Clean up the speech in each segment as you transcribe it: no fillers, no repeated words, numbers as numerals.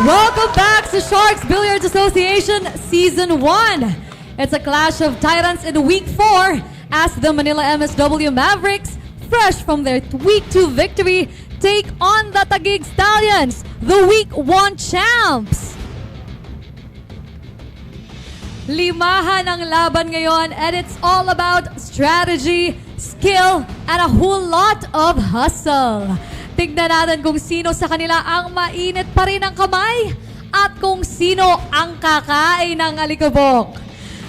Welcome back to Sharks Billiards Association Season 1. It's a clash of titans in Week 4 as the Manila MSW Mavericks, fresh from their Week 2 victory, take on the Taguig Stallions, the Week 1 champs. Limahan ang laban ngayon, and it's all about strategy, skill, and a whole lot of hustle. Tignan natin kung sino sa kanila ang mainit pa rin ang kamay at kung sino ang kakain ng alikabok.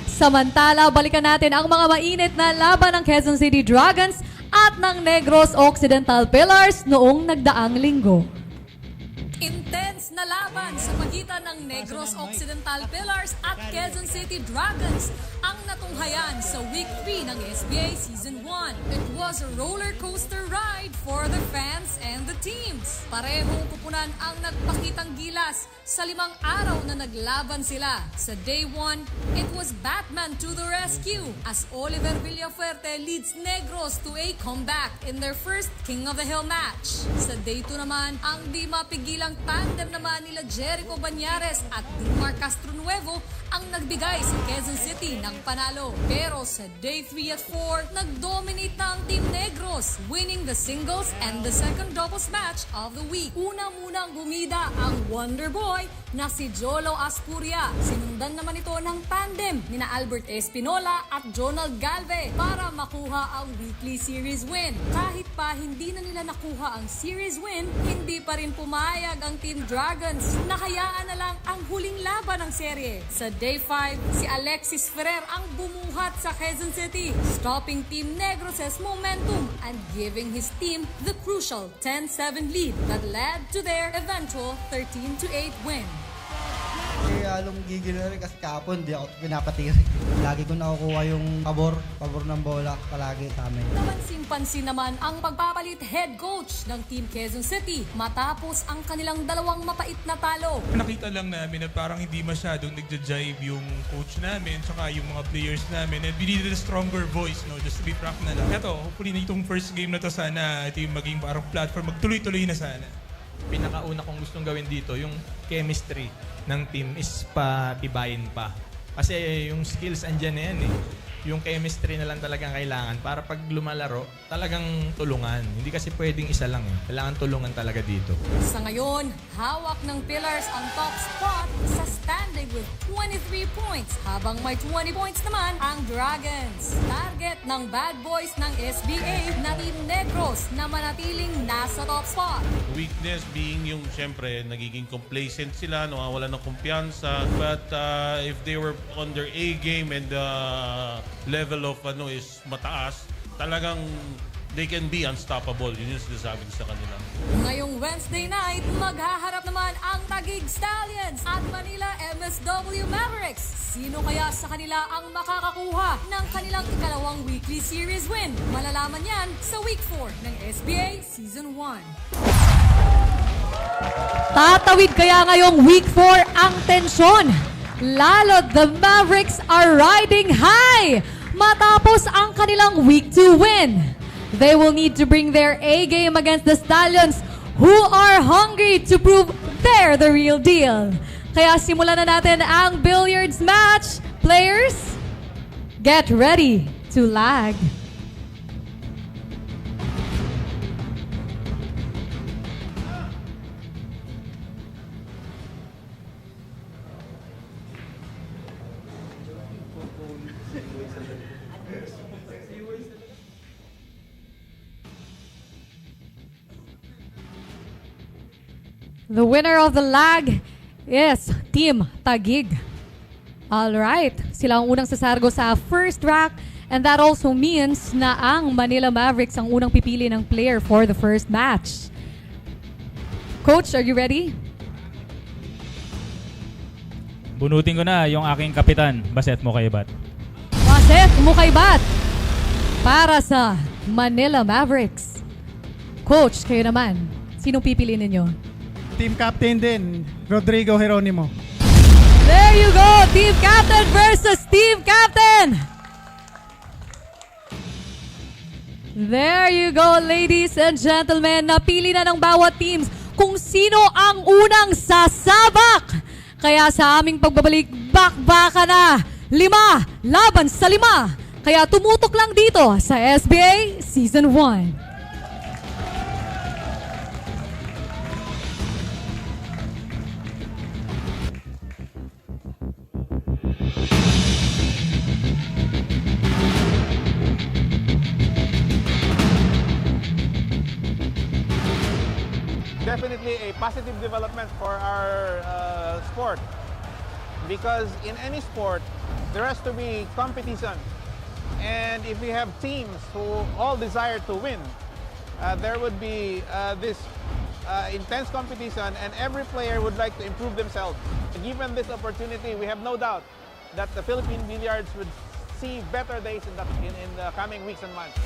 Samantala, balikan natin ang mga mainit na laban ng Quezon City Dragons at ng Negros Occidental Pillars noong nagdaang linggo. Intense na laban sa pagitan ng Negros Occidental Pillars at Quezon City Dragons ang natunghayan sa Week 3 ng SBA Season 1. It was a roller coaster ride for the fans and the teams. Parehong kupunan ang nagpakitang gilas sa 5 araw na naglaban sila. Sa Day 1, it was Batman to the rescue as Oliver Villafuerte leads Negros to a comeback in their first King of the Hill match. Sa Day 2 naman, ang di mapigilang tandem naman nila Jericho Banyares at Dumar Castronuevo ang nagbigay sa Quezon City ng panalo. Pero sa Day 3 at 4, nag-dominate na ang Team Negros, winning the singles and the second doubles match of the week. Una-munang bumida ang Wonder Boy na si Jolo Aspuria. Sinundan naman ito ng tandem nina Albert Espinola at Jonald Galve para makuha ang weekly series win. Kahit pa hindi na nila nakuha ang series win, hindi pa rin pumayag ang Team Dragons. Nahayaan na lang ang huling laban ng serye. Sa Day 5, si Alexis Ferrer ang bumuhat sa Quezon City, stopping Team Negros' momentum and giving his team the crucial 10-7 lead that led to their eventual 13-8 win. Halong gigil na rin kasi kapon, di ako pinapatiri. Lagi ko nakukuha yung pabor ng bola palagi sa amin. Napansin-pansin naman ang pagpapalit head coach ng Team Quezon City matapos ang kanilang dalawang mapait na talo. Nakita lang namin na parang hindi masyadong nagja-jive yung coach namin tsaka yung mga players namin, and we needed a stronger voice, no? Just to be frank na lang. Ito, hopefully na itong first game na to sana ito yung maging parang platform, magtuloy-tuloy na sana. Pinakauna kong gustong gawin dito, yung chemistry ng team is patibayin pa. Kasi yung skills andyan na yan eh. Yung chemistry na lang talagang kailangan para pag lumalaro, talagang tulungan. Hindi kasi pwedeng isa lang eh. Kailangan tulungan talaga dito. Sa ngayon, hawak ng Pillars ang top spot sa standing with 23 points, habang may 20 points naman ang Dragons. Target ng bad boys ng SBA na Team Negros na manatiling nasa top spot. Weakness being yung syempre nagiging complacent sila, nawawala ng kumpiyansa. But if they were on their A game and level of is mataas, talagang they can be unstoppable. Yun yung sinasabi ko sa kanila. Ngayong Wednesday night, maghaharap naman ang Taguig Stallions at Manila MSW Mavericks. Sino kaya sa kanila ang makakakuha ng kanilang ikalawang weekly series win? Malalaman yan sa Week 4 ng SBA Season 1. Tatawid kaya ngayong Week 4 ang tensyon? Lalo't the Mavericks are riding high matapos ang kanilang Week 2 win. They will need to bring their A game against the Stallions, who are hungry to prove they're the real deal. Kaya simulan na natin ang billiards match. Players, get ready to lag. The winner of the lag is Team Taguig. Alright, sila ang unang sasargo sa first rack, and that also means na ang Manila Mavericks ang unang pipili ng player for the first match. Coach, are you ready? Bunutin ko na yung aking kapitan, Baset Mukaybat. Baset Mukaybat para sa Manila Mavericks. Coach, kayo naman, sinong pipiliin ninyo? Team captain din, Rodrigo Geronimo. There you go! Team captain versus team captain! There you go, ladies and gentlemen. Napili na ng bawat teams kung sino ang unang sasabak. Kaya sa aming pagbabalik, bakbaka na 5 laban sa 5. Kaya tumutok lang dito sa SBA Season 1. Definitely a positive development for our sport, because in any sport there has to be competition, and if we have teams who all desire to win, there would be this intense competition, and every player would like to improve themselves. Given this opportunity, we have no doubt that the Philippine Billiards would see better days in the coming weeks and months.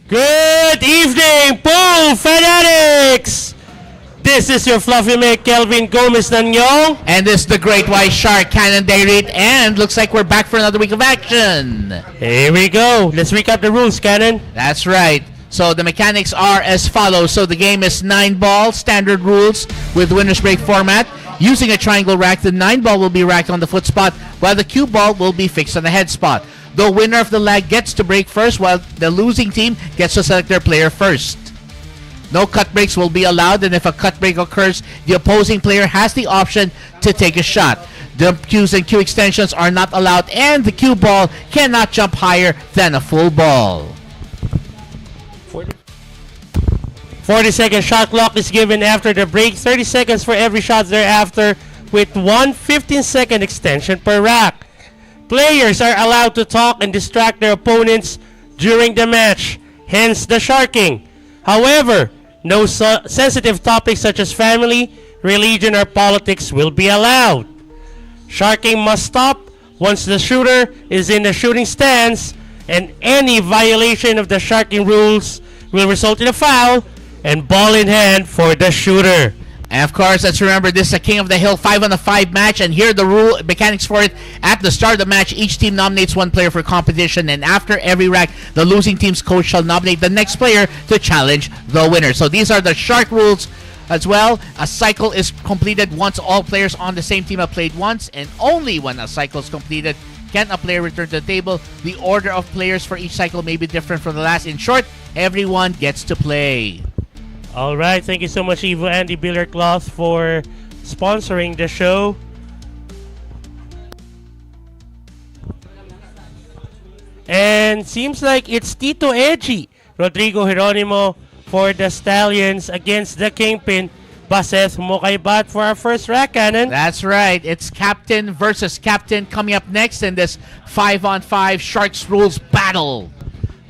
Good evening, Pool Fanatics! This is your fluffy mate, Kelvin Gomez Nanyong. And this is the Great White Shark Cannon Dayrit, and looks like we're back for another week of action. Here we go. Let's recap the rules, Cannon. That's right. So the mechanics are as follows. So the game is 9-ball, standard rules with winner's break format. Using a triangle rack, the 9-ball will be racked on the foot spot, while the cue ball will be fixed on the head spot. The winner of the leg gets to break first, while the losing team gets to select their player first. No cut breaks will be allowed, and if a cut break occurs, the opposing player has the option to take a shot. The cues and cue extensions are not allowed, and the cue ball cannot jump higher than a full ball. 40-second shot clock is given after the break. 30 seconds for every shot thereafter, with one 15-second extension per rack. Players are allowed to talk and distract their opponents during the match, hence the sharking. However, no sensitive topics such as family, religion, or politics will be allowed. Sharking must stop once the shooter is in the shooting stance, and any violation of the sharking rules will result in a foul and ball in hand for the shooter. And of course, let's remember, this is a King of the Hill 5-on-5 match, and here are the rule mechanics for it. At the start of the match, each team nominates one player for competition, and after every rack, the losing team's coach shall nominate the next player to challenge the winner. So these are the shark rules as well. A cycle is completed once all players on the same team have played once, and only when a cycle is completed can a player return to the table. The order of players for each cycle may be different from the last. In short, everyone gets to play. All right, thank you so much, Evo Andy Billiard Cloth, for sponsoring the show. And seems like it's Tito Edgy, Rodrigo Geronimo for the Stallions against the Kingpin, Baseth Mokaybat for our first rack, Cannon. That's right. It's Captain versus Captain coming up next in this 5-on-5 Sharks Rules battle.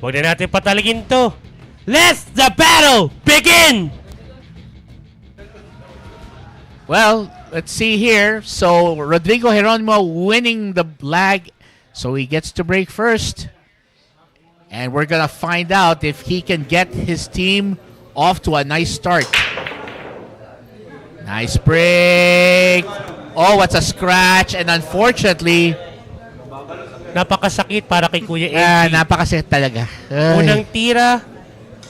Huwag na natin pataligin to. Let the battle begin! Well, let's see here. So, Rodrigo Geronimo winning the lag, so he gets to break first. And we're going to find out if he can get his team off to a nice start. Nice break. Oh, what's a scratch. And unfortunately, napakasakit para kay Kuya Edgy. napakasakit talaga. Ay. Unang tira,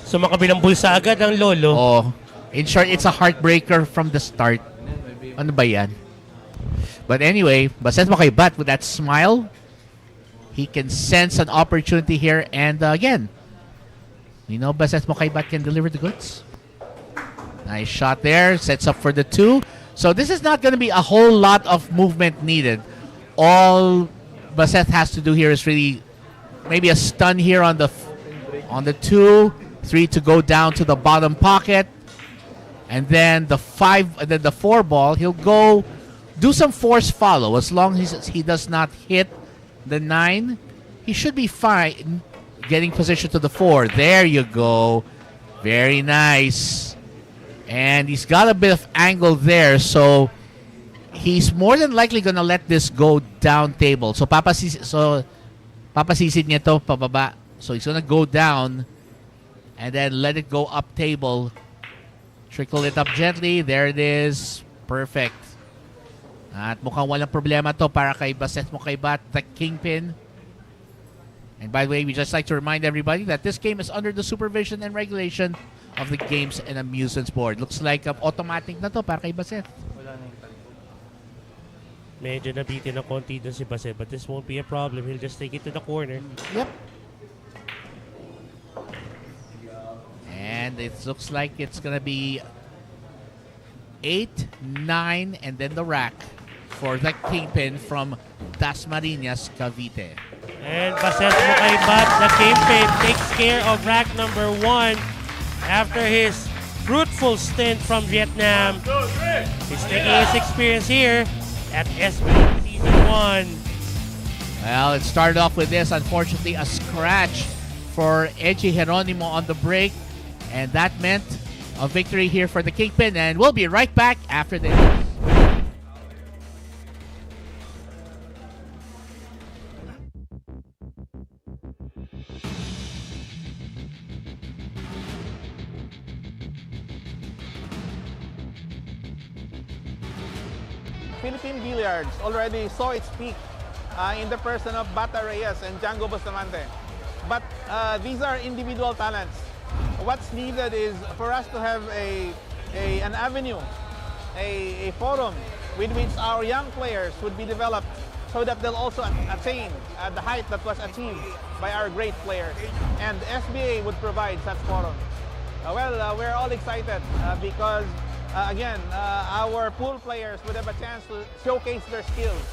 sumakabilang bulsa agad ang lolo. Oh, in short, it's a heartbreaker from the start. Ano ba yan? But anyway, Baseth Mokaybat with that smile, he can sense an opportunity here. And again, we know Baseth Mokaybat can deliver the goods. Nice shot there. Sets up for the 2. So this is not going to be a whole lot of movement needed. All Baseth has to do here is really maybe a stun here on the 2, 3 to go down to the bottom pocket, and then the 5, and then the 4 ball. He'll go do some force follow. As long as he does not hit the 9, he should be fine. Getting position to the 4. There you go. Very nice. And he's got a bit of angle there, so he's more than likely gonna let this go down table. So papasisid niya to pababa So he's gonna go down and then let it go up table. Trickle it up gently. There it is. Perfect. At mukhang walang problema to para kay Baset Mokaybat, the Kingpin. And by the way, we just like to remind everybody that this game is under the supervision and regulation of the Games and Amusements Board. Looks like automatic na to para kay Baset. Medyo nabitin ng konti doon si Baset, but this won't be a problem. He'll just take it to the corner. Yep. And it looks like it's gonna be 8, 9, and then the rack for the Kingpin from Dasmariñas, Cavite. And Baset Mokaybat, the Kingpin, takes care of rack number 1 after his fruitful stint from Vietnam. He's taking his experience here at SBA Season 1. Well, it started off with this, unfortunately, a scratch for Eji Geronimo on the break. And that meant a victory here for the Kingpin. And we'll be right back after this. Philippine Billiards already saw its peak in the person of Bata Reyes and Django Bustamante. But these are individual talents. What's needed is for us to have an avenue, a forum with which our young players would be developed so that they'll also attain the height that was achieved by our great players. And SBA would provide such forum. We're all excited because again, our pool players would have a chance to showcase their skills.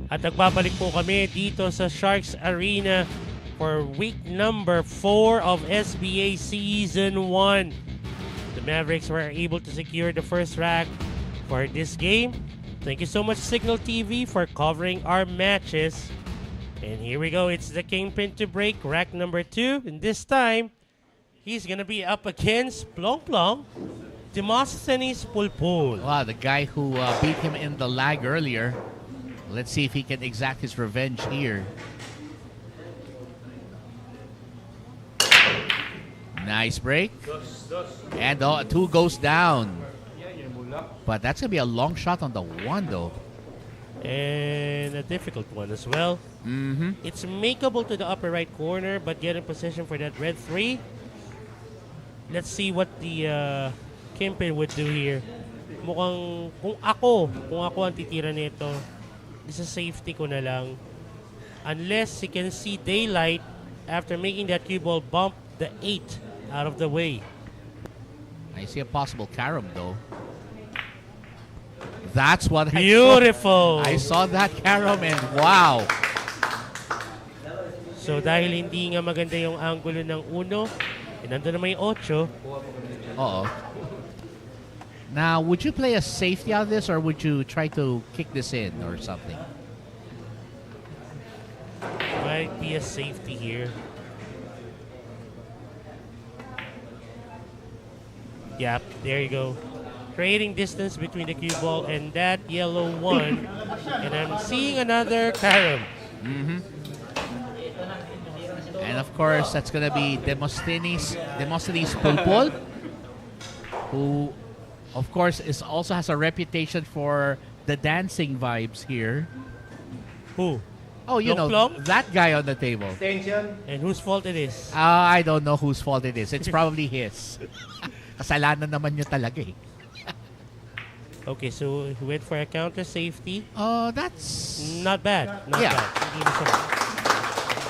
At nagbabalik po kami dito sa Sharks Arena for week number 4 of SBA Season 1. The Mavericks were able to secure the first rack for this game. Thank you so much, Signal TV, for covering our matches. And here we go. It's the Kingpin to break rack number 2. And this time, he's going to be up against Plong Plong, Demosthenes Pulpul. Wow, the guy who beat him in the lag earlier. Let's see if he can exact his revenge here. Nice break. And 2 goes down. But that's going to be a long shot on the 1, though. And a difficult one as well. It's makeable to the upper right corner, but get in position for that red 3. Let's see what the Kingpin would do here. Mukhang, kung ako ang titira nito, isa safety ko na lang. Unless he can see daylight after making that cue ball bump the 8 out of the way. I see a possible carom, though. That's what Beautiful! I saw that carom and wow! So dahil hindi nga maganda yung angulo ng 1, nandun naman yung 8. Uh-oh. Now, would you play a safety out of this or would you try to kick this in or something? Might be a safety here. Yep, there you go. Creating distance between the cue ball and that yellow 1. And I'm seeing another carom. And of course, that's going to be Demosthenes Pulpul, who, of course, also has a reputation for the dancing vibes here. Who? Oh, you know, that guy on the table. And whose fault it is? I don't know whose fault it is. It's probably his. Kasalanan naman niya talaga eh. Okay, so he went for a counter safety. That's not bad. Not bad.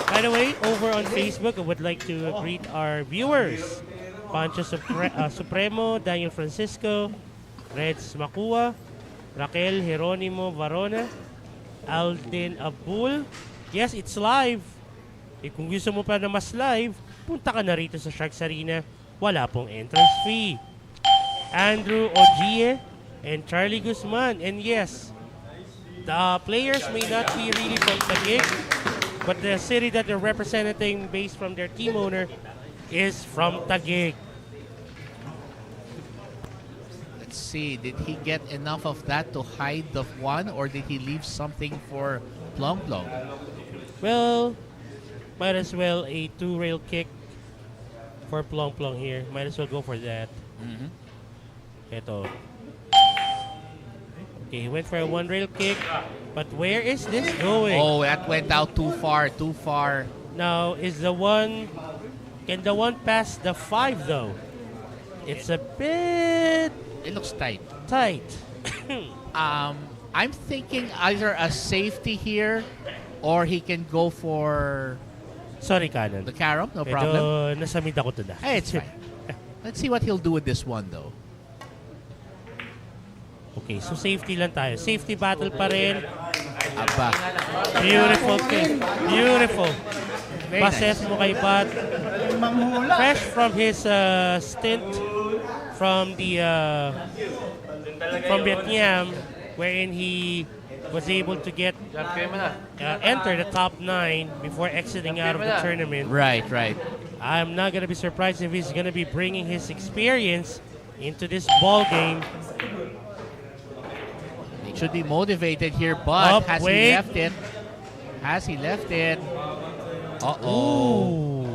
By the way, over on Facebook, I would like to greet our viewers. Pancho Supremo, Daniel Francisco, Reds Makua, Raquel Geronimo Varona, Alden Abul. Yes, it's live. Kung gusto mo pa na mas live, punta ka na rito sa Sharks Arena. Wala pong entrance fee. Andrew Ogie and Charlie Guzman. And yes, the players may not be really from Taguig, But the city that they're representing based from their team owner is from Taguig. Let's see, did he get enough of that to hide the one, or did he leave something for Plong Plong? Well, might as well a 2-rail kick for Plong Plong here. Might as well go for that. Ito. Okay, he went for a 1-rail kick. But where is this going? Oh, that went out too far, too far. Now, can the one pass the 5 though? It's a bit It looks tight. tight. I'm thinking either a safety here, or he can go for Sorry, Canon. the carom, no problem. Ito, nasa mid ako to na. Hey, it's fine. Let's see what he'll do with this one, though. Okay, so safety lang tayo. Safety battle pa rin. Aba. Beautiful kick. Beautiful. Very Bases mo kay Bat. Fresh from his stint from Vietnam, wherein he was able to get enter the top 9 before exiting out of the tournament. Right, right. I'm not gonna be surprised if he's gonna be bringing his experience into this ball game. He should be motivated here, but has wait. he left it? Has he left it? Uh-oh. Ooh.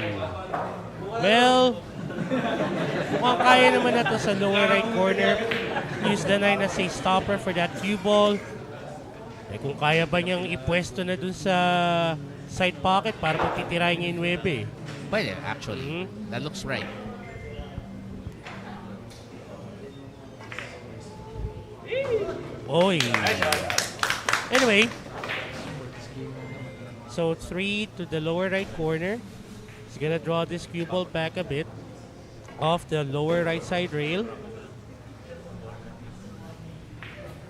Well, mukhang kaya naman na to sa lower right corner. Use the 9 as a stopper for that cue ball. Eh, kung kaya ba niyang ipwesto na dun sa side pocket para pagtitirahin niya yung 9 eh. Pwede, actually. That looks right. Oy. Anyway, so 3 to the lower right corner. He's gonna draw this cue ball back a bit off the lower right side rail.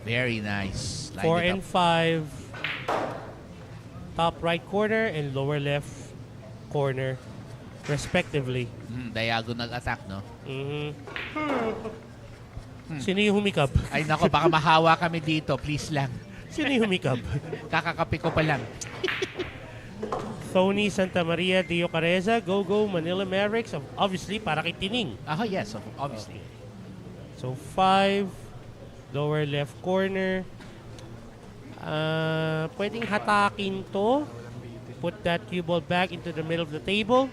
Very nice. 4 Lined it and 5. Top right corner and lower left corner, respectively. Diagonal attack, no? Sino yung humikab? Ay, nako, baka mahawa kami dito. Please lang. Sino yung humikab? Kakakapi ko pa lang. Tony Santa Maria, Dio Careza, Go Manila Mavericks, obviously para kay Tining. Yes, obviously. So 5, lower left corner. Pwedeng hatakin to. Put that cue ball back into the middle of the table.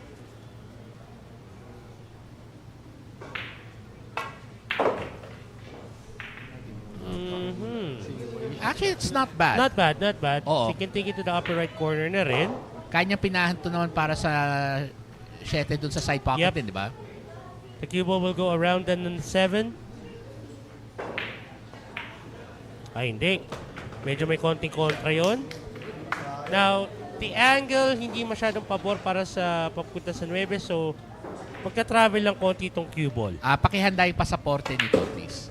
Actually, it's not bad. Not bad, not bad. Oo. So you can take it to the upper right corner na rin. Kanya pinahan to naman para sa 7 dun sa side pocket Yep. din, di ba? The cue ball will go around then on the 7. Ay, hindi. Medyo may konting kontra yon. Now, the angle, hindi masyadong pabor para sa papunta sa 9. So, magka-travel lang konti itong cue ball. Pakihanda yung pasaporte nito, please.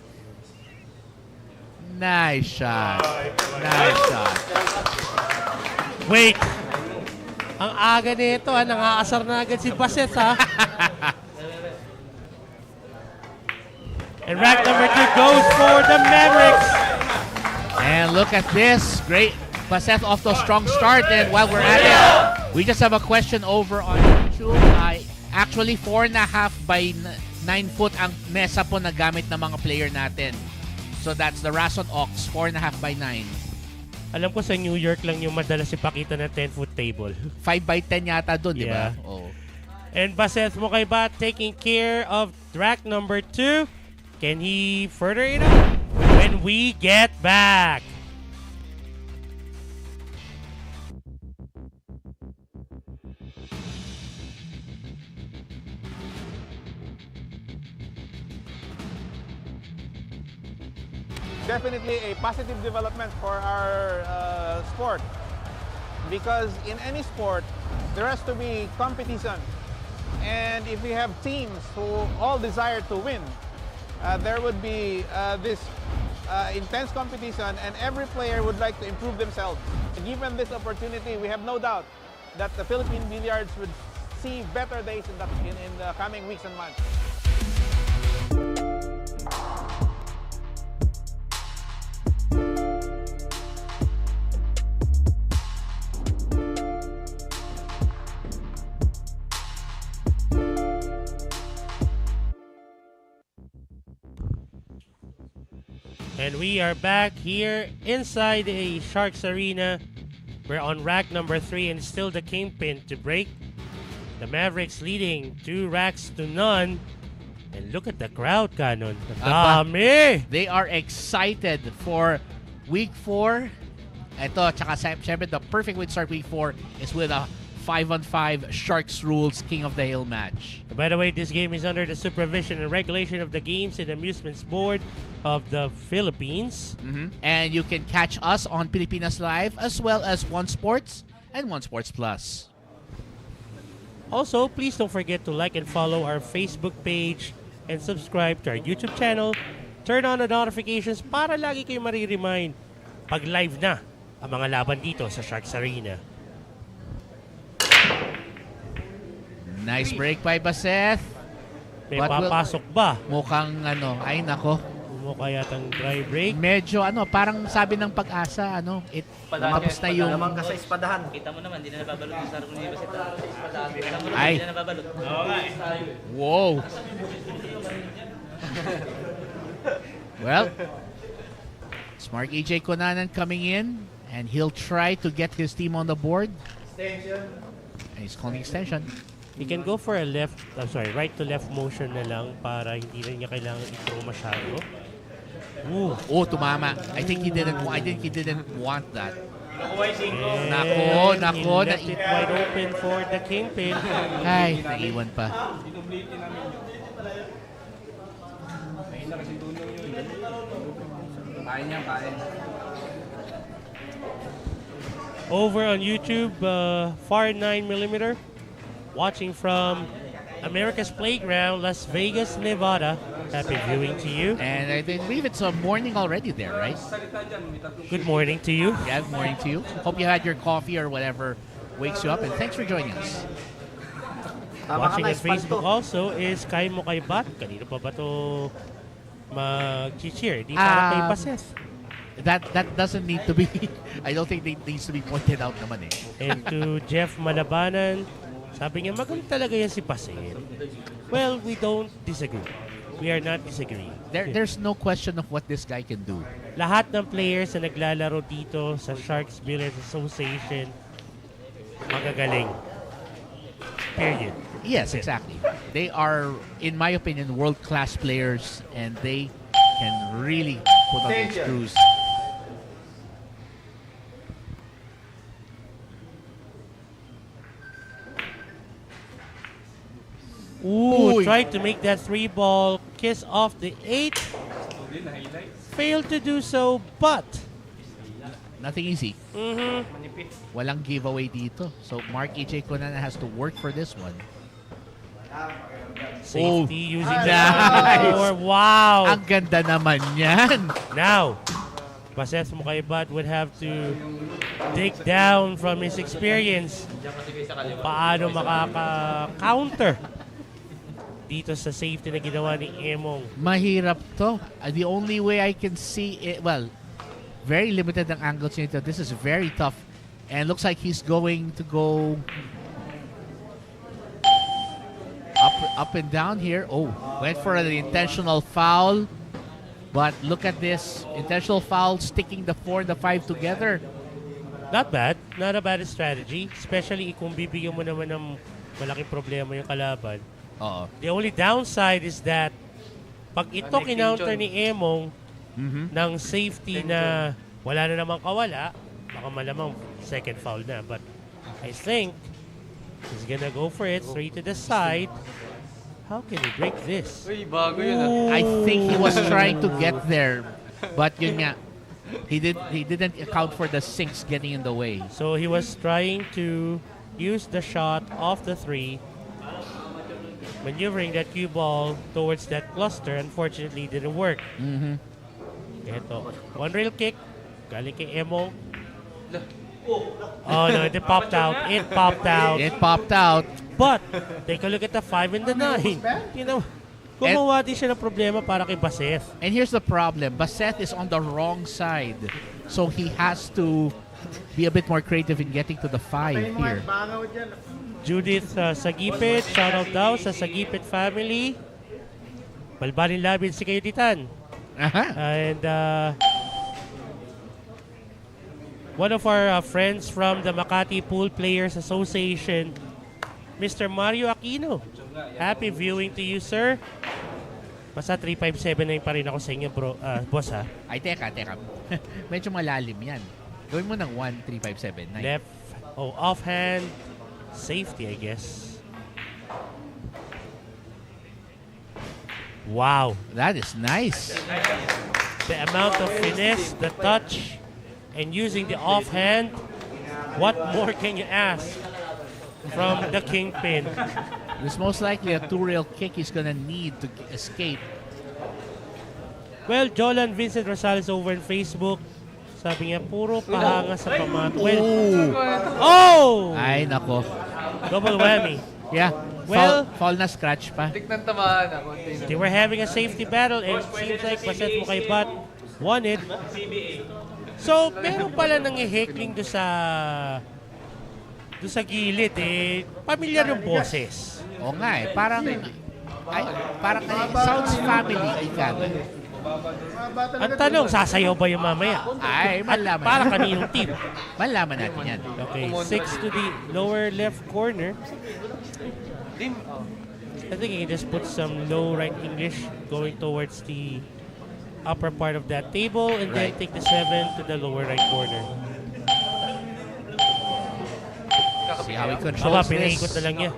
Nice shot. Nice shot. Wait! Ang aga nito, nangaasar na agad si Baset, ha? And rack number 2 goes for the Mavericks. And look at this. Great. Baset off to a strong start. And while we're at it, we just have a question over on YouTube. Actually, 4.5 by 9 foot ang mesa po na gamit ng mga player natin. So that's the Rason Ox, 4.5 by 9. Alam ko sa New York lang yung madalas ipakita na 10-foot table. 5 by 10 yata doon, di ba? Yeah. Oh. And Baset Mukaibat taking care of rack number 2. Can he further it up when we get back? Definitely a positive development for our sport, because in any sport there has to be competition, and if we have teams who all desire to win, there would be this intense competition, and every player would like to improve themselves. Given this opportunity, we have no doubt that the Philippine Billiards would see better days in the coming weeks and months. And we are back here inside a Sharks Arena. We're on rack number 3 and still the kingpin to break. The Mavericks leading 2 racks to none. And look at the crowd, Canon. Dami! They are excited for week 4. Ito, tsaka syempre the perfect way to start week 4 is with a 5-on-5 Sharks Rules King of the Hill match. By the way, this game is under the supervision and regulation of the Games and Amusements Board of the Philippines. And you can catch us on Pilipinas Live as well as One Sports and One Sports Plus. Also, please don't forget to like and follow our Facebook page and subscribe to our YouTube channel. Turn on the notifications para lagi kayo mariremind pag live na ang mga laban dito sa Sharks Arena. Nice break by Baseth. May papasok ba? Mukhang ay nako. Mukha yatang dry break. Medyo parang sabi ng Pag-asa, tapos na yung... Naman ka sa espadahan. Kita mo naman, di na nababalot yung sarong ni Baseta. Kita mo naman, Ay. di na nababalot. Wow. Well, smart EJ Konanan coming in, and he'll try to get his team on the board. Extension. And he's calling extension. He can go for a right to left motion na lang para hindi na niya kailangan i-throw masyado. Ooh, tumama. I think he didn't want that. And Nako, he left it wide open for the kingpin. Ay, naiwan pa. Over on YouTube, Far 9mm, watching from America's Playground, Las Vegas, Nevada. Happy viewing to you. And I believe it's a morning already there, right? Good morning to you. Yeah, good morning to you. Hope you had your coffee or whatever wakes you up, and thanks for joining us. Watching on Facebook also is Kay Mo Kay Bat. Kanino pa ba ito mag-cheer? Di para kay Baseth. That doesn't need to be, I don't think it needs to be pointed out naman eh. And to Jeff Malabanan, sabi niya, magaling talaga yan si Baseth. Well, we don't disagree. We are not disagreeing. There's no question of what this guy can do. Lahat ng players na naglalaro dito sa Sharks Billiards Association, magagaling. Period. Yes, exactly. They are, in my opinion, world-class players, and they can really put on the screws. Ooh, tried to make that 3-ball kiss off the 8. Failed to do so, but nothing easy. Walang giveaway dito. So Mark EJ Konanan has to work for this one. Safety using nice. the wow. Ang ganda naman yan. Now, Baseth Mukaibat would have to dig down from his experience paano makaka-counter dito sa safety na ginawa ni Emong. Mahirap to. The only way I can see it, well, very limited ang angles nito. This is very tough. And looks like he's going to go up and down here. Oh, went for an intentional foul. But look at this. Intentional foul sticking the 4 and the 5 together. Not bad. Not a bad strategy. Especially kung bibigyan mo naman ng malaking problema yung kalaban. The only downside is that pag ito kinounter ni Emong ng safety na wala na namang kawala, baka malamang second foul na. But I think he's gonna go for it straight to the side. How can he break this? I think he was trying to get there, but yun nga, he didn't account for the sinks getting in the way. So he was trying to use the shot off the 3, maneuvering that cue ball towards that cluster. Unfortunately, didn't work. Ito, one rail kick, galing kay Emong. Oh no, it popped out. It popped out. But, take a look at the 5 and the 9. You know, gumawa din siya ng problema para kay Baseth. And here's the problem. Baseth is on the wrong side. So he has to be a bit more creative in getting to the 5 here. Judith Sagipit, shoutout daw sa Sagipit family. Balbalin labin si Kayo Titan. And one of our friends from the Makati Pool Players Association, Mr. Mario Aquino. Happy viewing to you, sir. Basta 3579 pa rin ako sa inyo, bro. Boss, ha? Ay, teka. Medyo malalim yan. Gawin mo ng 1-3-5-7-9. Left. Oh, offhand. Safety, I guess. Wow. That is nice. The amount of finesse, the touch, and using the offhand. What more can you ask from the kingpin? There's most likely a two-rail kick he's gonna need to escape. Well, Jolan Vincent Rosales over on Facebook. Sabi niya, puro pahanga sa pamat. Well, oh! Ay, nako. Double whammy. Yeah. Well, fall na scratch pa. They were having a safety battle and it seems like Baset mo kay Bat won it. So, meron pala nang i-heckling doon sa gilid eh. Pamilyar yung boses. Oo nga eh. Parang sounds family. Ang tanong, sasayaw ba yung mamaya? Ay, malaman. Para kaninong team? Malaman natin yan. Okay, 6 to the lower left corner. I think you can just put some low right English going towards the upper part of that table and then take the 7 to the lower right corner. See how he controls this. Pinaikot na lang niya.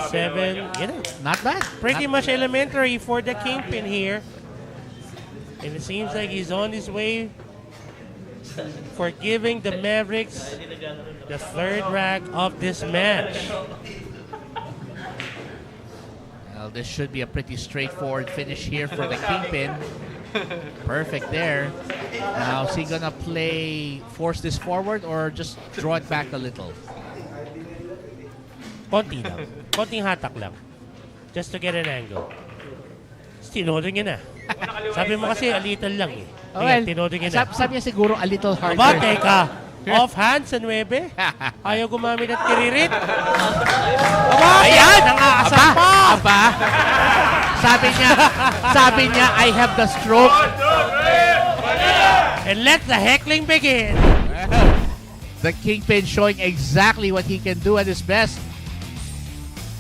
7, not bad. Pretty much elementary for the kingpin here. And it seems like he's on his way for giving the Mavericks the third rack of this match. Well, this should be a pretty straightforward finish here for the kingpin. Perfect there. Now, is he gonna force this forward or just draw it back a little? Konti lang. Konting hatak lang. Just to get an angle. Tinodo niya na. Sabi mo kasi, a little lang eh. Well, tinodo niya na. sabi niya siguro a little harder. Aba, teka. Off-hand sa 9. Ayaw gumamit ng tiririt. Aba, ayan! Nangaasar pa! Aba. Sabi niya, I have the stroke. And let the heckling begin. The kingpin showing exactly what he can do at his best.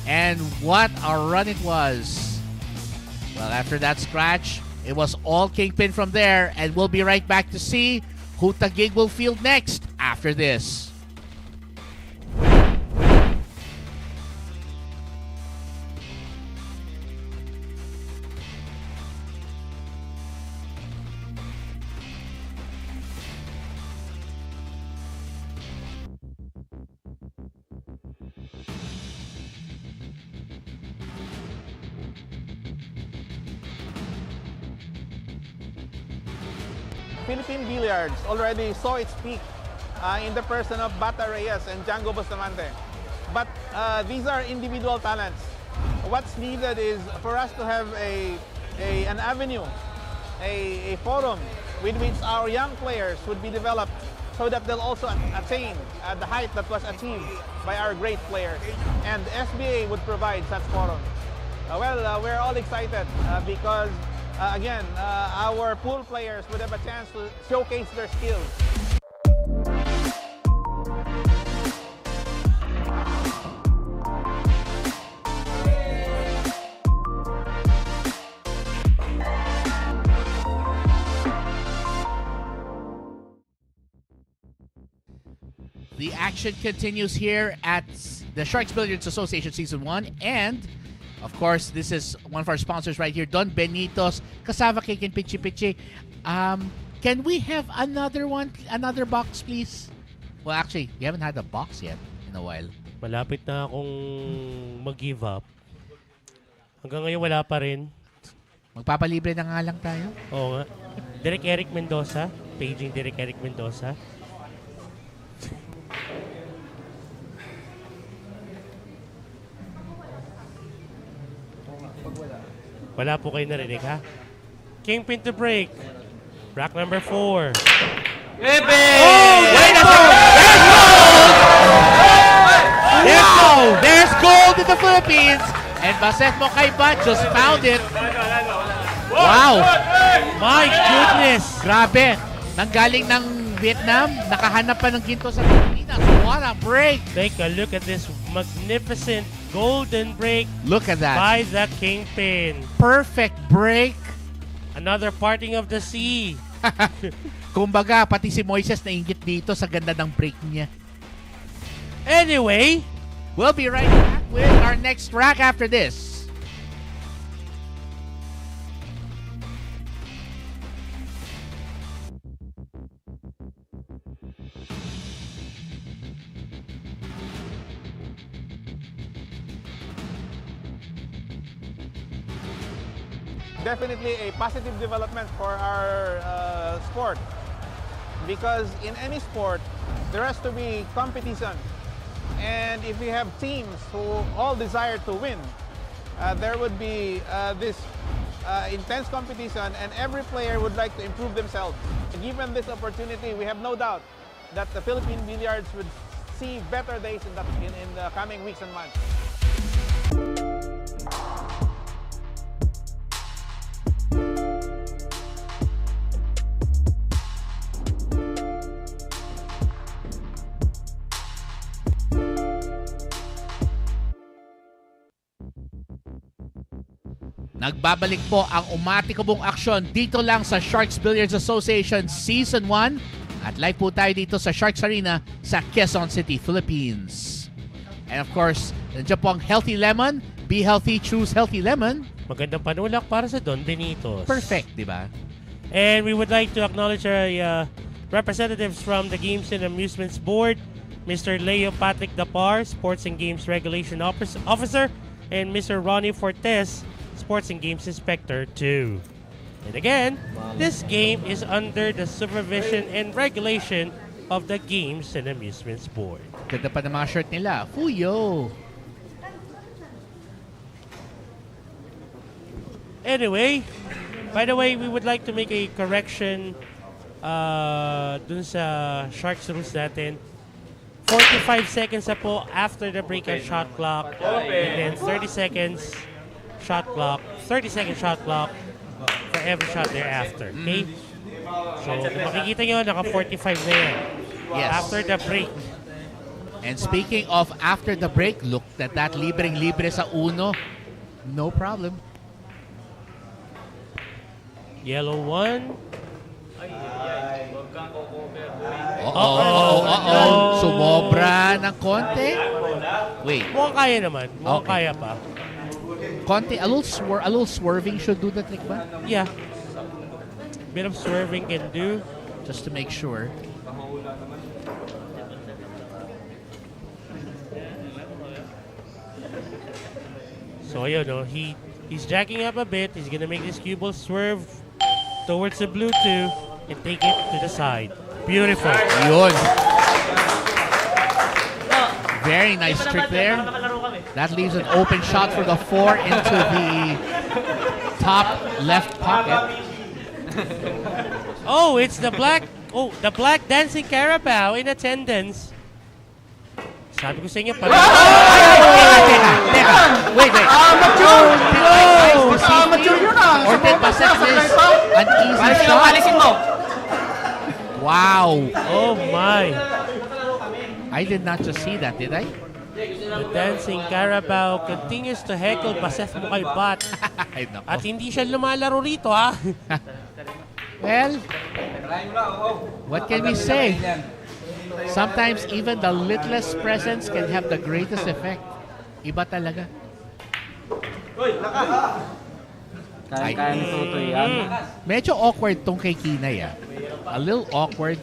And what a run it was. Well, after that scratch, it was all kingpin from there. And we'll be right back to see who Taguig will field next after this. Philippine Billiards already saw its peak in the person of Bata Reyes and Django Bustamante. But these are individual talents. What's needed is for us to have an avenue, a forum with which our young players would be developed so that they'll also attain the height that was achieved by our great players. And SBA would provide such forum. We're all excited because again, our pool players would have a chance to showcase their skills. The action continues here at the Sharks Billiards Association Season 1 and of course, this is one of our sponsors right here, Don Benito's Cassava Cake and Pichi Pichi. Can we have another box, please? Well, actually, we haven't had a box yet in a while. Malapit na akong mag-give up. Hanggang ngayon, wala pa rin. Magpapalibre na nga lang tayo. Oo nga. Direk Eric Mendoza. Paging Direk Eric Mendoza. Wala po kayo narinig, ha? Kingpin to break. Rack number 4. Ebe! Oh! There's gold! Wow! There's gold in the Philippines! And Baset mo kay Bat just found it. Wow! My goodness! Grabe. Nanggaling ng Vietnam, nakahanap pa ng ginto sa Pilipinas. What a break! Take a look at this magnificent golden break Look at that. by the Kingpin. Perfect break. Another parting of the sea. Kumbaga, pati si Moises nainggit dito sa ganda ng break niya. Anyway, We'll be right back with our next rack after this. Definitely a positive development for our sport, because in any sport there has to be competition, and if we have teams who all desire to win, there would be this intense competition, and every player would like to improve themselves. Given this opportunity, we have no doubt that the Philippine Billiards would see better days in the coming weeks and months. Nagbabalik po ang umatikobong aksyon dito lang sa Sharks Billiards Association Season 1 at live po tayo dito sa Sharks Arena sa Quezon City, Philippines. And of course, nandiyan po ang Healthy Lemon. Be healthy, choose Healthy Lemon. magandang panulak para sa Don Benitos. Perfect, di ba? And we would like to acknowledge our representatives from the Games and Amusements Board, Mr. Leo Patrick Dapar, Sports and Games Regulation Officer, and Mr. Ronnie Fortes, Sports and Games Inspector 2. And again, this game is under the supervision and regulation of the Games and Amusements Board. Ganda pa ng mga shirt nila. Fuyo! Anyway, by the way, we would like to make a correction dun sa Sharks rules natin. 45 seconds na po after the break ang shot clock. And then 30 seconds shot clock. 30-second shot clock for every shot thereafter. Okay? So, kung makikita nyo, naka 45 na yan. Yes. After the break. And speaking of after the break, look at that, libreng-libre sa uno. No problem. Yellow 1. Sumobra ng konti. Wait. Mukhang kaya naman. Mukhang Okay. kaya pa. Konti, a little swerving should do the trick ba? Yeah. Bit of swerving can do. Just to make sure. So, ayun, no, he's jacking up a bit. He's gonna make this cue ball swerve towards the blue 2 and take it to the side. Beautiful. Yun. Very nice trick there. That leaves an open shot for the 4 into the top left pocket. Oh, it's the black dancing Carabao in attendance. Sabi ko sa inyo pala. Teka. Wait. Or did Baset miss an easy shot? Wow. Oh my. I did not just see that, did I? The dancing Carabao continues to heckle Basef mo kay Bat. Ay, nako. At hindi siya lumalaro rito, ha? Well, what can we say? Sometimes even the littlest presence can have the greatest effect. Iba talaga. Kaya ni Tutoy yan. Medyo awkward tong kay Kinay. A little awkward.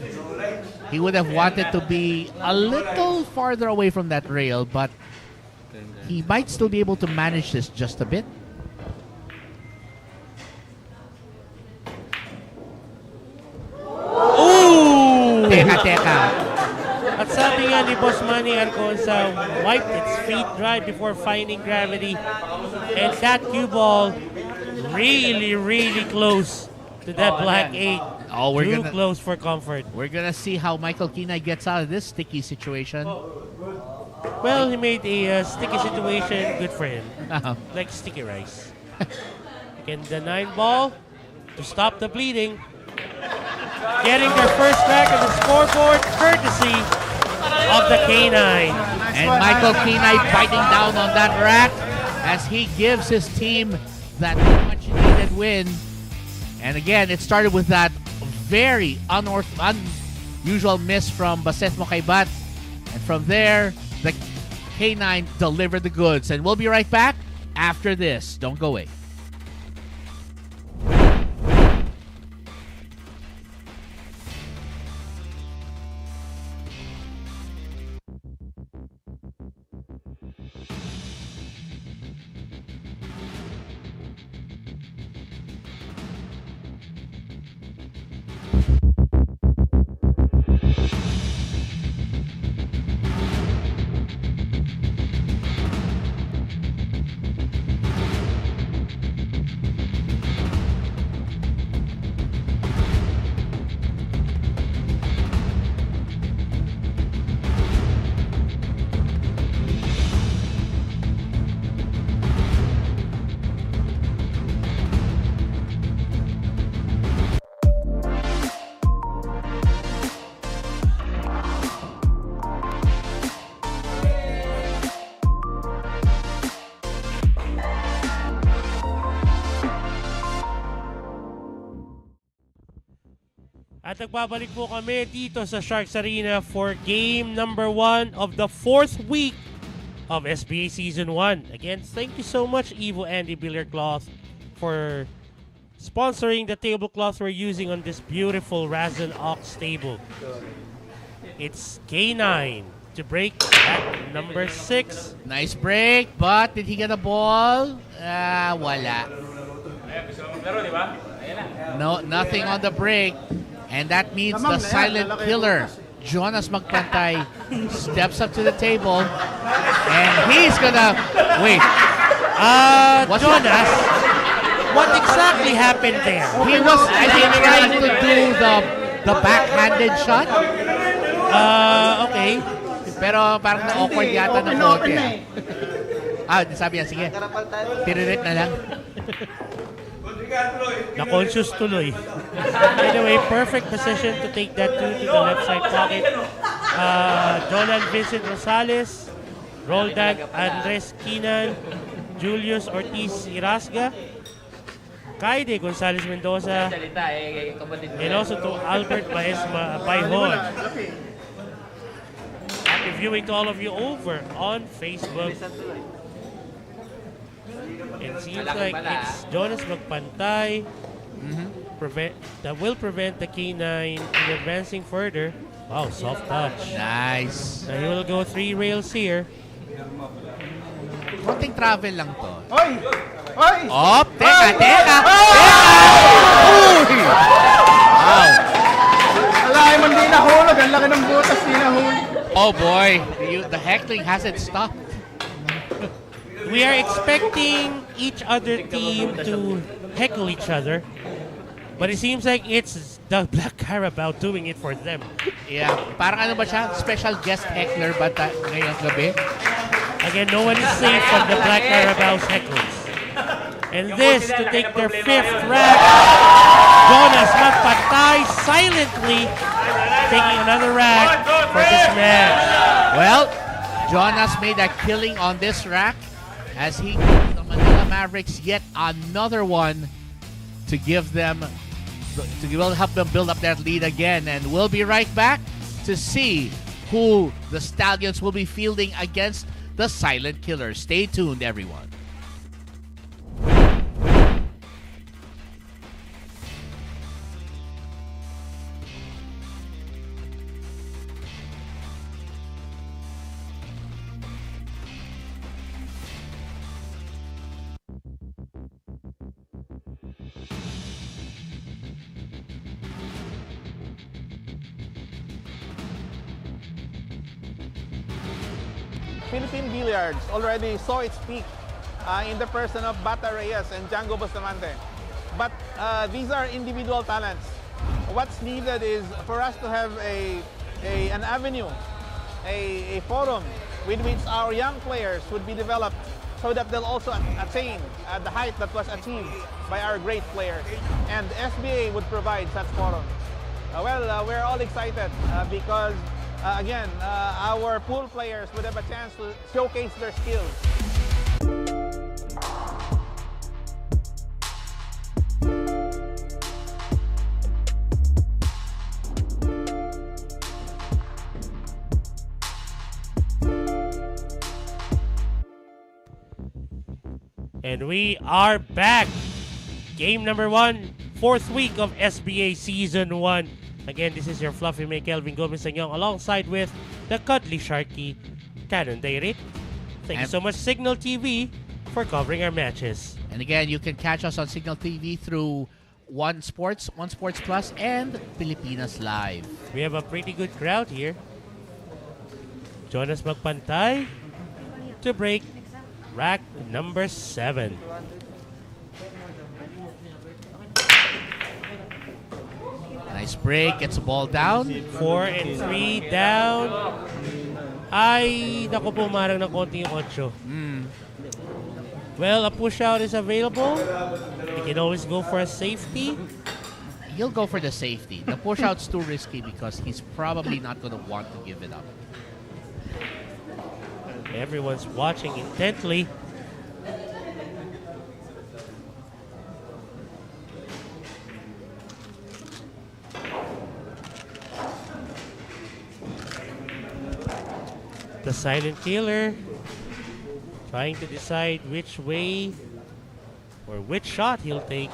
He would have wanted to be a little farther away from that rail, but he might still be able to manage this just a bit. Ooh! Teka. At sabi nga ni Boss Manny Arconza, wiped its feet dry before finding gravity. And that cue ball really, really close to that black 8. Oh, Too close for comfort. We're gonna see how Michael Kinay gets out of this sticky situation. Well, he made a sticky situation good for him. Like sticky rice. Again, the 9 ball. to stop the bleeding. Getting their first rack of the scoreboard courtesy of the K9. And Michael Kenai biting down on that rack as he gives his team that much needed win. And again, it started with that very unusual miss from Baset Mokaibat. And from there, the K9 delivered the goods. And we'll be right back after this. Don't go away. At nagbabalik po kami dito sa Sharks Arena for game number 1 of the 4th week of SBA Season 1. Again, thank you so much, Evo Andy Billiard Cloth, for sponsoring the tablecloth we're using on this beautiful Razan Ox table. It's K9 to break at number 6. Nice break, but did he get a ball? Wala. No, nothing on the break. And that means the silent killer, Jonas Magpantay, steps up to the table. And he's gonna... Wait. Jonas, what exactly happened there? He was, I think, trying to do the backhanded shot. Okay. Pero parang na-awkward yata ng konti. Sabi niya, sige. Tiririt na lang. Na-conscious tuloy. Anyway, perfect position to take that two to the left side pocket. Jolan Vincent Rosales, Roldag Andres Kinan, Julius Ortiz Irasga, Kaide Gonzalez Mendoza, and also to Albert Baesma Bayhon. Happy viewing to all of you over on Facebook. It seems like it's Jonas Magpantay that will prevent the K9 in advancing further. Wow, soft touch. Nice. Now he will go 3 rails here. Konting travel lang to. Oy! Oy! Oh, teka! Uy! Wow. Alay, man di nahulog. Ang laki ng butas, di nahulog. Oh boy, the heckling hasn't stopped. We are expecting each other team to heckle each other, but it seems like it's the Black Carabao doing it for them. Yeah, parang ano ba siya? Special guest heckler ba ngayong gabi? Again, no one is safe from the Black Carabao's heckles. And this to take their 5th rack. Jonas Magpantay silently taking another rack for this match. Well, Jonas made a killing on this rack as he gives the Manila Mavericks yet another one to give them, help them build up that lead again. And we'll be right back to see who the Stallions will be fielding against the Silent Killer. Stay tuned, everyone. Philippine Billiards already saw its peak in the person of Bata Reyes and Django Bustamante. But these are individual talents. What's needed is for us to have an avenue, a forum with which our young players would be developed so that they'll also attain the height that was achieved by our great players. And SBA would provide such forum. We're all excited because, again, our pool players would have a chance to showcase their skills. And we are back. Game number 1, 4th week of SBA Season 1. Again, this is your Fluffy May Kelvin Gomez Sanyong alongside with the Cuddly Sharky, Canon Dairit. Thank you so much, Signal TV, for covering our matches. And again, you can catch us on Signal TV through One Sports Plus, and Pilipinas Live. We have a pretty good crowd here. Jonas magpantay to break rack number 7. Nice break, gets the ball down. 4 and 3 down. Ay, naku po, marang ng konti yung 8. Well, a push out is available. You can always go for a safety. He'll go for the safety. The push out's too risky because he's probably not going to want to give it up. Everyone's watching intently. The silent killer trying to decide which way or which shot he'll take.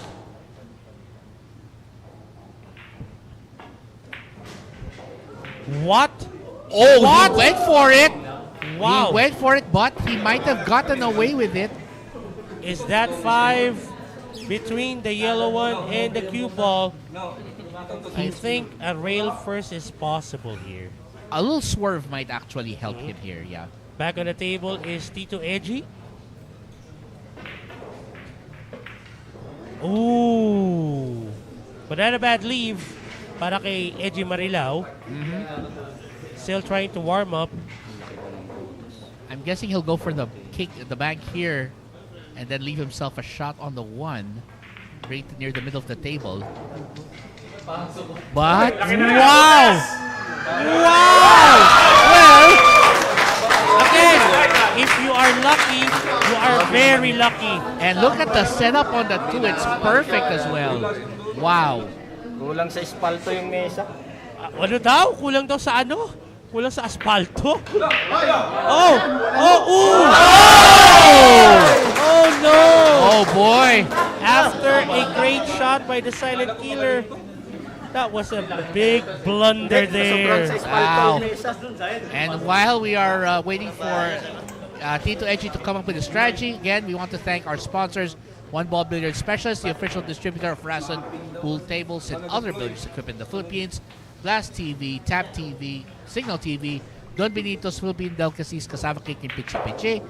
What? Oh, What? he went for it. Wow. He went for it, but he might have gotten away with it. Is that 5 between the yellow one and the cue ball? I think a rail first is possible here. A little swerve might actually help him here, yeah. Back on the table is Tito Edgy. Ooh. But not a bad leave para kay Edgy Marilao. Still trying to warm up. I'm guessing he'll go for the kick at the bank here and then leave himself a shot on the 1 right near the middle of the table. But wow! Wow! Well, again, if you are lucky, you are very lucky. And look at the setup on the 2. It's perfect as well. Wow. Kulang sa espalto yung mesa. Ano daw? Kulang daw sa ano? Kulang sa asfalto? Oh! Oh! Ooh! Oh! Oh no! Oh boy! After a great shot by the silent killer, that was a big blunder there. Wow. And while we are waiting for Tito Edgy to come up with a strategy, again, we want to thank our sponsors, One Ball Billiards Specialist, the official distributor of Rason pool tables and other billiards equipment in the Philippines, Glass TV, Tap TV, Signal TV, Don Benito's Philippine Delicacies, kasama kay Kim Pichi Pichi,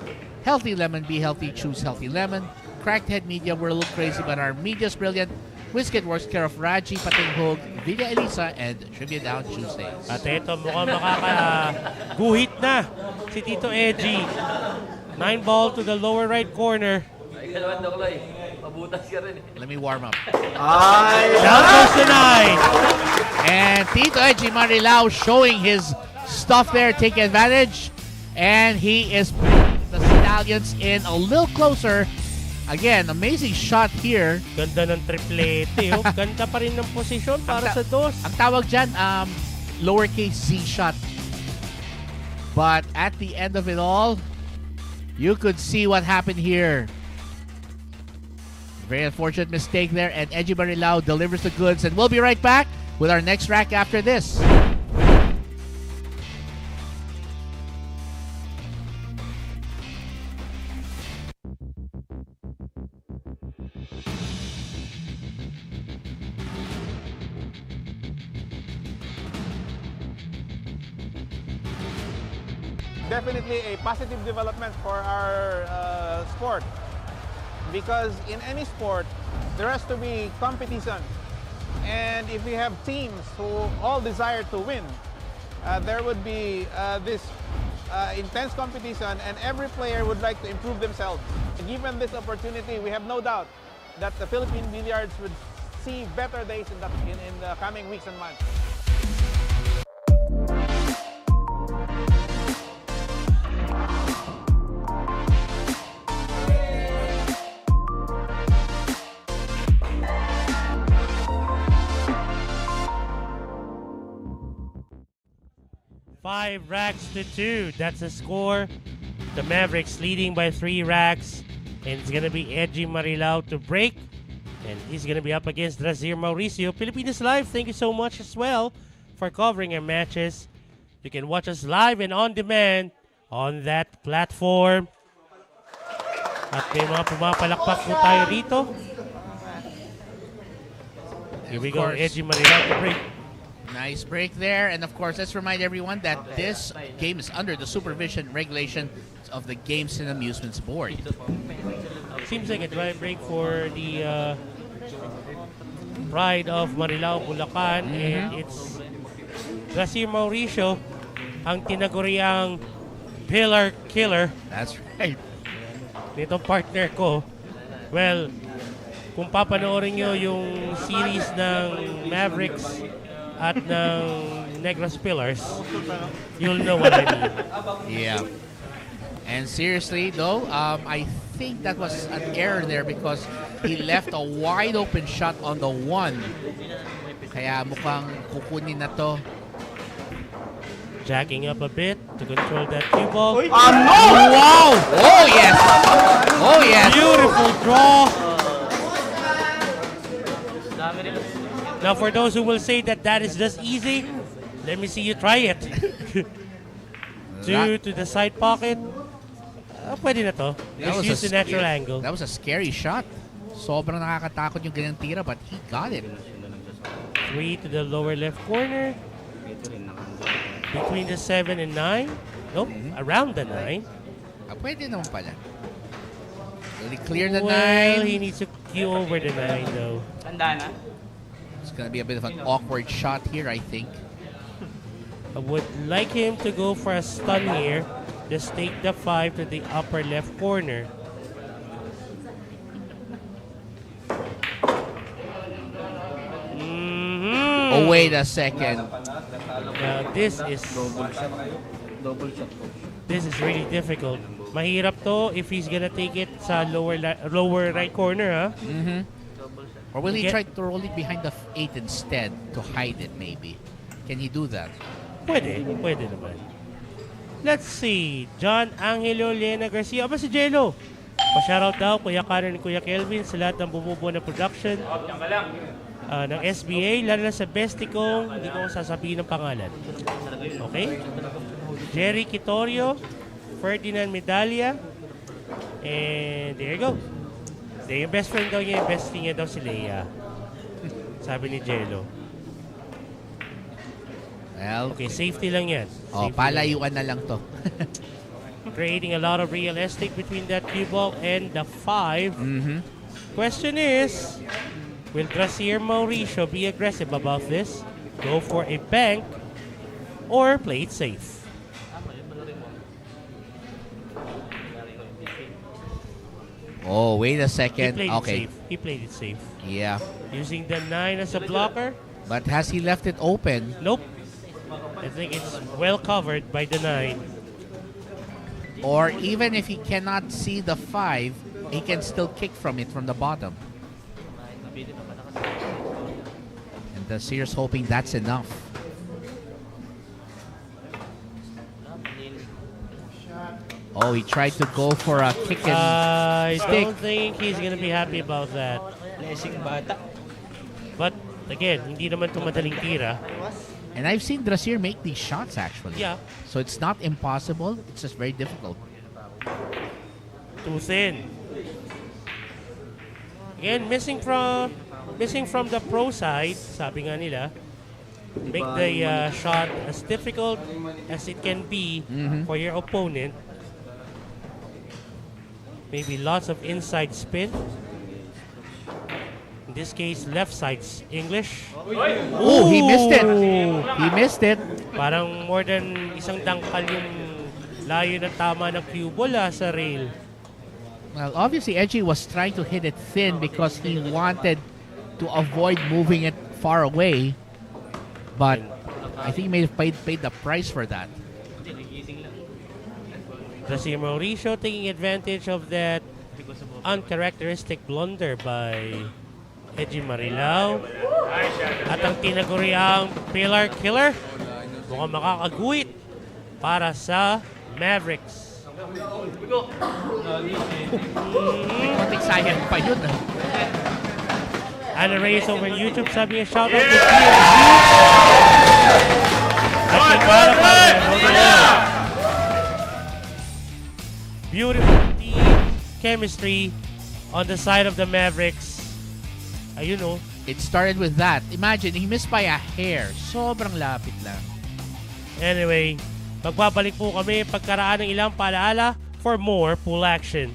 Healthy Lemon, Be Healthy, Choose Healthy Lemon, Cracked Head Media, we're a little crazy, but our media's brilliant. Whisket works care of Raji, Patinghog, Villa Elisa, and Trivia Down Tuesdays. At ito, mukhang makakaguhit na si Tito Edgy. 9 ball to the lower right corner. Let me warm up. Down goes the 9. And Tito Edgy Marilao showing his stuff there, taking advantage. And he is bringing the Stallions in a little closer. Again, amazing shot here. Ganda ng triplete. Oh. Ganda pa rin ng posisyon para sa dos. Ang tawag dyan, lowercase z shot. But at the end of it all, you could see what happened here. Very unfortunate mistake there, and Edgy Marilao delivers the goods. And we'll be right back with our next rack after this. Definitely a positive development for our sport, because in any sport there has to be competition, and if we have teams who all desire to win, there would be this intense competition, and every player would like to improve themselves. Given this opportunity, we have no doubt that the Philippine Billiards would see better days in the coming weeks and months. Five racks to 2. That's the score. The Mavericks leading by 3 racks. And it's going to be Edgy Marilao to break. And he's going to be up against Razir Mauricio. Pilipinas Live, thank you so much as well for covering our matches. You can watch us live and on demand on that platform. At may mga pumapalakpak po tayo rito. Here we go, Edgy Marilao to break. Nice break there. And of course, let's remind everyone that this game is under the supervision regulation of the Games and Amusements Board. Seems like a dry break for the pride of Marilao, Bulacan. And it's Razir Mauricio, ang tinaguriang pillar killer. That's right. Nitong partner ko. Well, kung papanoorin nyo yung series ng Mavericks at ng Negros Pillars, you'll know what I mean. Yeah. And seriously though, I think that was an error there because he left a wide open shot on the 1. Kaya mukhang kukunin na to. Jacking up a bit to control that cue ball. Wow! Oh yes! Oh yes! Beautiful draw. Now for those who will say that that is just easy, let me see you try it. Two to the side pocket. Pwede na to. Just use the natural angle. That was a scary shot. Sobrang nakakatakot yung ganyang tira, but he got it. 3 to the lower left corner. Between the 7 and 9. Nope, around the 9. Pwede naman pala. Will he clear the 9? Well, he needs to cue over the 9 though. Tanda na. It's going to be a bit of an awkward shot here, I think. I would like him to go for a stun here. Just take the 5 to the upper left corner. Oh, wait a second. Now this is really difficult. Mahirap to if he's gonna take it sa lower right corner, huh? Or will he try to roll it behind the 8 instead to hide it maybe? Can he do that? Pwede naman. Let's see. John Angelo Lena Garcia. Aba si Jello. Pa-shoutout daw, Kuya Karen and Kuya Kelvin sa lahat ng bumubuo na production ng SBA, lalo na sa bestie kong, hindi ko sasabihin ng pangalan. Okay? Jerry Quitorio, Ferdinand Medalla, and there you go. Yung best friend daw niya, yung bestie niya daw si Leia. Sabi ni Jello. Well, okay, safety lang yan. Oh, palayuan na lang to. Creating a lot of real estate between that cue ball and the 5. Question is, will Razir Mauricio be aggressive about this? Go for a bank or play it safe? Oh, wait a second. He played it safe. Yeah. Using the 9 as a blocker. But has he left it open? Nope. I think it's well covered by the 9. Or even if he cannot see the 5, he can still kick from it from the bottom. And the Sears hoping that's enough. Oh, he tried to go for a kick and I stick. don't think he's gonna be happy about that. But again, hindi naman ito madaling tira. And I've seen Razir make these shots actually. Yeah. So it's not impossible, it's just very difficult. Too thin. Again, missing from the pro side, sabi nga nila, make the shot as difficult as it can be for your opponent. Maybe lots of inside spin. In this case, left side's English. Oh, he missed it. He missed it. Parang more than isang dangkal yung Layo ng tama ng cue ball sa rail. Well, obviously, Edgy was trying to hit it thin because he wanted to avoid moving it far away. But I think he may have paid the price for that. Kasi Mauricio taking advantage of that uncharacteristic blunder by Edgy Marilao. At ang tinaguriang pillar killer, mukhang makakaguit para sa Mavericks. Konting sayang pa yun. Anna Reyes over YouTube sabi niya, shout out to TMZ. Beautiful team chemistry on the side of the Mavericks. Ayun oh. It started with that. Imagine, he missed by a hair. Sobrang lapit lang. Anyway, magbabalik po kami pagkaraan ng ilang paalaala for more pool action.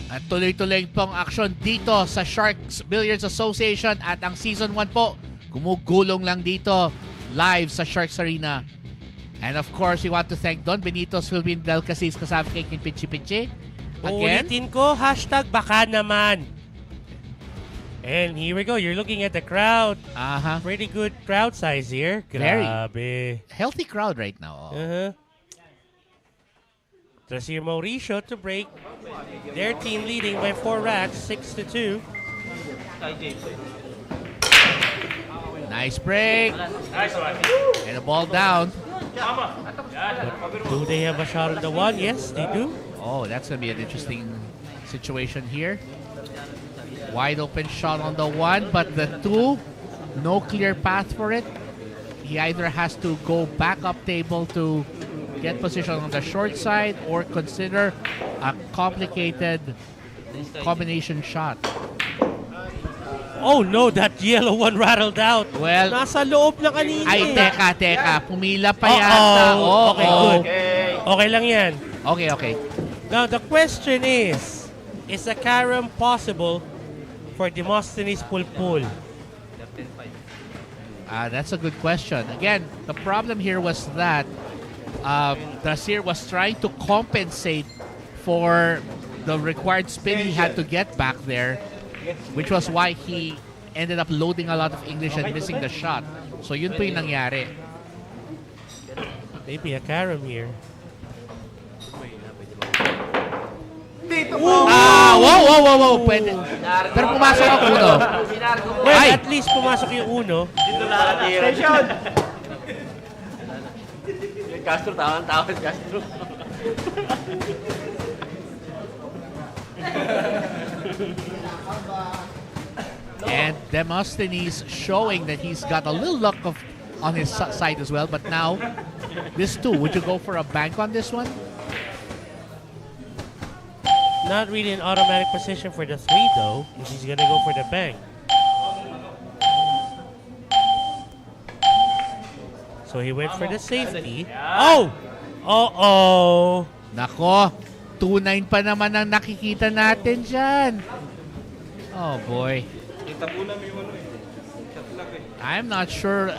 At tuloy-tuloy pong action dito sa Sharks Billiards Association at ang Season 1 po, gumugulong lang dito live sa Sharks Arena. And of course, we want to thank Don Benito's Philippine Delicacies kasama kay King Pichi Pichi. Again, Uulitin ko, hashtag baka naman. And here we go, you're looking at the crowd. Pretty good crowd size here. Grabe. Healthy crowd right now. Trasir Mauricio to break. Their team leading by 4 racks, 6-2. Nice break. And the ball down. Do they have a shot on the one? Yes, they do. Oh, that's going to be an interesting situation here. Wide open shot on the one, but the two, no clear path for it. He either has to go back up table to get position on the short side or consider a complicated combination shot. Oh no, that yellow one rattled out. Well, nasa loob na kanina. Ay, teka. Pumila pa yata. Okay, good. Okay lang yan. Okay. Now, the question is a carom possible for Demosthenes Pulpul? That's a good question. Again, the problem here was that Trasir was trying to compensate for the required spin he had to get back there, which was why he ended up loading a lot of English and missing the shot. So yun po yung nangyari. Maybe a carom here. Wow. Pwede. Pero pumasok ang uno. Well, at least pumasok yung uno. Station! Castro, tawag Castro. And Demosthenes showing that he's got a little luck on his side as well. But now, this two, would you go for a bank on this one? Not really an automatic position for the 3 though, if he's gonna go for the bank. So he went for the safety. Oh! Uh-oh! Nako, 2-9 pa naman ang nakikita natin dyan. Oh boy. I'm not sure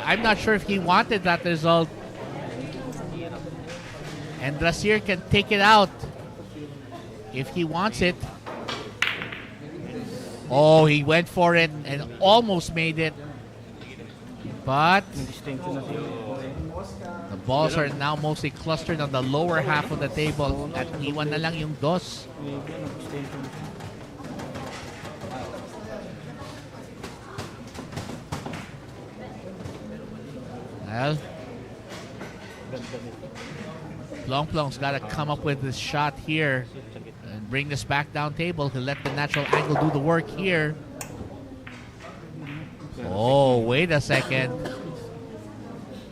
if he wanted that result. And Trasir can take it out if he wants it. Oh, he went for it and almost made it. But the balls are now mostly clustered on the lower half of the table at iwan na lang yung dos. Well, Plong's got to come up with this shot here and bring this back down table. He'll let the natural angle do the work here. Oh, wait a second.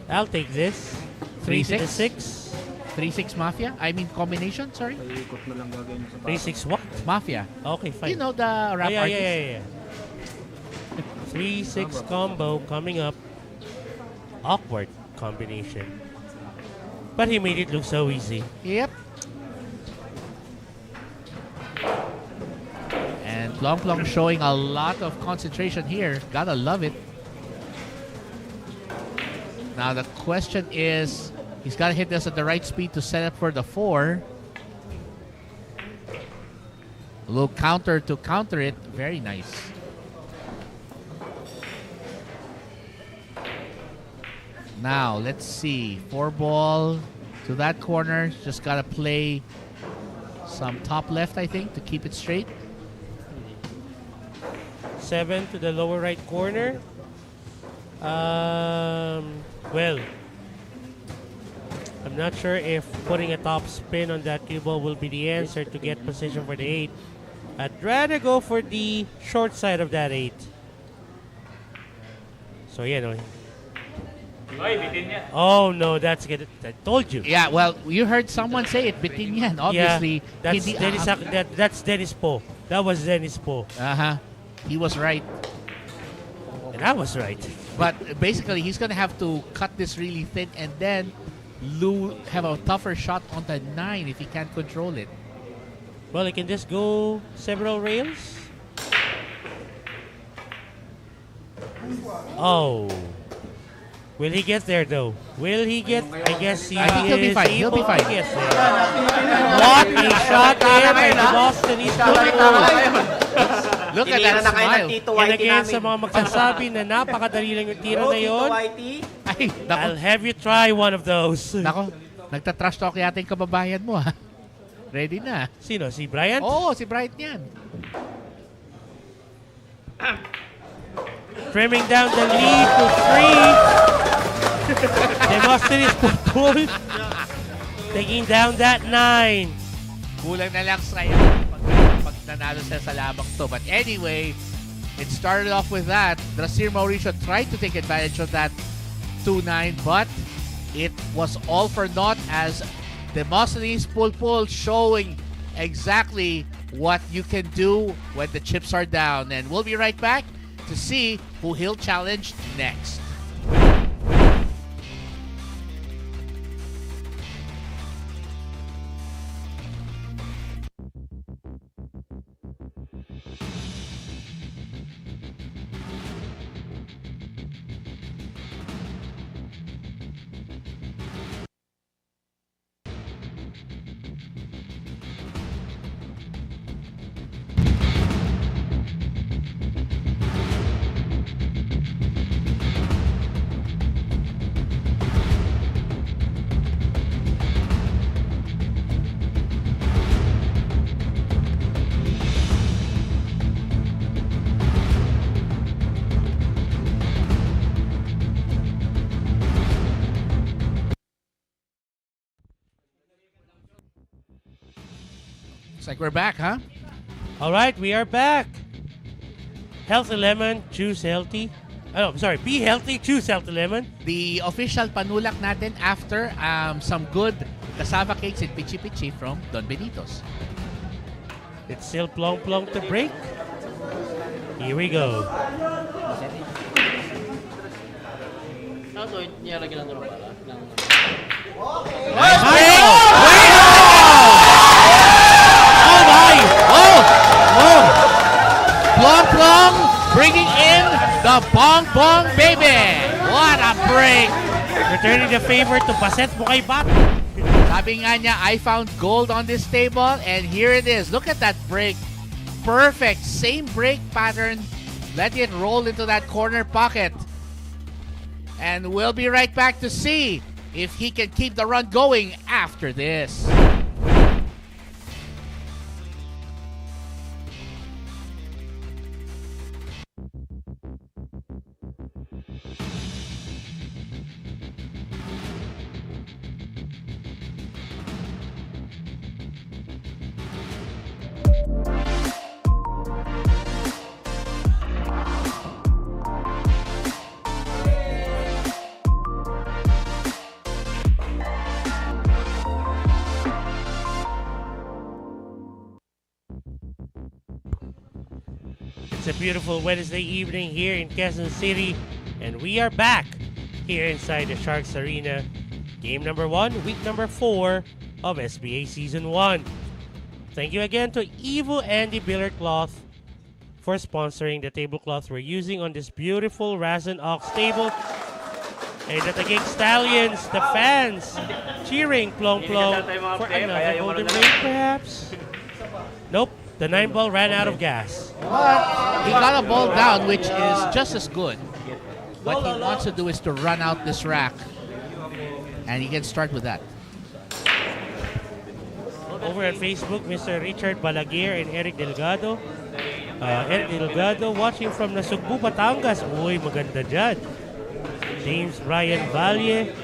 I'll take this. 3-6? 6. 3-6 Mafia? I mean combination, sorry? 3-6 what? Mafia. Okay, fine. You know the rap yeah, artist? yeah. 3-6 combo coming up. Awkward combination. But he made it look so easy. Yep. And Plong showing a lot of concentration here. Gotta love it. Now the question is, he's gotta hit this at the right speed to set up for the 4. A little counter to counter it. Very nice. Now, let's see. 4 ball to that corner. Just got to play some top left, I think, to keep it straight. 7 to the lower right corner. Well, I'm not sure if putting a top spin on that cue ball will be the answer to get position for the 8. I'd rather go for the short side of that 8. So, yeah, no. Oh no, that's good. I told you. Yeah, well, you heard someone say it, bitin yan. Obviously, yeah, that's Dennis Po. That was Dennis Po. He was right. And I was right. But basically, he's going to have to cut this really thin and then have a tougher shot on the 9 if he can't control it. Well, he can just go several rails. Oh. Will he get there though? Will he get? I guess he I think he'll be fine. He'll be fine. Get there. What a shot there by the Boston East. Look at that smile. And again, sa mga magsasabi na napakadali lang yung tiro na yun, Ay, I'll have you try one of those. Nako, nagtatrash talk yata yung kababayan mo ha. Ready na. Sino? Si Bryant? Oo, si Bryant yan. Trimming down the lead to 3. Demosthenes Pupul taking down that 9. Kulang na lang sa pag nanalo siya sa labang to. But anyway, it started off with that. Drasir Mauricio tried to take advantage of that 2-9, but it was all for naught as Demosthenes Pulpul showing exactly what you can do when the chips are down. And we'll be right back to see who he'll challenge next. Looks like we're back, huh? All right, we are back. Healthy Lemon, choose healthy. Oh, sorry, be healthy, choose Healthy Lemon. The official panulak natin after some good cassava cakes and pichi pichi from Don Benito's. It's still plong plong to break. Here we go. Nice break! Oh my! Oh! Oh! Plong plong bringing in the bong bong baby! What a break! Returning the favor to Baset Bukay Bat. Sabi nga niya, I found gold on this table, and here it is. Look at that break. Perfect. Same break pattern. Let it roll into that corner pocket. And we'll be right back to see if he can keep the run going after this. It's a beautiful Wednesday evening here in Quezon City, and we are back here inside the Sharks Arena. Game number 1, week number 4 of SBA Season 1. Thank you again to Evo Andy Billiard Cloth for sponsoring the tablecloth we're using on this beautiful Rasen Ox table. And the Taguig Stallions, the fans, cheering Plong Plong for another golden break perhaps. Nope. The 9-ball ran out of gas. But he got a ball down, which is just as good. What he wants to do is to run out this rack. And he can start with that. Over on Facebook, Mr. Richard Balaguer and Eric Delgado. Eric Delgado watching from Nasugbu, Batangas. Uy, maganda dyan. James Brian Valle.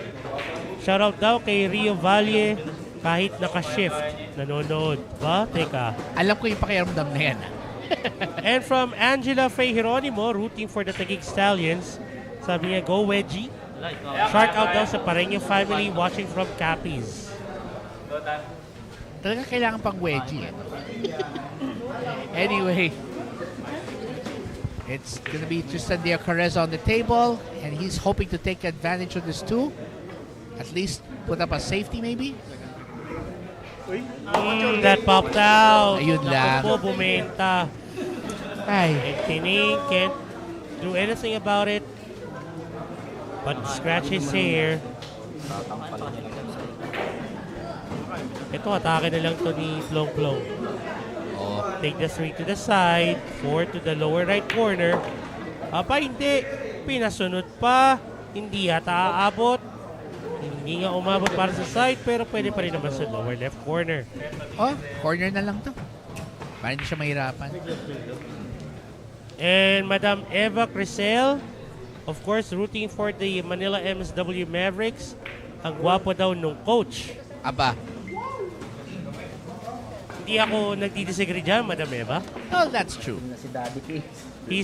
Shoutout daw kay Rio Valle. Kahit naka-shift, nanonood. Ba? Teka. Alam ko yung pakiramdam na yan. And from Angela Faye Geronimo, rooting for the Taguig Stallions. Sabi niya, go Wedgie. Shark out daw sa Pareño family watching from Capiz. Talaga kailangan pang wedgie. Anyway, it's going to be Tristan de Carreza on the table, and he's hoping to take advantage of this too. At least put up a safety maybe. That popped out. Ayun lang. Naku po, bumenta. Ay. And Tining can't do anything about it but scratch his hair. Ito, atake na lang to ni Plong Plong. Take the 3 to the side, 4 to the lower right corner. Hindi. Pinasunod pa. Hindi yata aabot. Hindi nga umabot para sa side, pero pwede pa rin naman sa lower left corner. Corner na lang to. Para hindi siya mahirapan. And Madam Eva Crisel, of course, rooting for the Manila MSW Mavericks. Ang gwapo daw nung coach. Aba. Hindi ako nagdi-disagree dyan, Madam Eva. Oh, that's true. He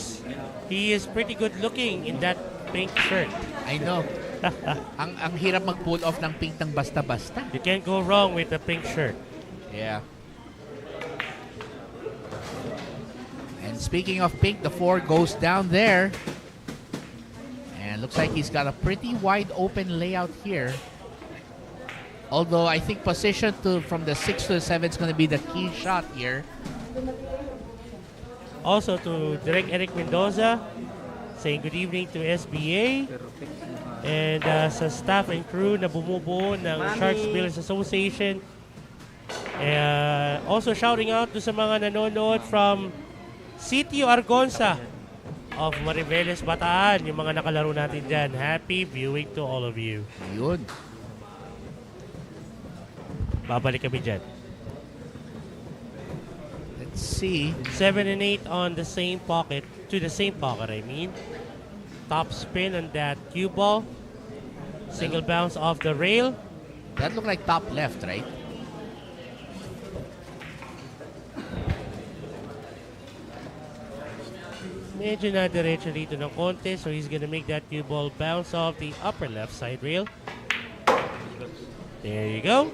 is pretty good looking in that pink shirt. I know. ang hirap mag-pull off ng pink ng basta-basta. You can't go wrong with the pink shirt. Yeah. And speaking of pink, the 4 goes down there. And looks like he's got a pretty wide open layout here. Although I think position from the 6 to the 7 is going to be the key shot here. Also to Direk Eric Mendoza, saying good evening to SBA. And sa staff and crew na bumubuo ng Sharks Billiards Association. Also shouting out to sa mga nanonood from Sitio Argonza of Mariveles, Bataan. Yung mga nakalaro natin dyan. Happy viewing to all of you. Yun. Babalik kami dyan. Let's see. 7 and 8 on the same pocket. To the same pocket, I mean. Top spin on that cue ball. Single bounce off the rail. That looked like top left, right? Medyo na diretso dito ng konti, so he's gonna make that cue ball bounce off the upper left side rail. There you go.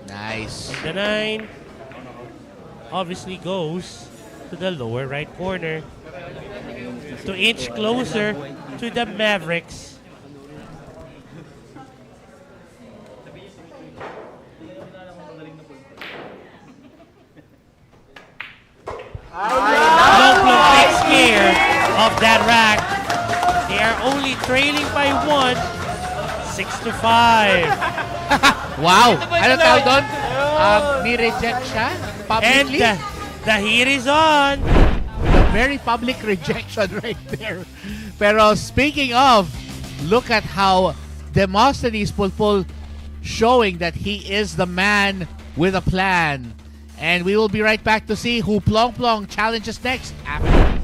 Nice. And the 9 obviously goes to the lower right corner to inch closer to the Mavericks. Plong takes care of that rack. They are only trailing by 1, 6-5. Wow! Ano tawag doon? Ni-reject siya publicly? And the heat is on. A very public rejection right there. Pero speaking of Look at how Demosthenes Pulpul showing that he is the man with a plan. And we will be right back to see who Plong Plong challenges next after this.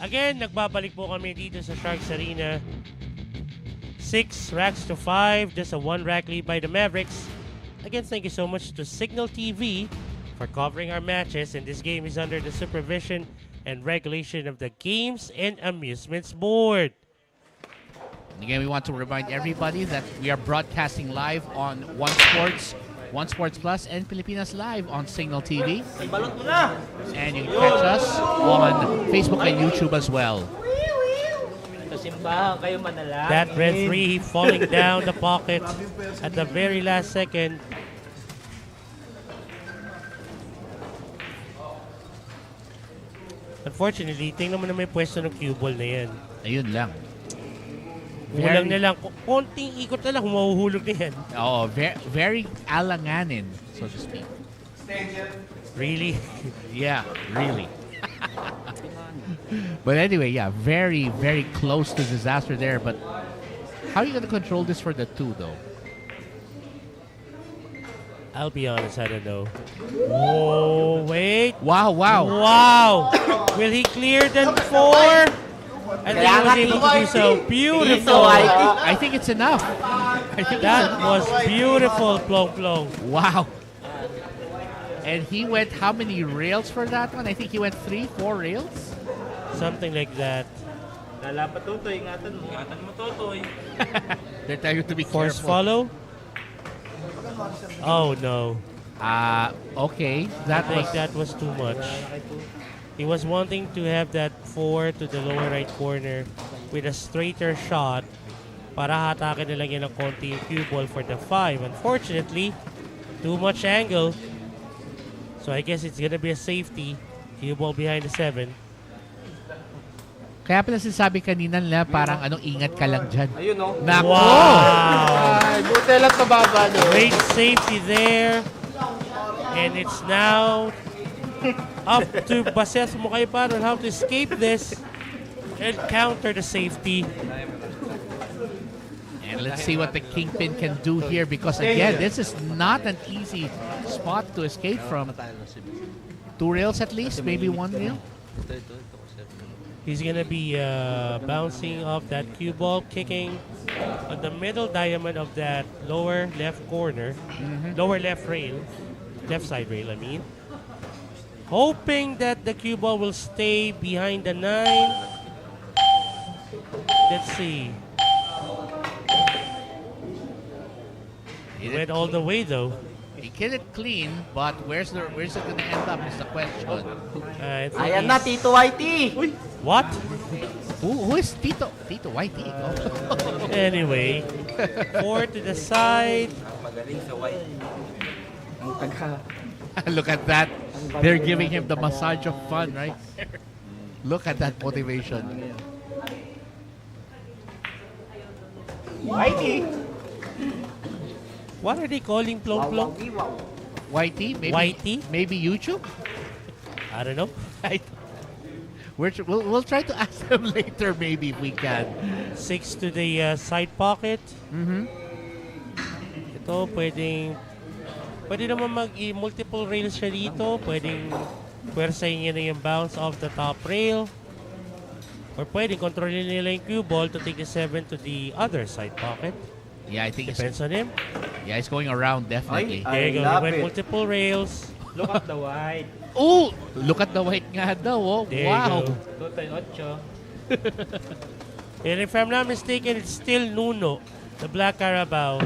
Again, nagbabalik po kami dito sa Sharks Arena. 6 racks to 5. Just a 1 rack lead by the Mavericks. Again, thank you so much to Signal TV for covering our matches. And this game is under the supervision and regulation of the Games and Amusements Board. And again, we want to remind everybody that we are broadcasting live on One Sports Plus, and Pilipinas Live on Signal TV. And you can catch us on Facebook and YouTube as well. That referee falling down the pocket at the very last second. Unfortunately, tingnan mo na may pwesto ng cue ball na yan. Ayun lang. Kulang na lang. Konting ikot na lang, mahuhulog na yan. Oh, very alanganin, so to speak. Really? Yeah, really. But anyway, yeah, very, very close to disaster there. But how are you going to control this for the 2, though? I'll be honest, I don't know. Whoa, wait. Wow. Wow. Will he clear the 4? And he was able to do so. Beautiful. I think it's enough. That was beautiful, Plong Plong. Wow. And he went how many rails for that one? I think he went 3, 4 rails? Something like that. They're telling you to be Force careful. follow? Oh, no. Okay. I think that was too much. He was wanting to have that 4 to the lower right corner with a straighter shot para hatakin na lang yan ng konti yung cue ball for the 5. Unfortunately, too much angle. So I guess it's gonna be a safety. Cue ball behind the 7. Kaya pala sinasabi kanina nila parang ingat ka lang dyan. Ayun, no? Nako! Wow! Buti lang sa baba, no? Great safety there. And it's now up to Baseth Mukaipan on how to escape this and counter the safety. And let's see what the Kingpin can do here, because again, this is not an easy spot to escape from. 2 rails at least, maybe 1 rail. He's gonna be bouncing off that cue ball, kicking on the middle diamond of that lower left corner, lower left rail, left side rail, I mean. Hoping that the cue ball will stay behind the 9. Let's see. He went all the way though. He killed it clean, but where's it gonna end up is the question. Ayan na, Tito Whitey! What? Who is Tito Whitey? Anyway, 4 to the side. Look at that. They're giving him the massage of fun, right? Look at that motivation. Whitey! What are they calling Plong Plong? Whitey? Maybe, Whitey? Maybe YouTube? I don't know. We'll try to ask them later, maybe, if we can. 6 to the side pocket. Ito, pwede naman mag-multiple rails siya dito. Pwedeng pwersahin niya na yung bounce off the top rail. Or pwedeng kontrolin nila yung cue ball to take the 7 to the other side pocket. Yeah, I think Depends on him. Yeah, it's going around, definitely. There you go. He went multiple rails. Look at the white. Oh! Look at the white nga daw. Oh. There Wow. you go. And if I'm not mistaken, it's still Nuno, the Black Carabao,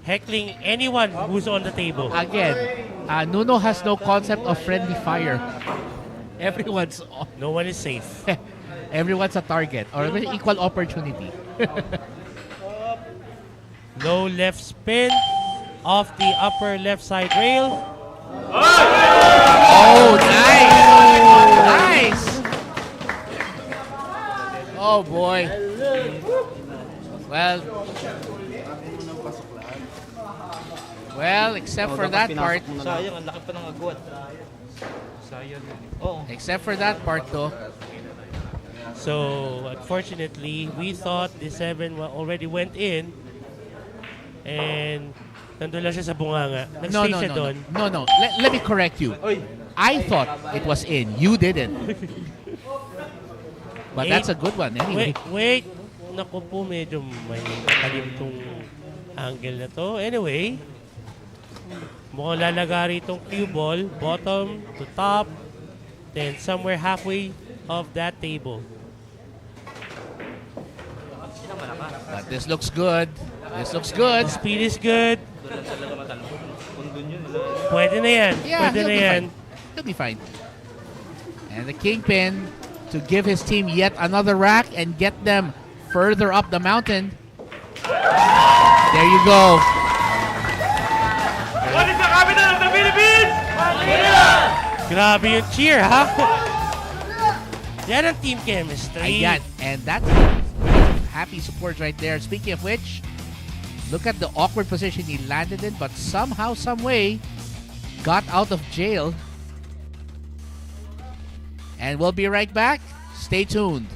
heckling anyone who's on the table. Again, Nuno has no concept of friendly fire. Everyone's No one is safe. everyone's a target or equal opportunity. Low left spin off the upper left side rail. Oh, nice! Nice! Oh boy. Well, except for that part. Sayang, ang laki pa ng agwat. Sayang. Oo. Except for that part though. So, unfortunately, we thought the 7 already went in. And nandun lang siya sa bunganga. Nag-stay siya doon. No. Let me correct you. I thought it was in. You didn't. But that's a good one anyway. Wait. Naku po, medyo may talim tong angle na to. Anyway, mukhang lalagari itong cue ball, bottom to top, then somewhere halfway of that table. But this looks good. This looks good. The speed is good. Doon lang talaga matalo. Kung doon yun, Pwede na yan. Yeah, Pwede na yan. He'll be fine. And the Kingpin to give his team yet another rack and get them further up the mountain. There you go. What is the capital of the Philippines? Manila! Grabe yung cheer, ha? Yan ang team chemistry. Ayan. And that's happy support right there. Speaking of which, look at the awkward position he landed in, but somehow, some way, got out of jail. And we'll be right back. Stay tuned.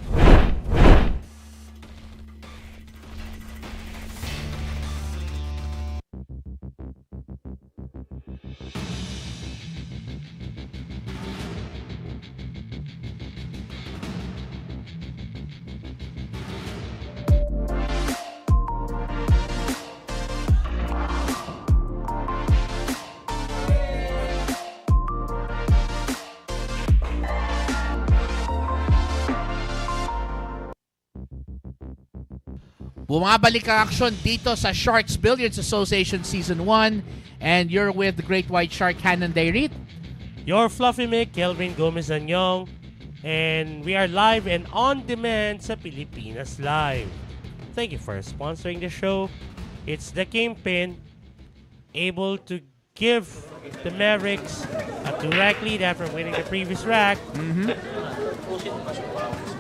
Bumabalik ang aksyon dito sa Sharks Billiards Association Season 1. And you're with the Great White Shark, Hanan Dairit. Your Fluffy Mick, Kelvin Gomez-Anyong. And we are live and on demand sa Pilipinas Live. Thank you for sponsoring the show. It's the Kingpin, able to give the Mavericks a 2-rack lead after winning the previous rack.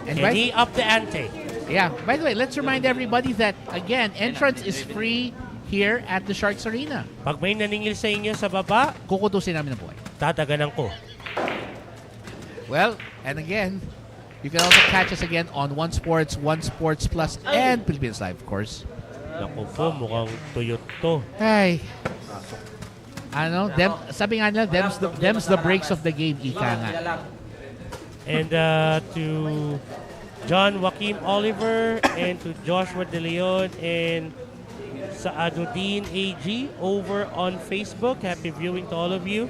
And he upped the ante. Yeah, by the way, let's remind everybody that, again, entrance is free here at the Sharks Arena. Pag may naningil sa inyo sa baba, kukutusin namin ang buhay. Tataganan ko. Well, and again, you can also catch us again on One Sports Plus, and Philippines Live, of course. Naku po, mukhang tuyot to. Ay. Sabi nga nila, them's the breaks of the game, ika nga. And to John Joaquim Oliver and to Joshua De Leon and sa Adudin AG over on Facebook. Happy viewing to all of you.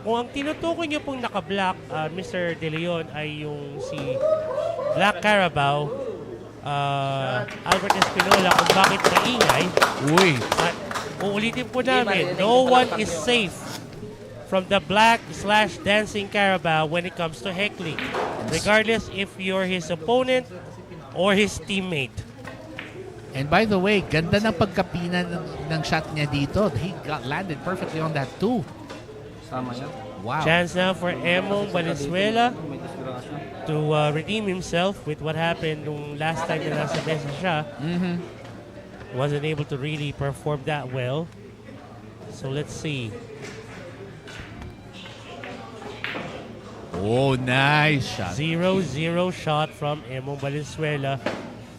Kung ang tinutukoy nyo pong naka-black, Mr. De Leon, ay yung si Black Carabao, Albert Espinola, kung bakit maingay. Uy. Uulitin po namin, no one is safe from the black/dancing Carabao when it comes to heckling. Regardless if you're his opponent or his teammate. And by the way, ganda ng pagkapina ng shot niya dito. He landed perfectly on that too. Wow. Chance now for Emong Valenzuela to redeem himself with what happened nung last time na nasa mesa siya. Wasn't able to really perform that well. So let's see. Oh, nice shot. 0-0 shot from Emong Valenzuela.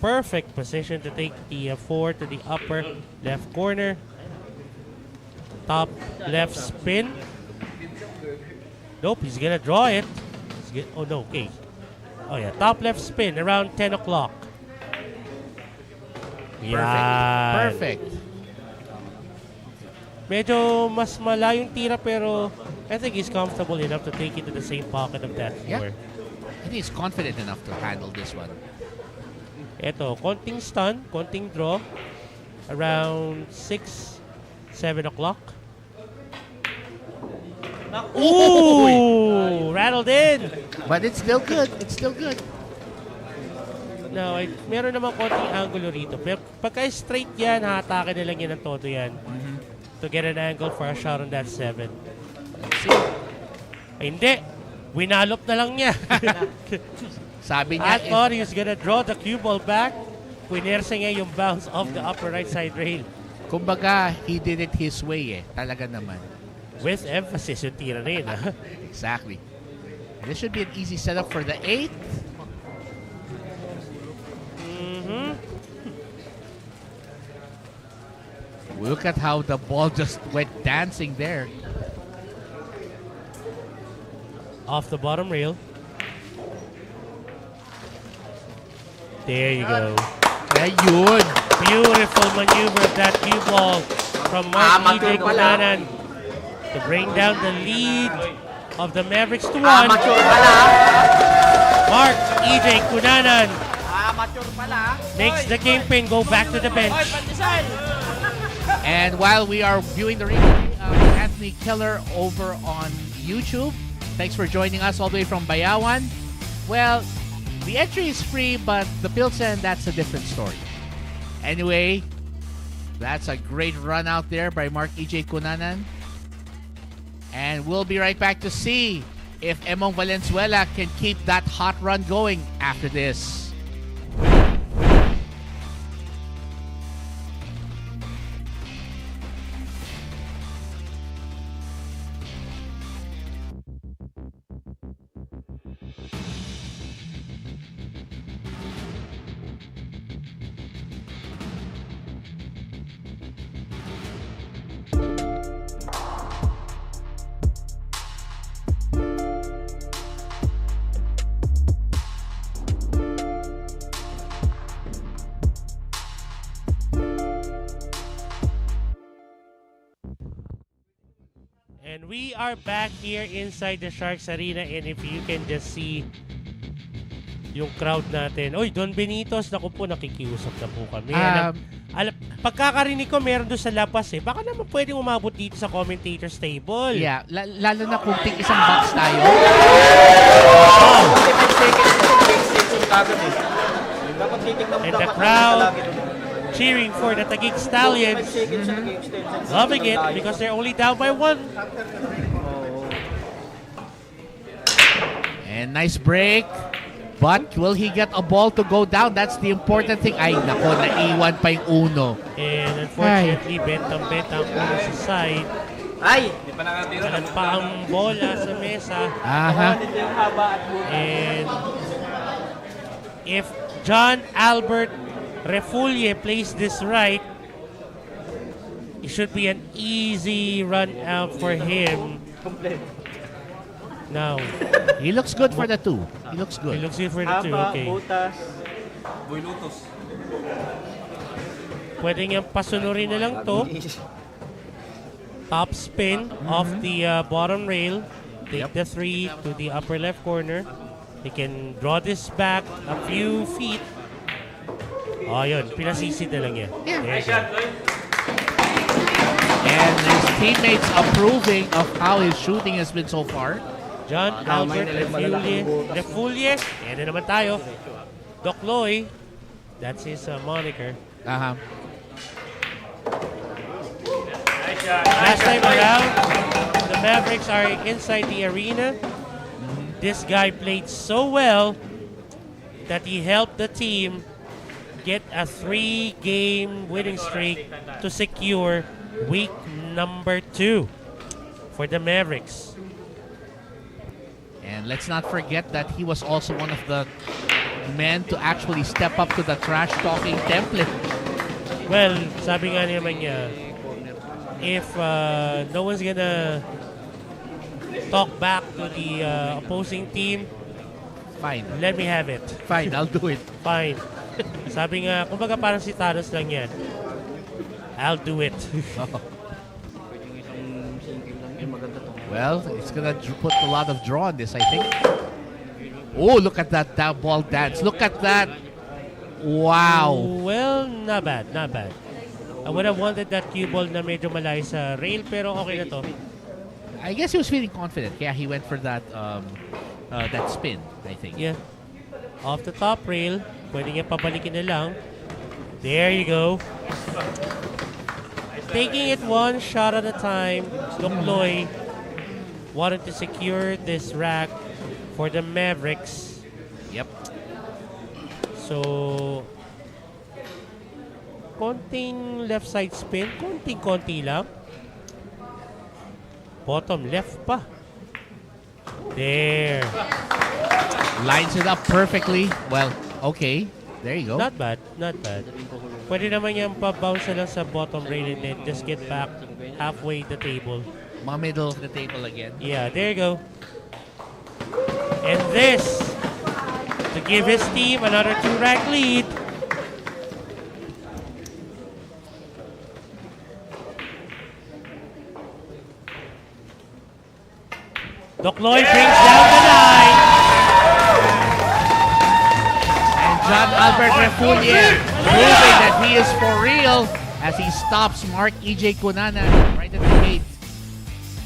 Perfect position to take the 4 to the upper left corner. Top left spin. Nope, he's gonna draw it. Oh no, okay. Oh yeah, top left spin around 10 o'clock. Perfect. Medyo mas malayong tira pero I think he's comfortable enough to take it to the same pocket of that 4. Yeah. I think he's confident enough to handle this one. Ito, konting stun, konting draw. Around 6, 7 o'clock. Ooh! settled in. But it's still good. It's still good. No, meron naman konting angulo rito. Pero pagka straight yan, haatake na lang yan ng todo yan. To get an angle for a shot on that 7. Let's see. Ay, hindi. Winalop na lang niya. Sabi niya, At thought he was gonna draw the cue ball back. Punersa niya yung bounce off the upper right side rail. kumbaga, he did it his way Talaga naman. With emphasis yung tira rin. Exactly. This should be an easy setup for the 8th. Look at how the ball just went dancing there. Off the bottom rail. There you go. Ayun. Beautiful maneuver of that cue ball from Mark E.J. Kunanan to bring down the lead of the Mavericks to 1. Mark E.J. Kunanan makes the game pin go back to the bench. And while we are viewing the replay of Anthony Keller over on YouTube, thanks for joining us all the way from Bayawan. Well, the entry is free, but the Pilsen, that's a different story. Anyway, that's a great run out there by Mark E.J. Kunanan. And we'll be right back to see if Emong Valenzuela can keep that hot run going after this. And we are back here inside the Sharks Arena, and if you can just see yung crowd natin. Oy, Don Benitos, naku po, nakikiusap na po kami. Pagkakarinig ko, meron doon sa labas Baka naman pwedeng umabot dito sa commentator's table. Yeah, lalo na kung isang box tayo. And the crowd cheering for the Taguig Stallions. Loving it because they're only down by 1. And nice break. But will he get a ball to go down? That's the important thing. Ay, nako, naiwan pa yung uno. And unfortunately, bentang-bentang uno sa side. Ay! Di pa nakatira. Alam pa ang bola sa mesa. Aha. And if John Albert Refulie plays this right, it should be an easy run out for him. Now, he looks good for the 2. He looks good. He looks good for the 2, okay. Butas, Boylutos. Pwede niyang pasunurin na lang to. Top spin off the bottom rail. Take the 3 to the upper left corner. He can draw this back a few feet. Oh, yun. Pinasisid na lang yan. And his teammates approving of how his shooting has been so far. John Albert Refulie. Yan na naman tayo. Doc Loy. That's his moniker. Last time around, the Mavericks are inside the arena. This guy played so well that he helped the team get a 3-game winning streak to secure week number 2 for the Mavericks. And let's not forget that he was also one of the men to actually step up to the trash-talking template. Well, sabi nga naman niya, if no one's gonna talk back to the opposing team, fine. Let me have it. Fine, I'll do it. Fine. Sabi nga, kumbaga parang si Thanos lang yan. I'll do it. Well, it's gonna put a lot of draw on this, I think. Oh, look at that ball dance. Look at that. Wow. Well, not bad, not bad. I would have wanted that cue ball na medyo malayo sa rail, pero okay na to. I guess he was feeling confident. Yeah, he went for that that spin, I think. Yeah. Off the top rail. Pwede niya pabalikin na lang. There you go. Taking it one shot at a time. Dokloy wanted to secure this rack for the Mavericks. Yep. So, konting left side spin. Konting-konti lang. Bottom left pa. There. Lines it up perfectly. Well, okay. There you go. Not bad. Not bad. Pwede naman yan pa-bounce na lang sa bottom rail and then just get back halfway the table. Mga middle of the table again. Yeah, there you go. And this to give his team another 2-rack lead. Dokloy brings down the line. And John Albert Refulia proving that he is for real as he stops Mark E.J. Kunana right at the gate.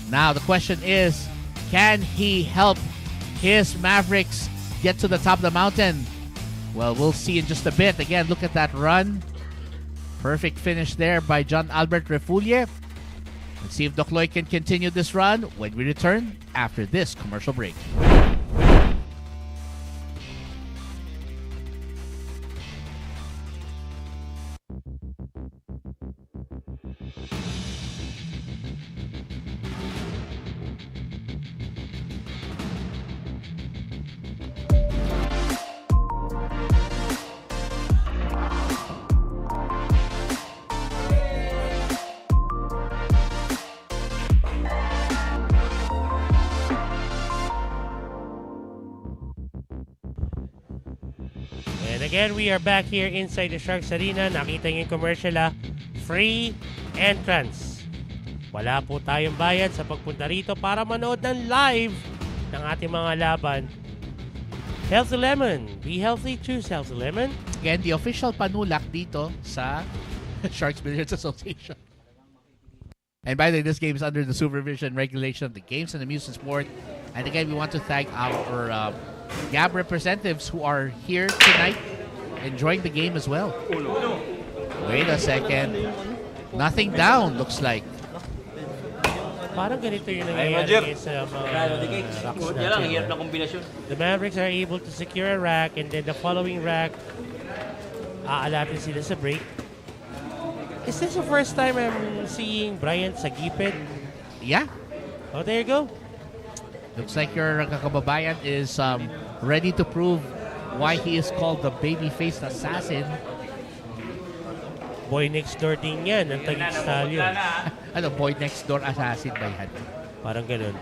Now the question is, can he help his Mavericks get to the top of the mountain? Well, we'll see in just a bit. Again, look at that run. Perfect finish there by John Albert Refulia. Let's see if Dokloy can continue this run when we return after this commercial break. Again, we are back here inside the Sharks Arena. Nakita niyo yung commercial free entrance. Wala po tayong bayad sa pagpunta rito para manood ng live ng ating mga laban. Healthy Lemon. Be healthy, choose Healthy Lemon. Again, the official panulak dito sa Sharks Billiards Association. And by the way, this game is under the supervision regulation of the Games and Amusement Sport. And again, we want to thank our GAB representatives who are here tonight enjoying the game as well. Wait a second. Nothing down, looks like. Parang ganito yung nangyayari sa mga racks natin. The Mavericks are able to secure a rack and then the following rack, aalatin sila sa break. Is this the first time I'm seeing Bryant sa gipit? Yeah. Oh, there you go. Looks like your kakababayan is ready to prove why he is called the baby-faced assassin. Boy next door din yan, ng Taguig Stallions. Ano, boy next door assassin ba yan? Parang ganun.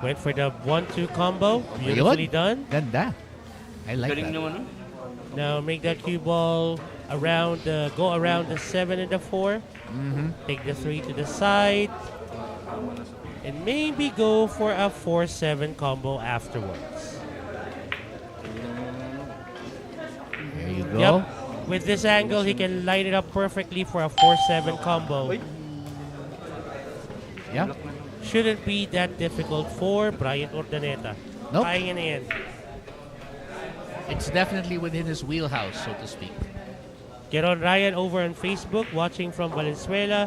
Went for the 1-2 combo. Beautifully done. Ganda. I like that. Now make that cue ball around go around the 7 and the 4. Take the 3 to the side. And maybe go for a 4-7 combo afterwards. There you go. Yep. With this angle, he can line it up perfectly for a 4-7 combo. Yeah. Shouldn't be that difficult for Bryant Ordaneta. Nope. Kaya na yan. It's definitely within his wheelhouse, so to speak. Get on Ryan over on Facebook, watching from Valenzuela,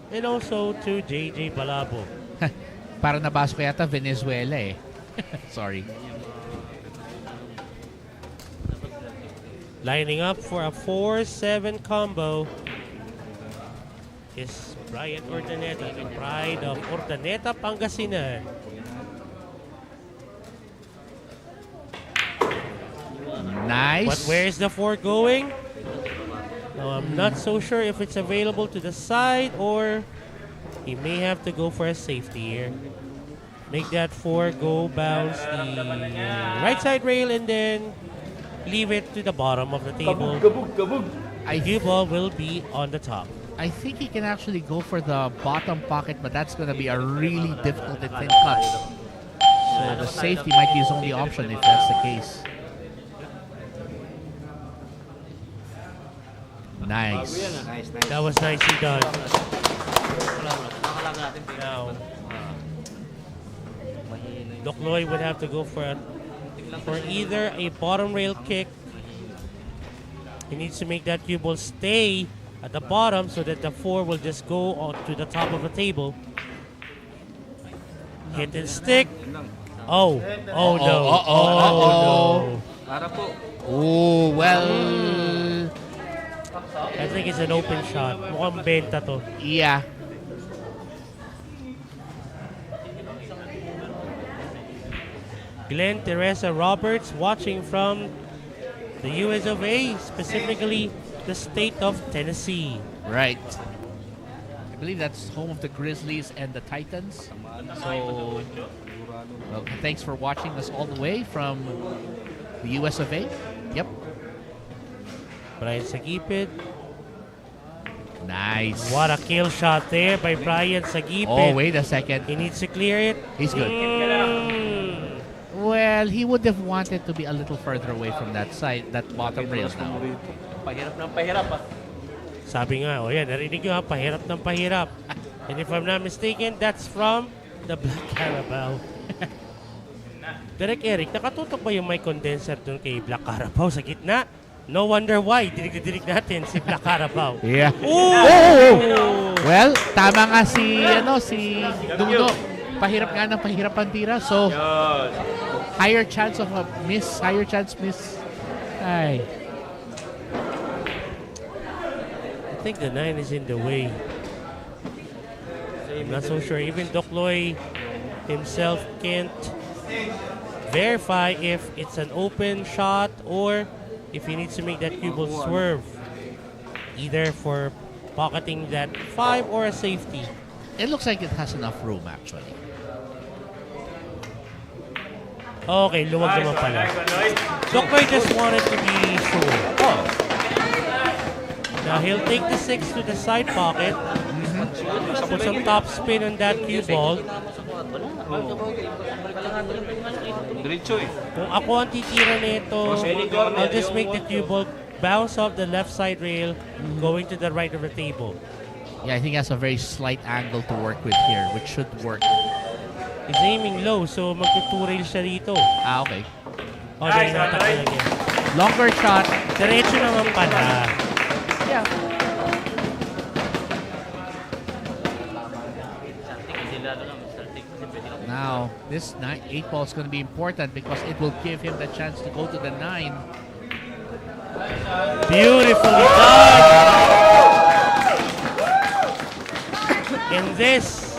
and also to JJ Balabo. Para nabasa ko yata Venezuela eh. Sorry. Lining up for a 4-7 combo is Bryant Ordaneta, the pride of Ordaneta, Pangasinan. Nice. But where's the 4 going? No, I'm not so sure if it's available to the side or he may have to go for a safety here. Make that 4 go bounce the right side rail and then leave it to the bottom of the table. Cue ball will be on the top. I think he can actually go for the bottom pocket, but that's going to be a really difficult and thin cut. So the safety might be his only option if that's the case. Nice. Nice. That was nicely done. Nakakalaga natin. Now, Doc Lloyd would have to go for either a bottom rail kick. He needs to make that cue ball stay at the bottom so that the 4 will just go on to the top of the table. Hit and stick. Oh no. No. Para po. Oh, well. I think it's an open shot. Mukhang benta to. Yeah. Glenn Teresa Roberts watching from the US of A, specifically the state of Tennessee. Right. I believe that's home of the Grizzlies and the Titans. So, well, thanks for watching us all the way from the US of A. Yep. Brian Sagipid. Nice. What a kill shot there by Brian Sagipid. Oh, wait a second. He needs to clear it. He's good. Well, he would have wanted to be a little further away from that side, that bottom rail now. Pahirap ng pahirap ah. Sabi nga, yan, narinig nyo ha, pahirap ng pahirap. And if I'm not mistaken, that's from the Black Carabao. Direk Eric, nakatutok ba yung mic condenser dun kay Black Carabao sa gitna? No wonder why, dinig natin si Black Carabao. Yeah. Oh! Well, tama nga si Duno. Pahirap nga ng pahirap ang tira. So, higher chance of a miss. Higher chance miss. Ay. I think the 9 is in the way. I'm not so sure. Even Doc Loy himself can't verify if it's an open shot or if he needs to make that cue ball swerve. Either for pocketing that 5 or a safety. It looks like it has enough room actually. Okay, luwag naman pala. Doc Loy just wanted to be sure. Oh. Now he'll take the 6 to the side pocket. Put some top spin on that cue ball. Diretso eh. Kung ako ang titira nito, I'll just make the cue ball bounce off the left side rail, going to the right of the table. Yeah, I think he has a very slight angle to work with here, which should work. He's aiming low, so magtuturil siya dito. Ah, okay. Oh, dahil natak na lang yan. Longer shot. Diretso naman pala. Yeah. Now, this 8 ball is going to be important because it will give him the chance to go to the 9. Beautifully done! And this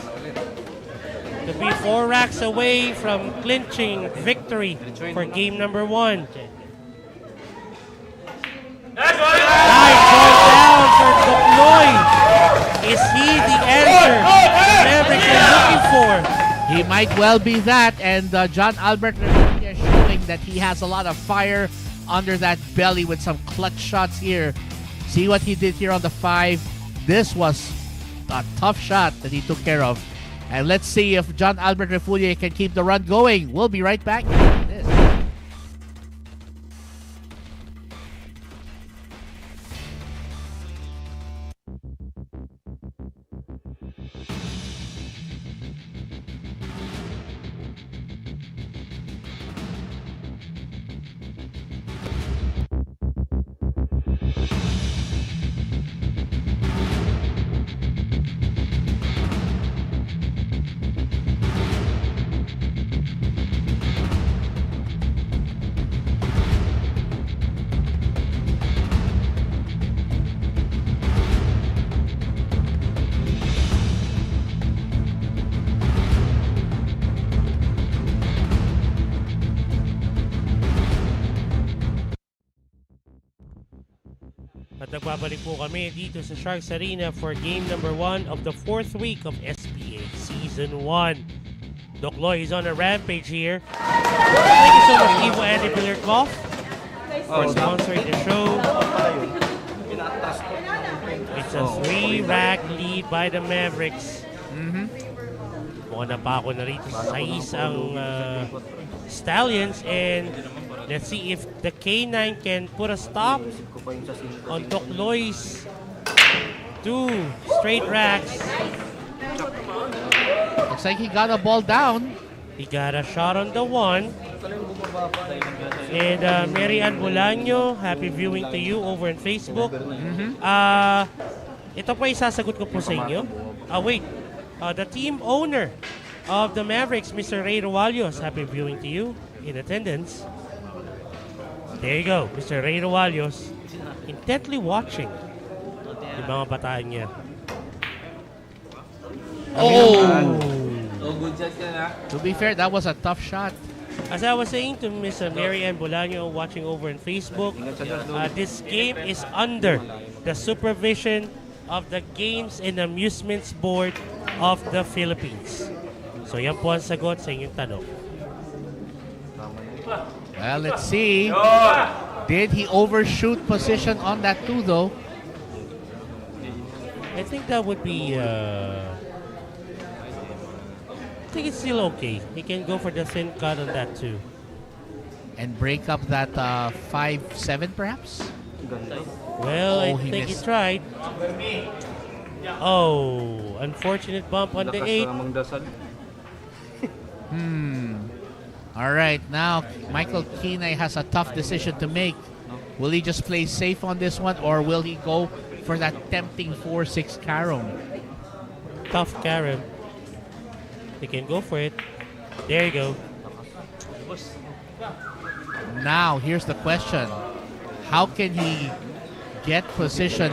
to be 4 racks away from clinching victory for game number 1. Nice ball down for Dokloy. Is he the answer the Mavericks are looking for? He might well be that, and John Albert is showing that he has a lot of fire under that belly with some clutch shots here. See what he did here on the 5. This was a tough shot that he took care of. And let's see if John Albert Refulia can keep the run going. We'll be right back. At nagbabalik po kami dito sa Sharks Arena for game number 1 of the 4th week of SPA Season 1. Doc Loy is on a rampage here. Thank you so much, Evo Andy Billiard Golf, for sponsoring the show. It's a 3-rack lead by the Mavericks. Mukhang napako na rito sa isang Stallions, and let's see if the K9 can put a stop on Dokloy's 2 straight racks. Looks like he got a ball down. He got a shot on the 1. And Mary Ann Bolaño, happy viewing to you over on Facebook. Ito po yung sasagot ko po sa inyo. Wait, the team owner of the Mavericks, Mr. Ray Roalios, happy viewing to you in attendance. There you go, Mr. Ray Roalios, intently watching yung mga bataan niya. Good shot ka na. To be fair, that was a tough shot. As I was saying to Miss Mary Ann Bolaño watching over on Facebook, this game is under the supervision of the Games and Amusements Board of the Philippines. So yan po ang sagot sa inyong tanong. Well, let's see. Did he overshoot position on that 2 though? I think that would be I think it's still okay. He can go for the thin cut on that too. And break up that 5-7 perhaps? Well, I he think he missed. tried. Oh, unfortunate bump on the 8. All right, now Michael Kinay has a tough decision to make. Will he just play safe on this one, or will he go for that tempting 4-6 carom? Tough carom. He can go for it. There you go. Now, here's the question. How can he get position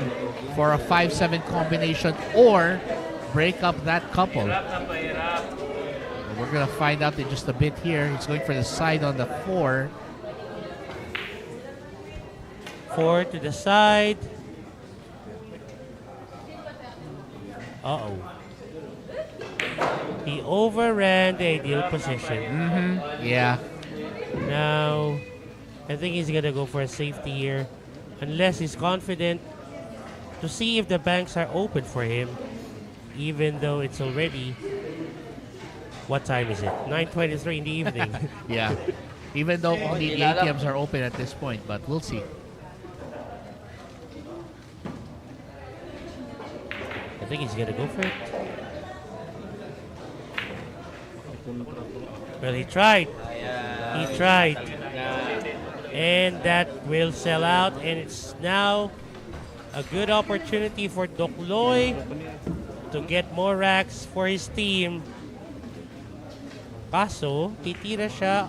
for a 5-7 combination or break up that couple? We're going to find out in just a bit here. He's going for the side on the 4. 4 to the side. Uh-oh. He overran the ideal position. Yeah. Now, I think he's gonna go for a safety here, unless he's confident to see if the banks are open for him, even though it's already, what time is it? 9:23 in the evening. Yeah. Even though only the ATMs are open at this point, but we'll see. I think he's gonna go for it. Well, he tried. He tried. And that will sell out, and it's now a good opportunity for Dokloy to get more racks for his team. Kaso, titira siya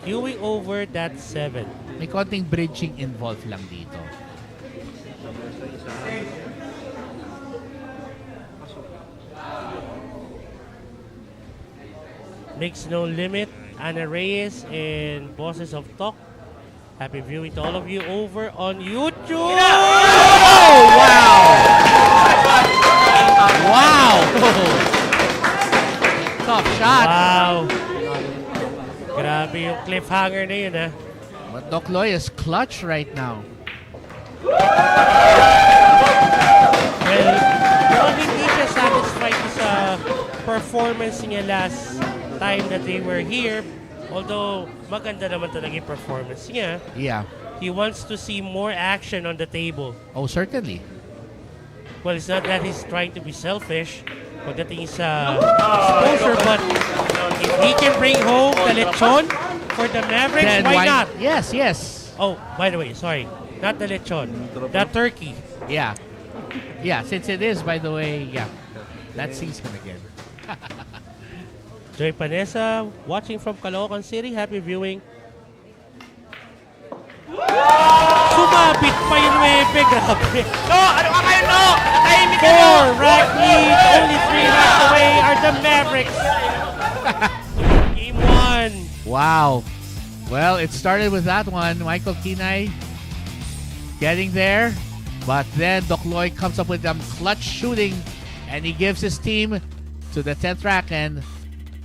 queuing over that 7. May konting bridging involved lang dito. Makes no limit. Ana Reyes and Bosses of Talk. Happy viewing to all of you over on YouTube. Oh, wow! Wow! Tough shot. Wow. Grabe yung cliffhanger na yun, ha? But Dokloy is clutch right now. Well, hindi siya satisfied sa performance niya last time that they were here. Although, maganda naman talaga yung performance niya. Yeah. He wants to see more action on the table. Oh, certainly. Well, it's not that he's trying to be selfish pagdating sa exposure, but if he can bring home the lechon for the Mavericks, Then why not? Yes, yes. Oh, by the way, sorry. Not the lechon. The turkey. Yeah. Yeah, since it is, by the way, yeah. That season again. Joy Panessa, watching from Caloocan City. Happy viewing. Sumabit pa yung 9. Grabe. No! Ano ka kayo, no? Tahimik ka, 4 rack lead. Only 3 racks away are the Mavericks. Game 1. Wow. Well, it started with that one. Michael Kinay getting there. But then Dokloy comes up with some clutch shooting. And he gives his team to the 10th rack. And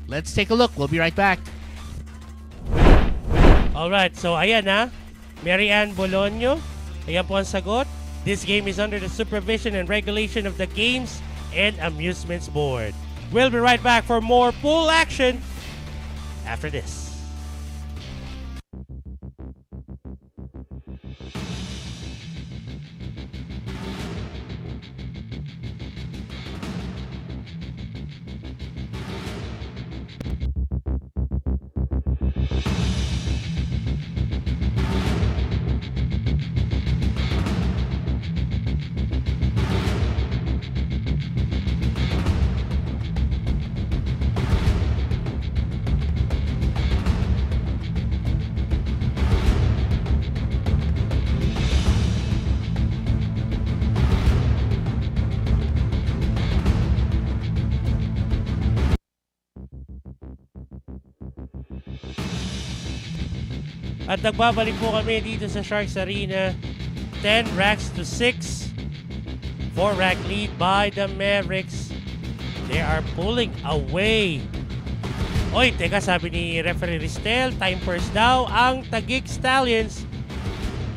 let's take a look. We'll be right back. Alright, so ayan na. Mary Ann Bolaño. Ayan po ang sagot. This game is under the supervision and regulation of the Games and Amusements Board. We'll be right back for more pool action after this. At nagbabalik po kami dito sa Sharks Arena. 10 racks to 6. 4 rack lead by the Mavericks. They are pulling away. Oy, teka, sabi ni referee Ristel, time first daw ang Taguig Stallions.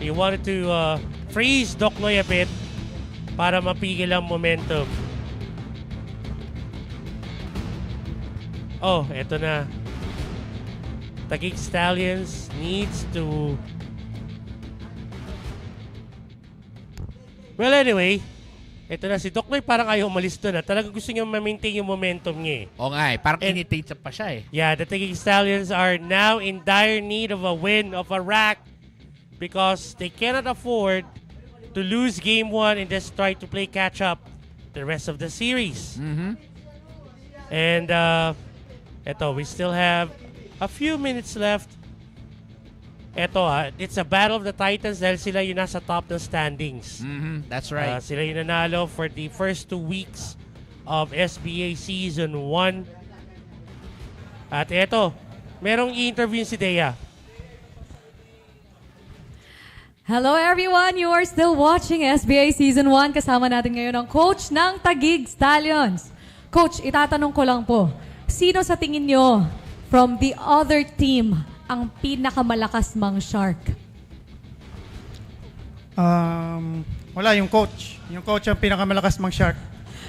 He wanted to freeze Doknoy a bit para mapigil ang momentum. Oh, eto na. Taguig Stallions needs to... Well, anyway, ito na si Doknoy parang ayaw umalis doon. Talagang gusto niya ma-maintain yung momentum niya. Oo nga parang initiate pa siya eh. Yeah, the Taguig Stallions are now in dire need of a win, of a rack, because they cannot afford to lose game 1 and just try to play catch up the rest of the series. And eto, we still have a few minutes left. Eto it's a battle of the Titans dahil sila yung nasa top ng standings. That's right. Sila yung nanalo for the first 2 weeks of SBA Season 1. At eto, merong i-interview si Dea. Hello everyone! You are still watching SBA Season 1. Kasama natin ngayon ang coach ng Taguig Stallions. Coach, itatanong ko lang po, sino sa tingin nyo from the other team ang pinakamalakas mang shark? Wala, yung coach. Yung coach ang pinakamalakas mang shark.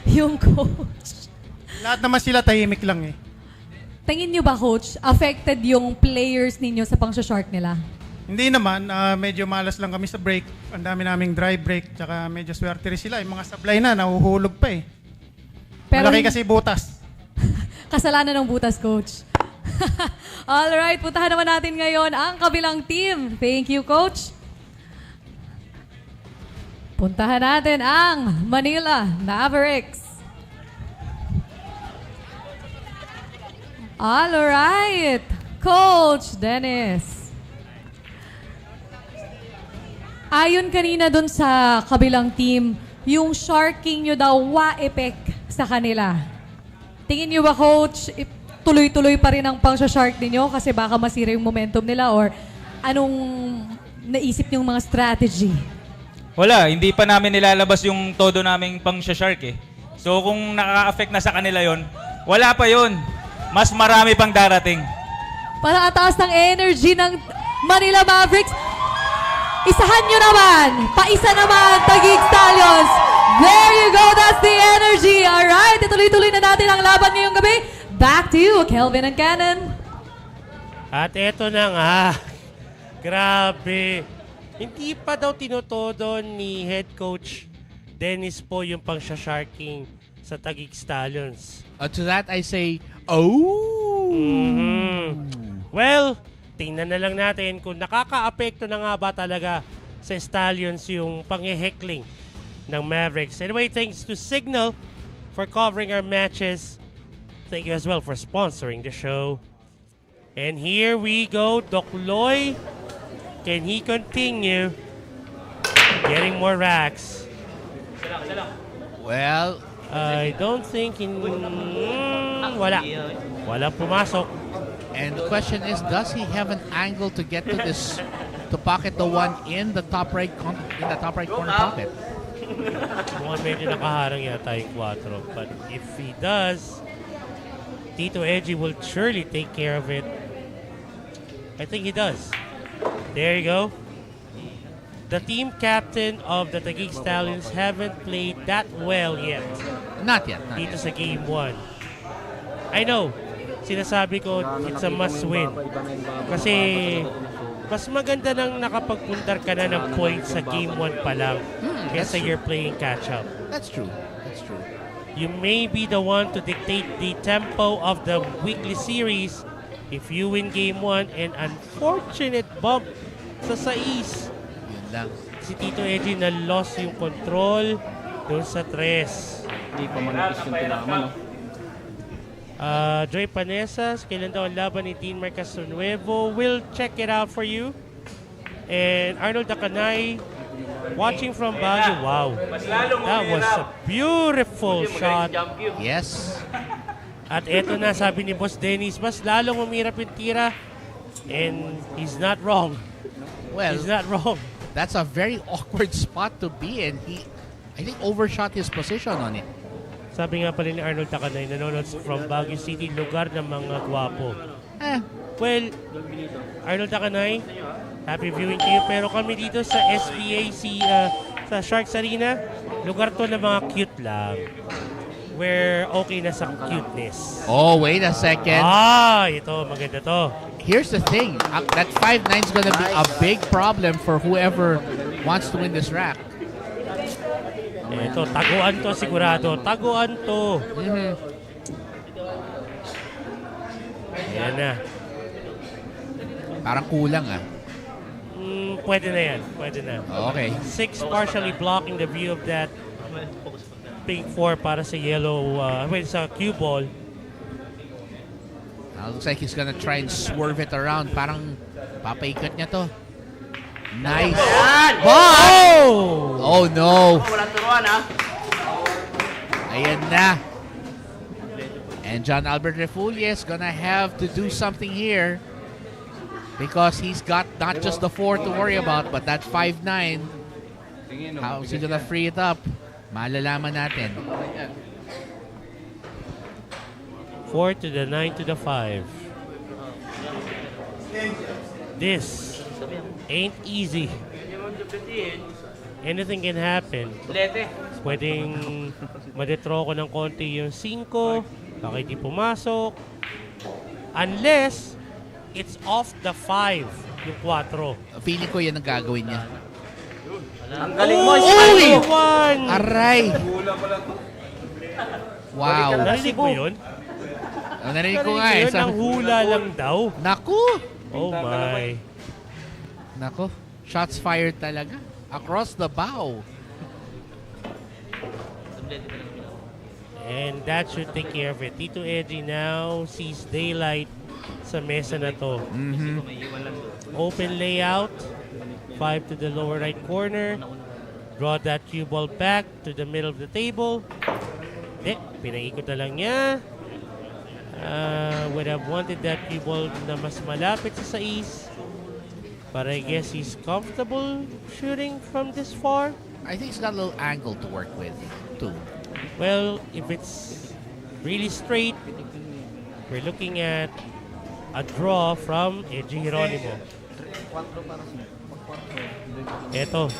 Yung coach. Lahat naman sila tahimik lang eh. Tingin nyo ba, coach, affected yung players ninyo sa pang-shark nila? Hindi naman, medyo malas lang kami sa break. Ang dami naming dry break, tsaka medyo swerte rin sila. Yung mga sablay na, nahuhulog pa eh. Pero Malaki kasi butas. Kasalanan ng butas, coach. Alright, puntahan naman natin ngayon ang kabilang team. Thank you, coach. Puntahan natin ang Manila Mavericks. Alright, Coach Dennis. Ayon kanina dun sa kabilang team, yung sharking nyo daw wa-epek sa kanila. Tingin nyo ba, Coach, tuloy-tuloy pa rin ang pang-shark ninyo kasi baka masira yung momentum nila, or anong naisip yung mga strategy? Wala, hindi pa namin nilalabas yung todo naming pang-shark eh. So kung nakaka-affect na sa kanila yon, wala pa yon. Mas marami pang darating. Para ataas ng energy ng Manila Mavericks. Isahan nyo naman. Paisa naman, Taguig Stallions. There you go. That's the energy. Alright, ituloy-tuloy na natin ang laban ngayong gabi. Back to you, Kelvin and Cannon. At eto na nga. Grabe. Hindi pa daw tinutodo ni head coach Dennis po yung pang-sharking sa Taguig Stallions. To that I say, oh! Well, tingnan na lang natin kung nakaka-apekto na nga ba talaga sa Stallions yung pang-heckling ng Mavericks. Anyway, thanks to Signal for covering our matches. Thank you as well for sponsoring the show. And here we go, Doc Loy. Can he continue getting more racks? Well, I don't think wala. Wala pumasok. And the question is, does he have an angle to get to this, to pocket the one in the top right corner pocket? Mukhang medyo nakaharang yata yung 4. But if he does, Tito Edgy will surely take care of it. I think he does. There you go. The team captain of the Taguig Stallions haven't played that well yet. Not yet. Dito sa game 1. I know, sinasabi ko, it's a must-win. Kasi, mas maganda nang nakapagpundar ka na ng points sa game 1 pa lang kaysa you're playing catch-up. That's true. That's true. You may be the one to dictate the tempo of the weekly series if you win game 1 and unfortunate bump sa sais. Yun lang. Si Tito Eddie na lost yung control doon sa 3. Hindi pa manipis yung tinaman, no? Joy Panesas, kailan daw ang laban ni Dean Marcas Nuevo? We'll check it out for you. And Arnold Dacanay, watching from Baguio. Wow, that was a beautiful shot. Yes. At eto na, sabi ni Boss Dennis, mas lalong umirap yung tira. And he's not wrong. Well, He's not wrong. that's a very awkward spot to be in. He, I think, overshot his position on it. Sabi nga pala ni Arnold Tacanay, nanonood from Baguio City, lugar ng mga gwapo. Well, Arnold Tacanay, happy viewing to you. Pero kami dito sa SPAC, sa Sharks Arena, lugar to ng mga cute lang. Where okay na sa cuteness. Oh, wait a second. Ito, maganda to. Here's the thing. That 5-9 is going to be a big problem for whoever wants to win this rack. Ito, taguan to sigurado. Taguan to. Ayan na. Parang kulang Pwede na yan. Pwede na. Okay. 6 partially blocking the view of that pink 4 para sa yellow, sa cue ball. Looks like he's gonna try and swerve it around. Parang papaikot niya to. Nice. Oh no. Walang turuan, ha? Ayan na. And John Albert Refulia is gonna have to do something here because he's got not just the 4 to worry about, but that 5-9. How is he gonna free it up? Malalaman natin. 4 to the 9 to the 5. This ain't easy. Anything can happen. Pwedeng madetro ko ng konti yung 5, baka hindi pumasok. Unless it's off the 5, yung 4. Feeling ko yan ang gagawin niya. Ang galing mo, Uy! One! Aray! Wow. Narinig mo yun? Narinig ko nga eh. Ang hula lang daw. Naku! Oh my. Naku. Shots fired talaga. Across the bow. And that should take care of it. Tito Eddie now sees daylight sa mesa na to. Open layout. 5 to the lower right corner. Draw that cue ball back to the middle of the table. Pinangikot na lang niya. Would have wanted that cue ball na mas malapit sa sais. But I guess he's comfortable shooting from this far. I think he's got a little angle to work with, too. Well, if it's really straight, we're looking at a draw from Edgy Geronimo. Eto.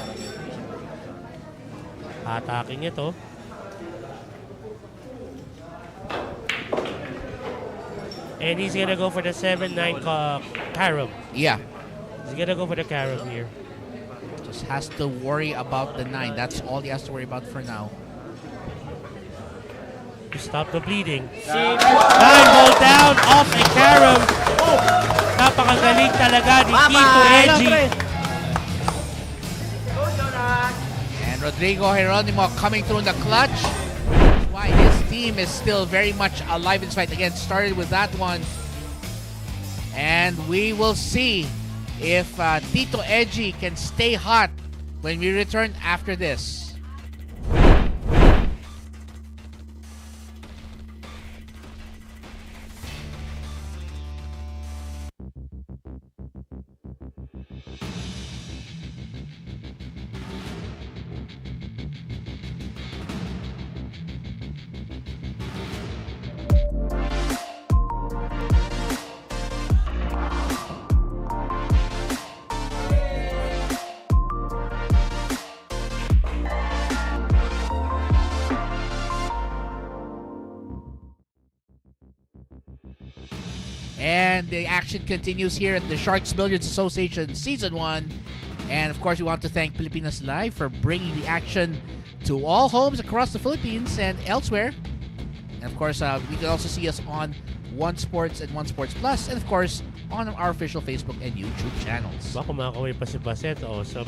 Atakin niya to. And he's gonna go for the 7-9 carom. Yeah. He's gonna go for the carom here. Just has to worry about the 9. That's all he has to worry about for now. To stop the bleeding. 9 ball down off a carom. Napakagaling talaga ni Tito Edgy. And Rodrigo Geronimo coming through in the clutch. That's why his team is still very much alive in fight. Again, started with that one. And we will see if Tito Edgy can stay hot when we return after this. And the action continues here at the Sharks Billiards Association Season 1. And of course, we want to thank Pilipinas Live for bringing the action to all homes across the Philippines and elsewhere. And of course, you can also see us on One Sports and One Sports Plus, and of course, on our official Facebook and YouTube channels. Baka kumakaway pa si Baset. Sa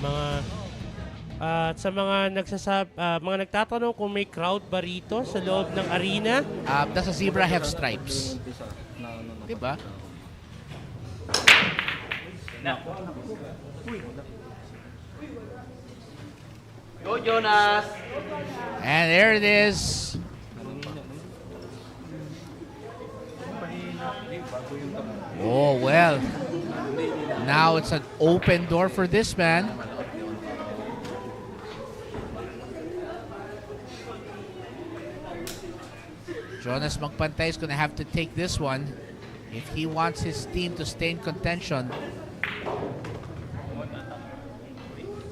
mga mga nagtatanong kung may crowd ba rito sa loob ng arena. Does a zebra have stripes? Diba? Go, Jonas! And there it is. Oh, well. Now it's an open door for this man. Jonas Magpantay is going to have to take this one if he wants his team to stay in contention.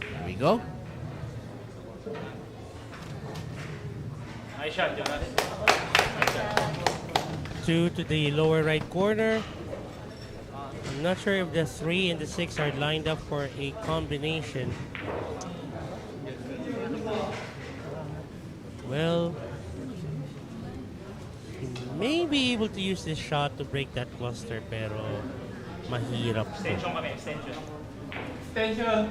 There we go. Nice shot, Jonas. 2 to the lower right corner. I'm not sure if the 3 and the 6 are lined up for a combination. Well, he may be able to use this shot to break that cluster, pero mahirap. Extension kami, extension.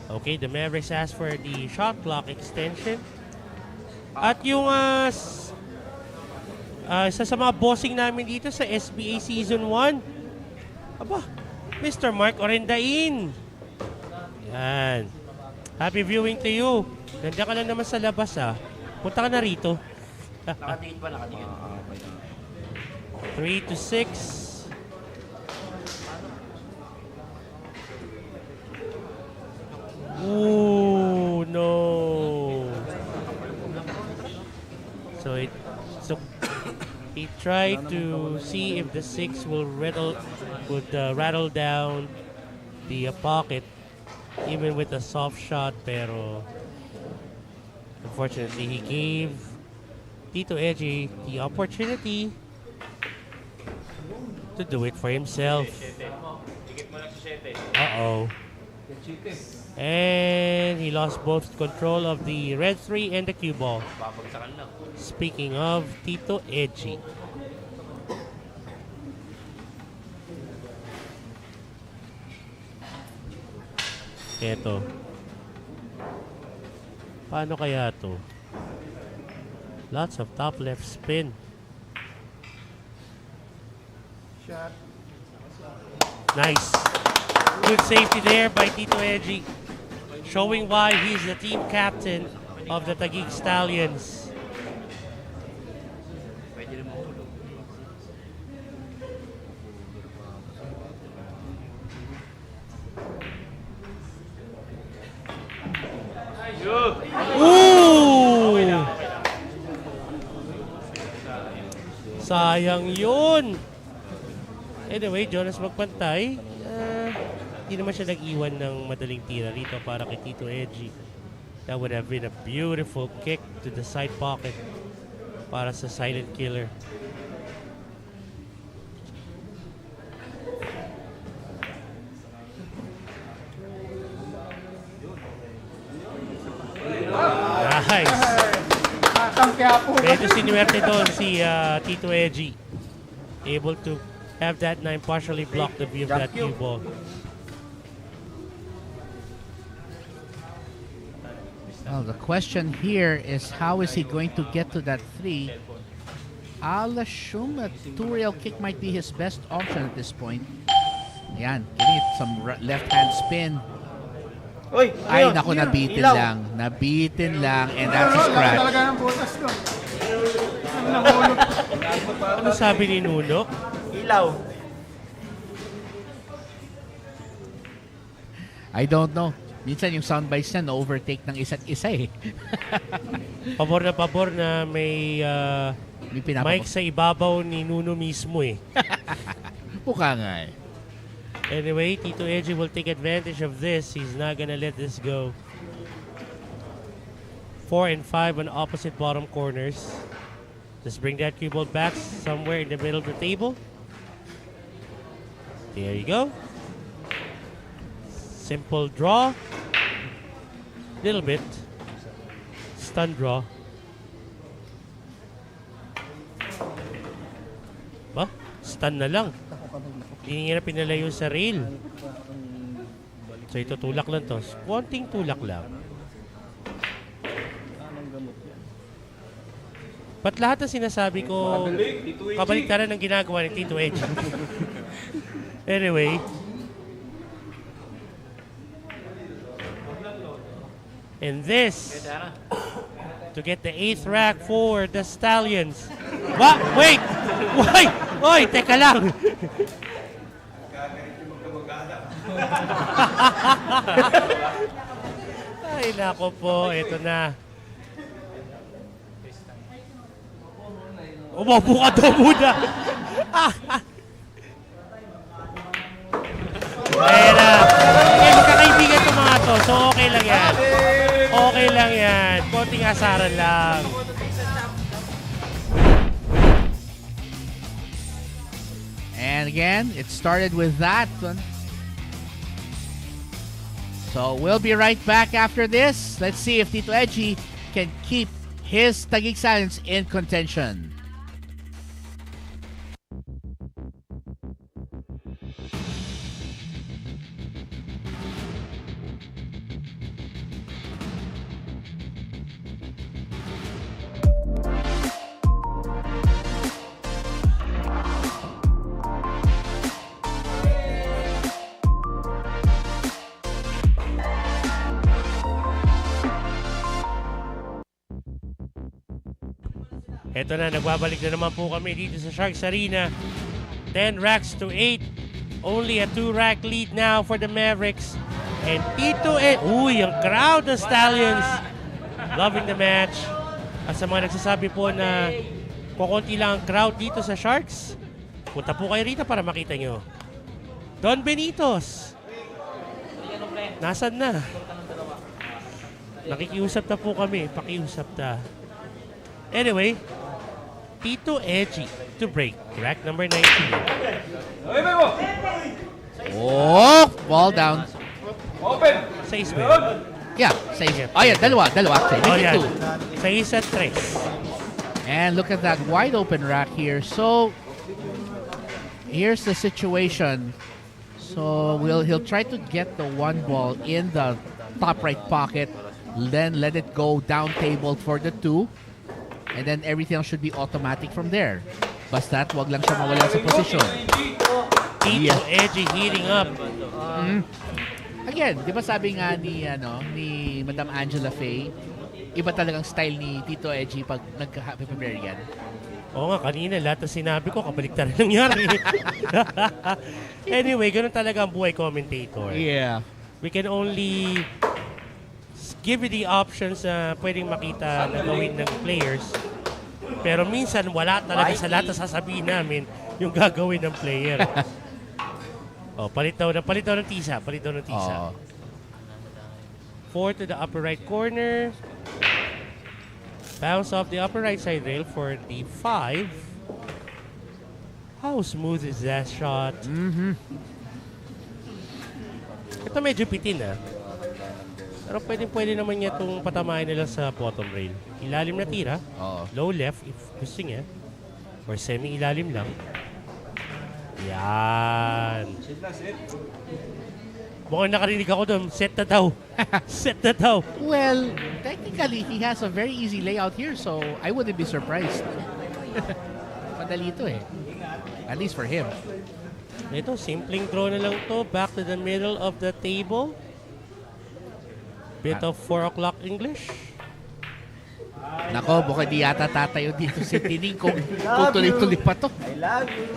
Okay, the Mavericks asked for the shot clock extension. At yung isa sa mga bossing namin dito sa SBA Season 1, aba, Mr. Mark Orendain. Yan. Happy viewing to you. Ganda ka lang naman sa labas, Punta ka na rito. Nakatingin pa, nakatingin. 3 to 6. Ooh, no. So he tried to see if the 6 will rattle down the pocket even with a soft shot, pero unfortunately he gave Tito Edgy the opportunity to do it for himself. Uh-oh. And he lost both control of the red 3 and the cue ball. Speaking of Tito Edgy. Eto. Paano kaya to? Lots of top left spin. Nice. Good safety there by Tito Edgy, showing why he's the team captain of the Taguig Stallions. Ooh! Sayang yun. Anyway, Jonas Magpantay, hindi naman siya nag-iwan ng madaling tira rito para kay Tito Edgy. That would have been a beautiful kick to the side pocket para sa silent killer. Nice. Medyo sinuwerte doon si Tito Edgy. Able to have that 9 partially block the view of that cue ball. Well, the question here is how is he going to get to that 3? I'll assume a two-rail kick might be his best option at this point. Ayan, giving it some left-hand spin. Oy, Ay, naku, nabitin lang. Nabitin lang, and that's a scratch. Ano sabi ni Nuno? Ilaw. I don't know. Minsan yung soundbites niya na-overtake ng isa't isa eh. Pabor na may mic sa ibabaw ni Nuno mismo eh. Mukha nga eh. Anyway, Tito Edgy will take advantage of this. He's not gonna let this go. 4 and 5 on opposite bottom corners. Just bring that cue ball back somewhere in the middle of the table. There you go. Simple draw. Little bit. Stun draw. Ba? Stun na lang. Hindi nga na pinalayo sa rail. So ito tulak lang to. Konting tulak lang. Ba't lahat ng sinasabi ko kabaliktaran ng ginagawa ng Tito Edge? Anyway. And this to get the 8th rack for the Stallions. What? Wait! Wait! Oy, teka lang. Ay, nako po. Ito na. Umupo ka daw muna. Ayan na. Okay, magkakaibigan itong mga to. So, okay lang yan. Okay lang yan. Konting asaran lang. And again, it started with that one. So we'll be right back after this. Let's see if Tito Edgy can keep his Taguig Stallions in contention. Ito na, nagbabalik na naman po kami dito sa Sharks Arena. 10 racks to 8. Only a 2-rack lead now for the Mavericks. And Tito uy, ang crowd ng Stallions. Loving the match. At sa mga nagsasabi po na kukunti lang ang crowd dito sa Sharks, punta po kayo rito para makita nyo. Don Benitos. Nasaan na? Nakikiusap na po kami. Pakiusap na. Anyway, Tito Edgy to break. Rack number 19. Oh, ball down. Sa isba. Yeah, sa isba. Oh yeah, dalawa actually. Oh, yeah. Two. Sa isa, tres. And look at that wide open rack here. So, here's the situation. So, he'll try to get the one ball in the top right pocket. Then let it go down table for the 2. And then everything should be automatic from there. Basta't wag lang siya mawala sa position. Tito Edgy heating up. Again, di ba sabi nga ni Madam Angela Faye, iba talagang style ni Tito Edgy pag nagka-happy premiere yan. Oo nga, kanina lahat ng sinabi ko, kabaliktaran nangyari. Anyway, ganun talaga ang buhay commentator. Yeah. We can only give you the options na pwedeng makita na gawin ng players. Pero minsan, wala talaga sa lahat na sasabihin namin yung gagawin ng player. Palit daw ng tisa. Oh. 4 to the upper right corner. Bounce off the upper right side rail for the 5. How smooth is that shot? Ito medyo pitin Pero pwede naman niya itong patamahin nila sa bottom rail. Ilalim na tira. Low left if gusto niya. Or semi-ilalim lang. Yan. Mukhang nakarinig ako doon. Set na daw. Set na daw. Well, technically, he has a very easy layout here, so I wouldn't be surprised. Madali ito At least for him. Ito, simpleng draw na lang to. Back to the middle of the table. Bit of 4 o'clock English. Nako, baka di yata tatayo dito si Tining kung tuloy-tuloy pa to.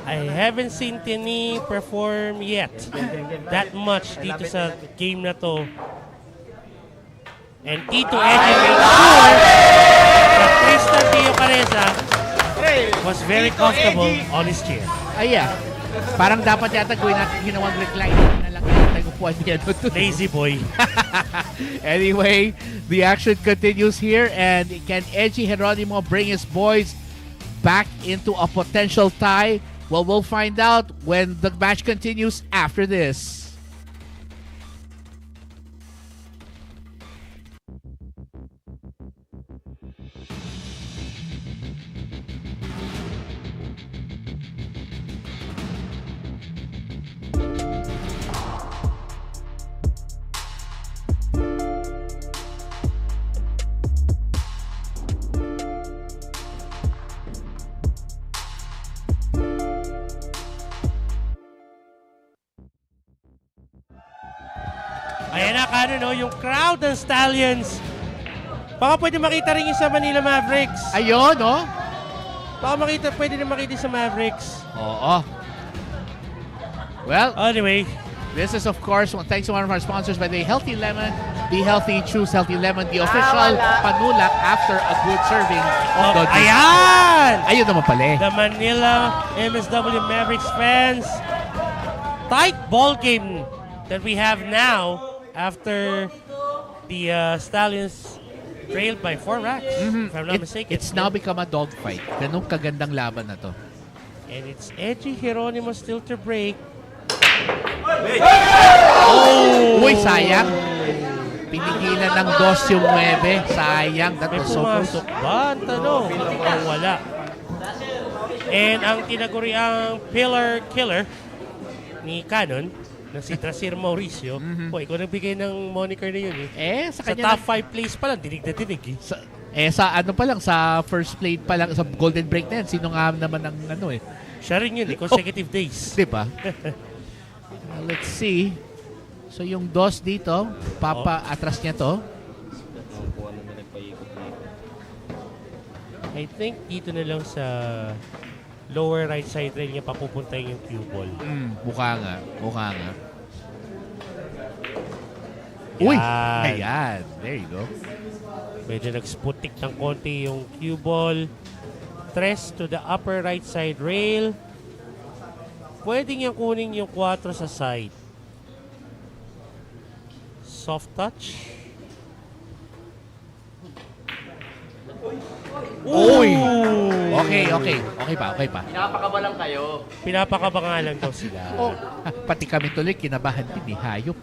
I haven't seen Tini perform yet. That much dito sa game na to. And Tito Edgy made sure that Tristan Tio Careza was very comfortable on his chair. Yeah. Parang dapat yata gawin natin ginawang recline na lang yung tagupuan niya. Lazy boy. Anyway, the action continues here, and can Edgy Geronimo bring his boys back into a potential tie Well, we'll find out when the match continues after this. Ayan na, no, yung crowd ng Stallions. Baka pwede makita rin yung sa Manila Mavericks. Ayun, no? Baka pwede rin makita sa Mavericks. Oo. Well, anyway, this is, of course, thanks to one of our sponsors by the Healthy Lemon. Be healthy, choose Healthy Lemon, the official panulak after a good serving of Dodgers. Ayan! Ayun naman pala eh. The Manila MSW Mavericks fans. Tight ball game that we have now after the Stallions trailed by 4 racks, if I'm not mistaken. It's now become a dogfight. Ganun kagandang laban na to. And it's Edgy Geronimo still to break. Oh! Uy, sayang. Pinigilan ng 2 yung 9. Sayang. That May was so close. pumasok ba? Ang tanong. Mukhang wala. And ang tinaguriang pillar killer ni Canon na si Trasir Mauricio. Ikaw nagbigay ng moniker na yun eh. Sa Sa kanya top 5 plays pa lang, dinig na dinig eh. Sa ano pa lang, sa first play pa lang, sa golden break na yan, sino nga naman ang ano eh. Siya rin yun eh, consecutive days. Diba? Let's see. So yung DOS dito, atras niya to. I think dito na lang sa lower right side rail niya papupunta yung cue ball. Mukha nga. Uy! Ayan. There you go. Medyo nag-sputik ng konti yung cue ball. Tres to the upper right side rail. Pwede niyang kunin yung 4 sa side. Soft touch. Uy! Okay pa. Pinapakaba lang kayo. Pinapakaba nga lang daw sila. Pati kami tuloy, kinabahan din eh. Hayop.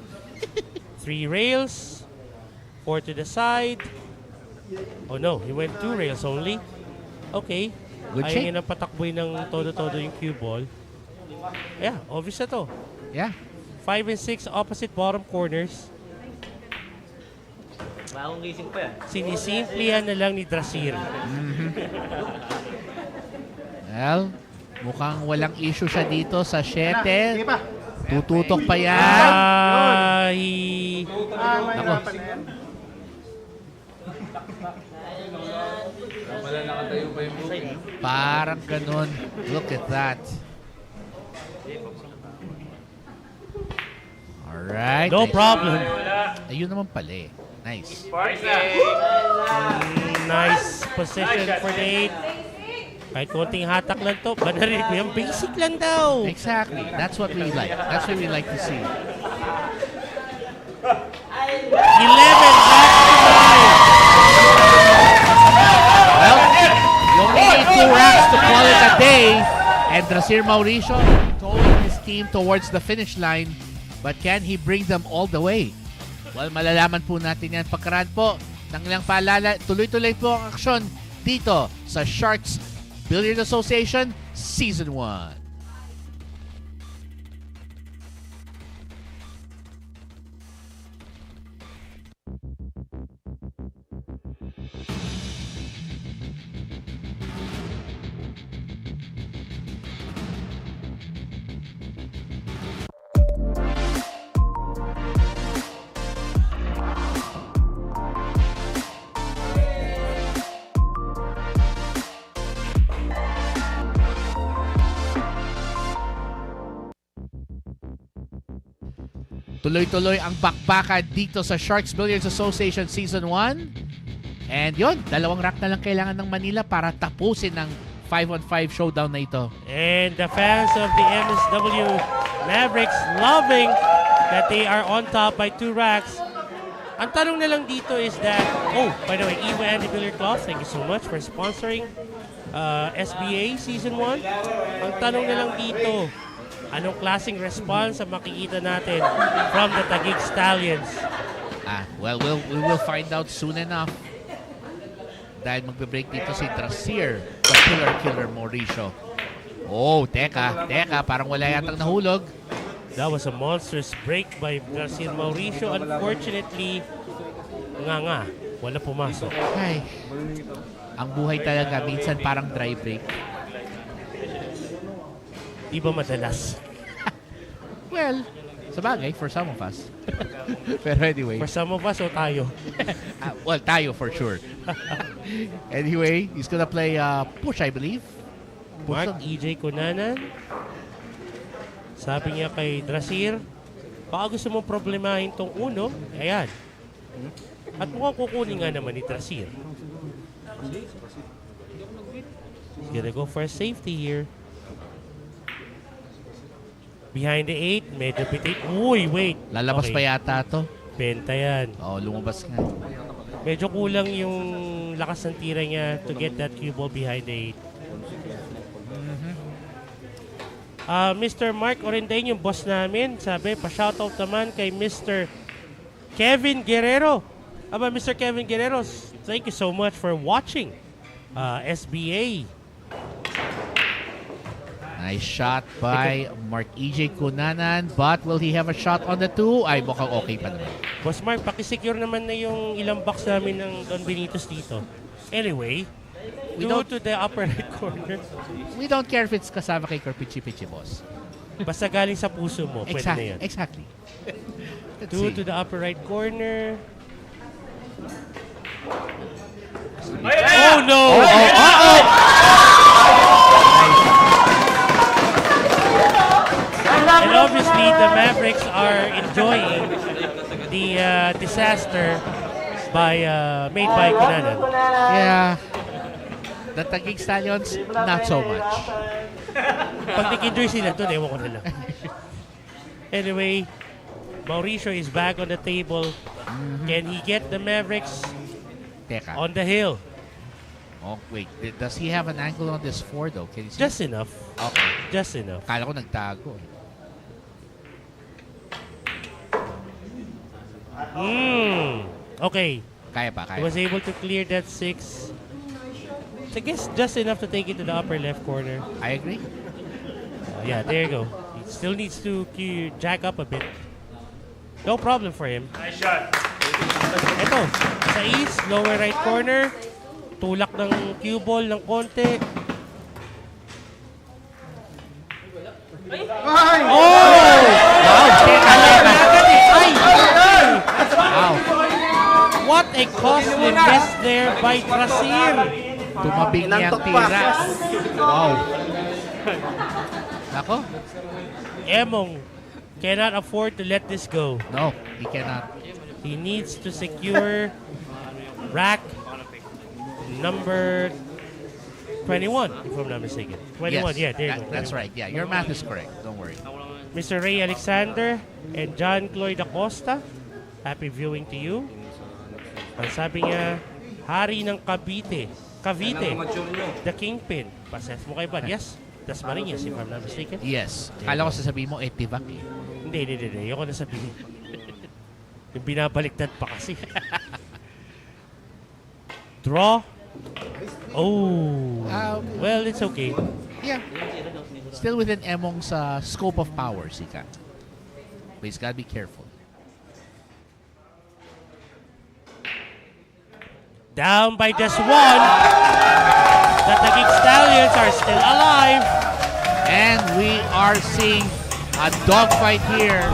3 rails. 4 to the side. Oh no, he went 2 rails only. Okay. Good Ayaw shape. niya nang patakboy ng todo-todo yung cue ball. Yeah, obvious na to. Yeah. 5 and 6 opposite bottom corners. Bagong gising pa yan. Sinisimplihan na lang ni Drasir. Well, mukhang walang issue siya dito sa 7. Tututok pa yan. Ako. Parang ganun. Look at that. Alright. No problem. Ayun naman pala eh. Nice. Nice position for the 8. Kahit konting hatak lang to, ba narinig mo yan? Basic lang daw. Exactly. That's what we like. That's what we like to see. 11 back to 9. Well, you only need 2 racks to call it a day. And Drasir Mauricio towing his team towards the finish line. But can he bring them all the way? Well, malalaman po natin yan pagkaraan po ng ilang paalala. Tuloy-tuloy po ang aksyon dito sa Sharks Billiards Association Season 1. Tuloy-tuloy ang bakbakan dito sa Sharks Billiards Association Season 1. And yon, 2 rack na lang kailangan ng Manila para tapusin ang 5-on-5 showdown na ito. And the fans of the MSW Mavericks loving that they are on top by 2 racks. Ang tanong na lang dito is that, by the way, Eva and the Billiard Club, thank you so much for sponsoring SBA Season 1. Ang tanong na lang dito, anong klaseng response ang makikita natin from the Taguig Stallions? Well, we will find out soon enough. Dahil magbe-break dito si Trasier, the killer Mauricio. Oh, teka, parang wala yatang nahulog. That was a monstrous break by Trasier Mauricio. Unfortunately, wala pumasok. Ay, ang buhay talaga, minsan parang dry break. Di ba madalas? Well, sabagay, for some of us. Pero anyway. For some of us o tayo? Well, tayo for sure. Anyway, he's gonna play push, I believe. Mark EJ Cunanan. Sabi niya kay Trasier, baka gusto mong problemahin tong uno, ayan. At mukhang kukunin nga naman ni Trasier. He's gonna go for a safety here. Behind the 8, medyo pitik. Uy, wait. Lalabas pa yata to. Benta yan. Oo, lumabas nga. Medyo kulang yung lakas ng tira niya to get that cue ball behind the 8. Mr. Mark Orendain, yung boss namin, sabi, pa-shoutout naman kay Mr. Kevin Guerrero. Mr. Kevin Guerrero, thank you so much for watching SBA. Nice shot by Mark EJ Cunanan, but will he have a shot on the 2? Ay, mukhang okay pa naman. Boss Mark, pakisecure naman na yung ilang box namin ng Don Benitos dito. Anyway, we go to the upper right corner. We don't care if it's kasama kay Korpichi-Pichi, boss. Basta galing sa puso mo, pwede na yan. Exactly. Two to the upper right corner. Oh no! And obviously, the Mavericks are enjoying the disaster made by Cunanan. Yeah. The Taguig Stallions, not so much. Pag nag-enjoy sila doon, ewan ko na lang. Anyway, Mauricio is back on the table. Can he get the Mavericks on the hill? Oh, wait. Does he have an angle on this 4 though? Can you see? Just enough. Okay. Just enough. Kala ko nagtago. Okay. Kaya pa. He was able to clear that 6. I guess just enough to take it to the upper left corner. I agree. Yeah, there you go. He still needs to jack up a bit. No problem for him. Nice shot. Ito, sa east, lower right corner. Tulak ng cue ball ng konti. Oh! Wow! Wow! What a costly miss there by Trasier. Tumabing niyang tira. Wow! Nako. Emong cannot afford to let this go. No, he cannot. He needs to secure rack number 21, if I'm not mistaken. 21, yes, yeah, there you go. That's right. Yeah, your math is correct. Don't worry. Mr. Ray Alexander and John Cloyd Acosta, happy viewing to you. Ang sabi niya, hari ng Cavite, the Kingpin. Pases mo kay Bad. Yes, that's Marinas, if I'm not mistaken. Yes. Kala ko sasabihin mo, Tivac eh. Hindi. Ayoko na sabihin. Yung binabaliktad pa kasi. Draw. Oh. Well, it's okay. Yeah. Still within Emong's scope of power, Sika. But he's got to be careful. Down by just 1. The Taguig Stallions are still alive. And we are seeing a dogfight here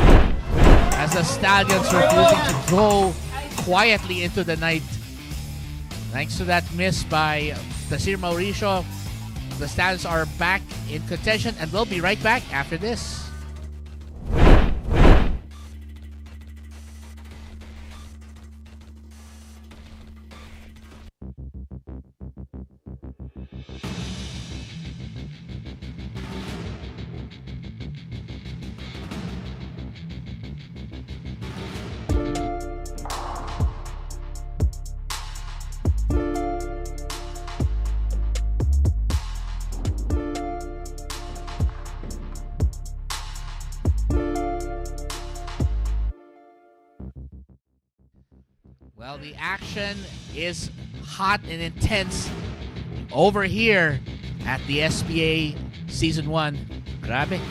as the Stallions refusing to go quietly into the night. Thanks to that miss by Trasier Mauricio, the Stallions are back in contention and we'll be right back after this. Well, the action is hot and intense over here at the SPA Season 1. Grabe,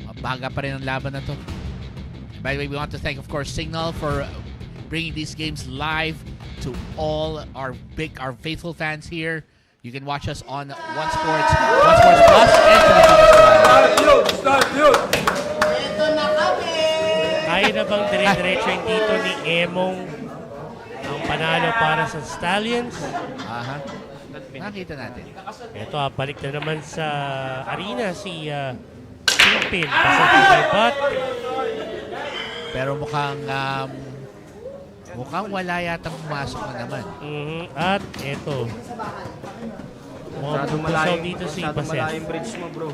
mabaga pa rin ang laban na to. By the way, we want to thank, of course, Signal for bringing these games live to all our faithful fans here. You can watch us on One Sports Plus, and Kaya na bang dire-diretso yung dito ni Emong ang panalo para sa Stallions? Aha. Nakita natin. Ito, balik na naman sa arena si Kingpin. Pasok but Pero mukhang wala yatang pumasok na naman. At ito. Mukhang pusaw dito si Baset. Malayo yung bridge mo, bro.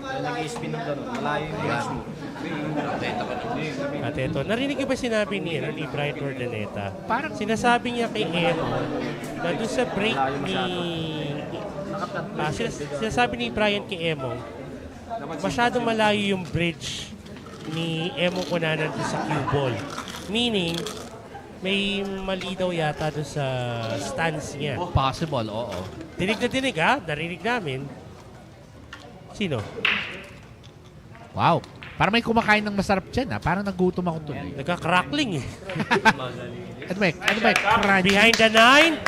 Nag-i-spin ng gano'n. Malayo yung bridge mo. At ito, narinig ko ba sinabi ni Brian Ordaneta? Parang sinasabi niya kay Emo na doon sa break ni... sinasabi ni Brian kay Emo, masyadong malayo yung bridge ni Emo Kunanan doon sa cue ball. Meaning, may mali daw yata doon sa stance niya. Possible, oo. Dinig na dinig ha? Narinig namin. Sino? Wow. Parang may kumakain ng masarap dyan ha. Parang nagutom ako tuloy. Nagka-crackling eh. Ano ba? Crunchy? Behind the 9.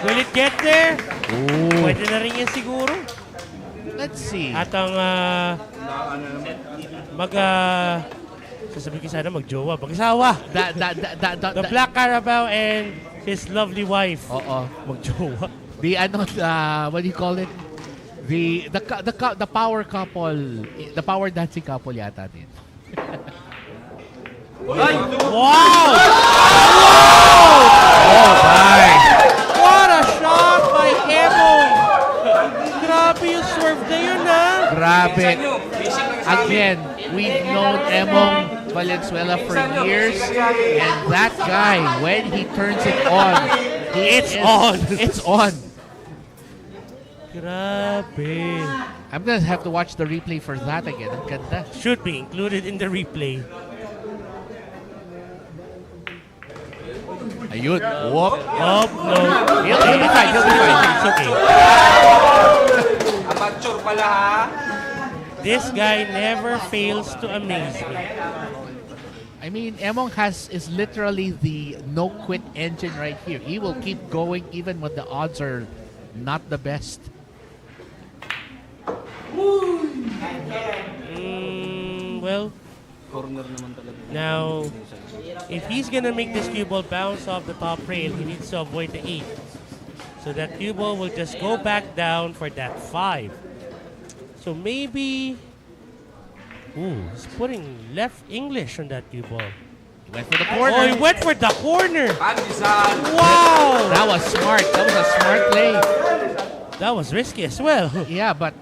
Will it get there? Ooh. Pwede na rin yan siguro. Let's see. At ang sasabihin ko sana mag-jowa, mag-asawa. The Black Carabao and his lovely wife. Oo. Mag-jowa. What do you call it? The power couple, the power dancing couple yata din. Wow! Oh my! What a shot by Emo! Grabe yung swerve na yun, ha? Grabe. Again, we've known Emong Valenzuela for years, and that guy, when he turns it on, It's on. It's on. Grabe. I'm gonna have to watch the replay for that again. Ang ganda. Should be included in the replay. Ayun. Whoop. Oh, no. He'll be fine. It's okay. Amateur pala, ha? This guy never fails to amaze me. I mean, Emong is literally the no-quit engine right here. He will keep going even when the odds are not the best. Well, now, if he's gonna make this cue ball bounce off the top rail, he needs to avoid the 8. So that cue ball will just go back down for that 5. So maybe... Ooh, he's putting left English on that cue ball. He went for the corner. Oh, he went for the corner! Wow! That was smart. That was a smart play. That was risky as well. Yeah, but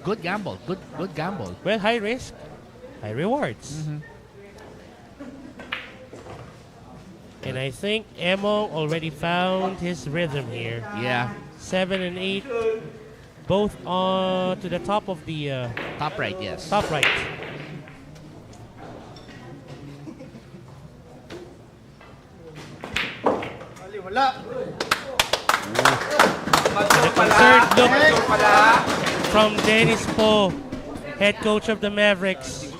good gamble. Good gamble. Well, high risk, high rewards. And I think Emo already found his rhythm here. Yeah. 7 and 8, both on to the top of the top right. Yes. Top right. The concerned look from Dennis Poe, head coach of the Mavericks.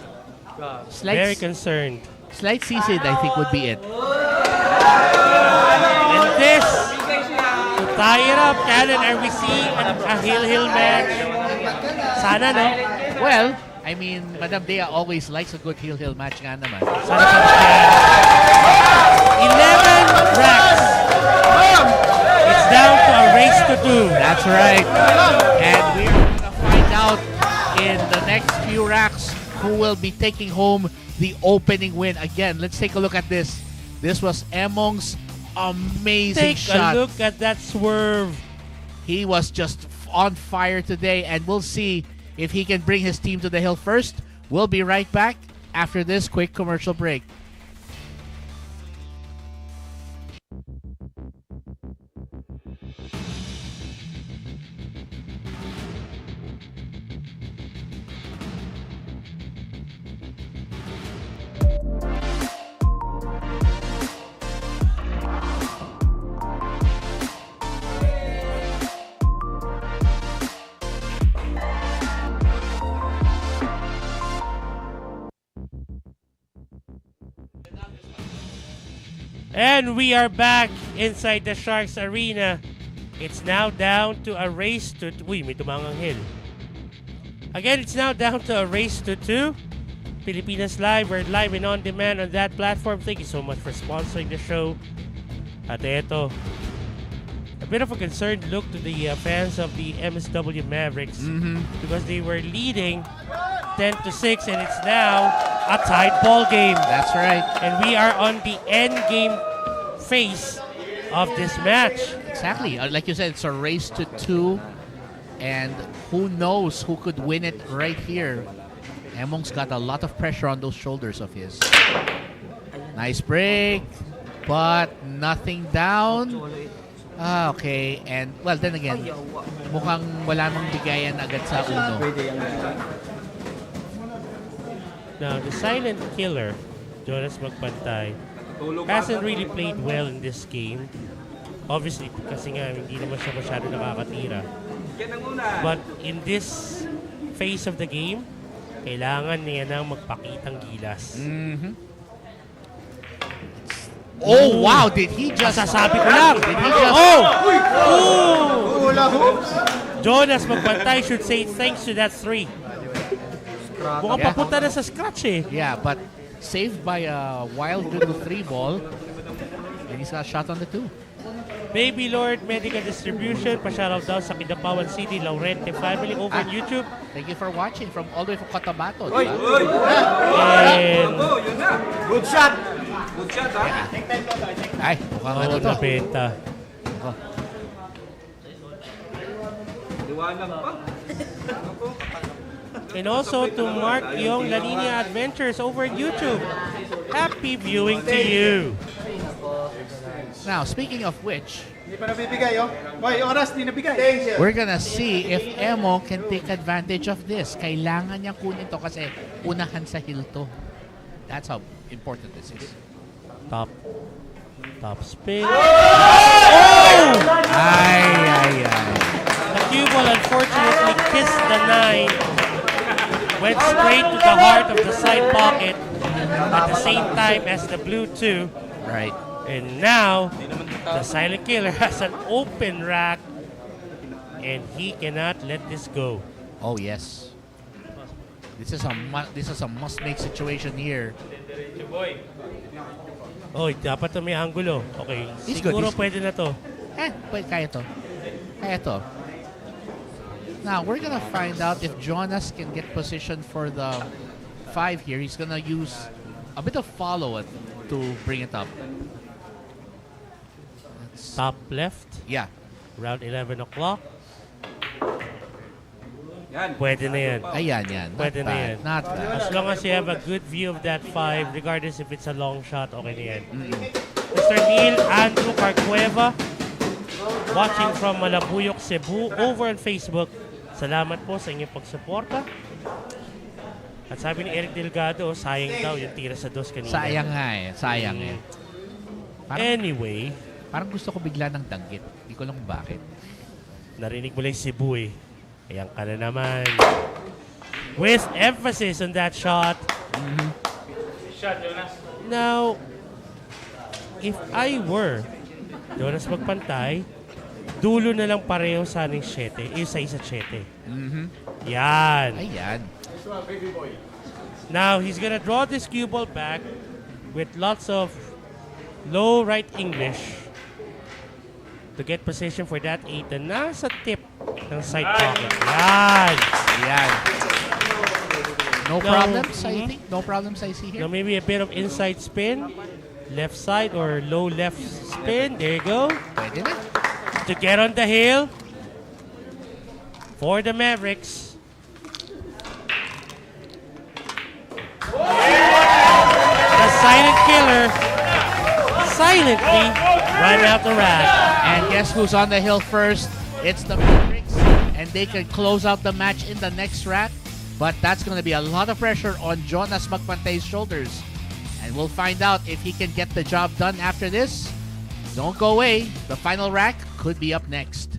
Very concerned. Slight season, I think, would be it. And this, to tie it up, Cannon, are we seeing a heel match? Sana, no? Well, I mean, Madam Dea always likes a good heel match nga naman. Sana pa 11 racks. It's down to a race to 2. That's right. And we're going to find out in the next few racks who will be taking home the opening win. Again, let's take a look at this. This was Emong's amazing shot. Take a look at that swerve. He was just on fire today, and we'll see if he can bring his team to the hill first. We'll be right back after this quick commercial break. And we are back inside the Sharks Arena. It's now down to a race to... Uy, may tumangang hill. Again, it's now down to a race to 2. Pilipinas Live, we're live and on demand on that platform. Thank you so much for sponsoring the show. At eto, a bit of a concerned look to the fans of the MSW Mavericks because they were leading 10-6 and it's now a tied ball game. That's right. And we are on the end game phase of this match. Exactly. Like you said, it's a race to 2. And who knows who could win it right here. Emong's got a lot of pressure on those shoulders of his. Nice break. But nothing down. Okay. And, well, then again, mukhang wala mang bigayan agad sa uno. Now, the silent killer, Jonas Magpantay, hasn't really played well in this game. Obviously, kasi nga, hindi naman siya masyado nakakatira. But in this phase of the game, kailangan niya nang magpakitang gilas. Oh, wow! Did he just... Masasabi ko lang! Did he just... Jonas Magpantay should say thanks to that 3. Mukhang papunta na sa scratch eh. Yeah, but saved by a wild little 3 ball. And he's got a shot on the 2. Baby Lord Medical Distribution, pa-shoutout daw sa Kidapawan City, Laurente family over on YouTube. Thank you for watching from all the way from Cotabato. And Good shot! Good shot, ha? Ay, mukhang ano to. Nabenta. Liwanag pa. And also to Mark Yung La Linea Adventures over on YouTube. Happy viewing to you. Now, speaking of which, Hindi pa nabibigay, oh. Boy, oras, hindi nabigay. we're gonna see if Emo can take advantage of this. Kailangan niyang kunin to kasi unahan sa hill to. That's how important this is. Top spin. Oh! Ay. The cue ball unfortunately kissed the 9. Went straight to the heart of the side pocket at the same time as the blue 2. Right. And now, the silent killer has an open rack and he cannot let this go. Oh, yes. This is a must-make situation here. Oh, dapat na may angulo. Okay, He's good, siguro he's pwede na to. Kaya to. Now, we're gonna find out if Jonas can get position for the 5 here. He's gonna use a bit of follow to bring it up. Top left, Yeah. around 11 o'clock. Yan. Pwede na yan. Ayan, yan. Not Pwede na bad. yan. Not bad. As long as you have a good view of that 5, regardless if it's a long shot, okay na yan. Mr. Neil Andrew Carcueva, watching from Malabuyok, Cebu, over on Facebook. Salamat po sa inyong pagsuporta. At sabi ni Eric Delgado, sayang daw yung tira sa 2 kanina. Sayang nga eh. Sayang eh. Anyway, Parang gusto ko bigla ng danggit. Hindi ko lang bakit. narinig mo lang yung Cebu eh. Ayan ka na naman. With emphasis on that shot. Shot, Jonas. Now, if I were Jonas Magpantay, dulo na lang pareho sa aning 7. Isa 7. Yan. Ayan. Now, he's gonna draw this cue ball back with lots of low right English to get position for that 8 na nasa tip ng side pocket. Yan. Ayan. No problems, I think. No problems I see here. Now, maybe a bit of inside spin. Left side or low left spin. There you go. Pwede na. To get on the hill for the Mavericks. The silent killer silently ran out the rack. And guess who's on the hill first? It's the Mavericks. And they can close out the match in the next rack. But that's going to be a lot of pressure on Jonas Magpantay's shoulders. And we'll find out if he can get the job done after this. Don't go away. The final rack could be up next.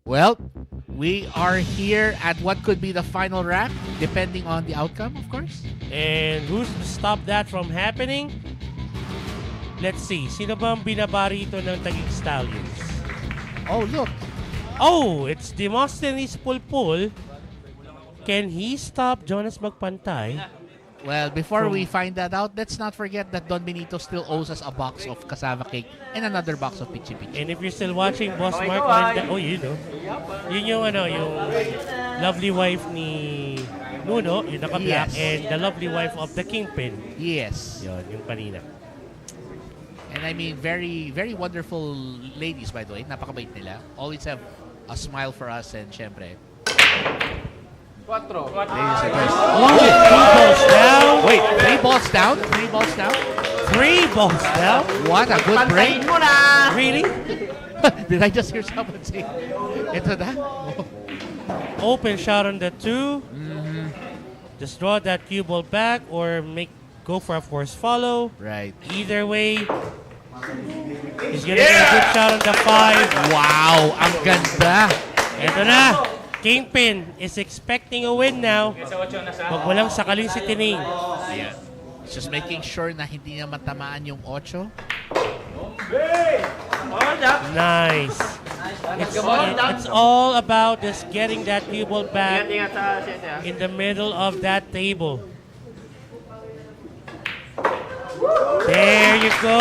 Well, we are here at what could be the final rack, depending on the outcome, of course. And who's to stop that from happening? Let's see. Sino ba ang binabari ito ng Taguig Stallions? Oh, look. Oh, it's Demosthenes Pulpul. Can he stop Jonas Magpantay? Well, before we find that out, let's not forget that Don Benito still owes us a box of cassava cake and another box of pichi pichi. And if you're still watching, Boss Mark, you know. Yun yung yung lovely wife ni Nuno, yung naka-black, and the lovely wife of the Kingpin. Yes. Yun, yung kanina. And I mean, very, very wonderful ladies, by the way. Napakabait nila. Always have a smile for us, and syempre. Cuatro. Ladies and gentlemen. Oh, 3 balls down. Wait, 3 balls down? 3 balls down? 3 balls down? What a good break. Really? Did I just hear someone say, ito na? Open shot on the 2. Just draw that cue ball back or go for a forced follow. Right. Either way, he's gonna get a good shot on the 5. Wow, ang ganda. Ito na. Kingpin is expecting a win now. Wag walang sakaling si Tining. Yeah. Just making sure na hindi niya matamaan yung 8. Nice. It's all about just getting that cue ball back in the middle of that table. There you go.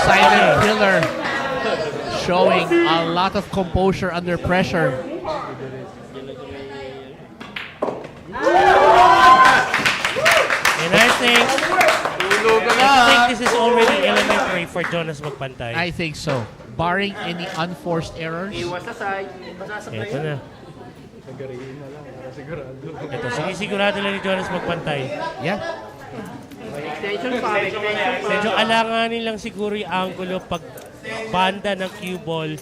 Silent killer. Showing a lot of composure under pressure. And I think this is already elementary for Jonas Magpantay. I think so. Barring any unforced errors. Ito na. Ito, sinisigurado lang ni Jonas Magpantay. Yeah. Medyo alanganin lang siguro yung angulo pag banda ng cue ball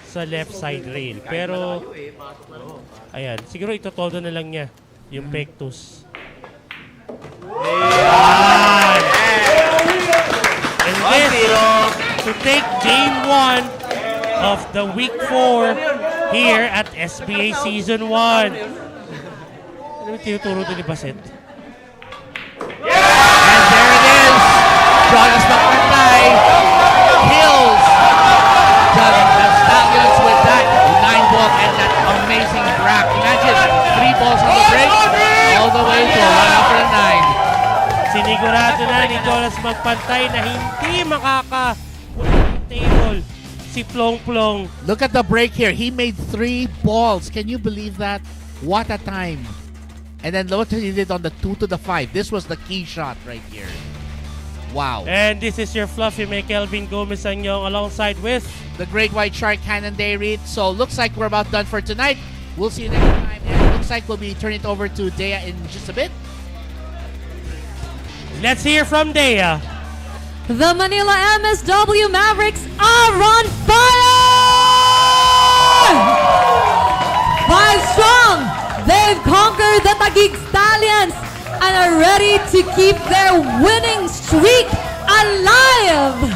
sa left side rail. Pero, ayan, siguro itotodo na lang niya yung pectus. Ayan! And this, to take game 1 of the week 4 here at SBA Season 1. Ano yung tinuturo doon ni Baset? And there it is. Jonas Magpantay kills the Stallions with that 9-ball and that amazing rack. Imagine 3 balls on the break all the way to a 1 after 9. Sinigurado na ni Jonas Magpantay na hindi makaka-ulit table si Plong Plong. Look at the break here. He made 3 balls. Can you believe that? What a time. And then look what he did on the 2 to the 5. This was the key shot right here. Wow. And this is your fluffy May Kelvin Gomez Anyong alongside with the Great White Shark Cannon Dairy. So looks like we're about done for tonight. We'll see you next time. And it looks like we'll be turning it over to Dea in just a bit. Let's hear from Dea. The Manila MSW Mavericks are on fire! 5 strong! They've conquered the Taguig Stallions and are ready to keep their winning streak alive!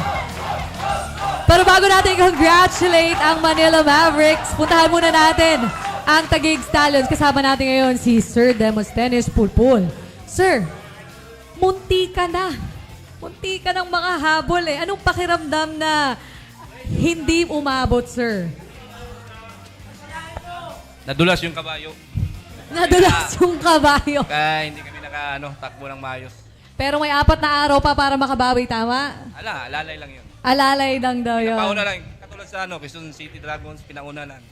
Pero bago natin congratulate ang Manila Mavericks, puntahan muna natin ang Taguig Stallions. Kasama natin ngayon si Sir Demosthenes Pulpul. Sir, munti ka na. Munti ka ng mga habol eh. Anong pakiramdam na hindi umabot, sir? Nadulas yung kabayo. Nadulas yung kabayo. Kaya hindi kami takbo ng maayos. Pero may 4 na araw pa para makabawi, tama? Alalay lang yun. Alalay lang daw yun. Pauna lang. Katulad sa Quezon City Dragons, pinauna lang.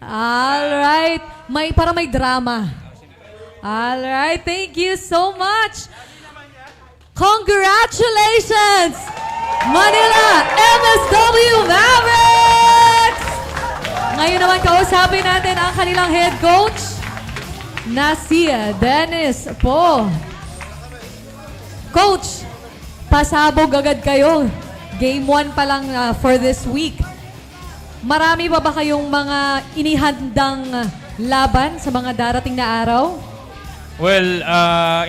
Alright. Para may drama. Alright. Thank you so much. Congratulations, Manila MSW Mavericks! Ngayon naman kausapin natin ang kanilang head coach na si Dennis po. Coach, pasabog agad kayo. Game 1 pa lang for this week. Marami pa ba kayong mga inihandang laban sa mga darating na araw? Well,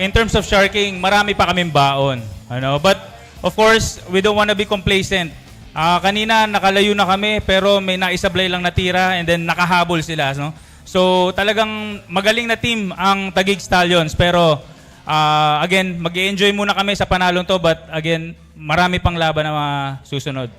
in terms of sharking, marami pa kaming baon. But, of course, we don't want to be complacent. Kanina nakalayo na kami pero may naisablay lang natira and then nakahabol sila. No? So talagang magaling na team ang Taguig Stallions pero again, mag-enjoy muna kami sa panalong to but again, marami pang laban na mga susunod.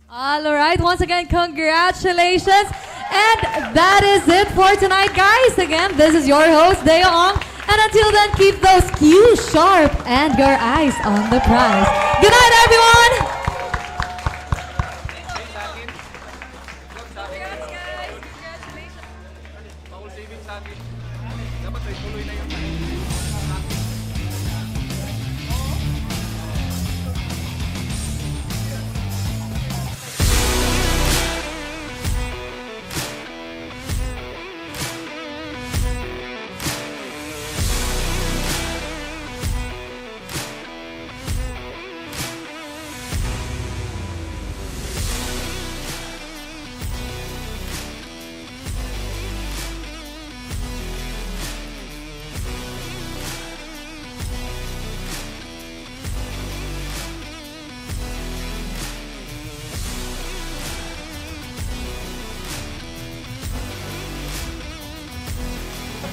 Alright, once again, congratulations. And that is it for tonight, guys. Again, this is your host, Deo Ong. And until then, keep those cues sharp and your eyes on the prize. Good night, everyone!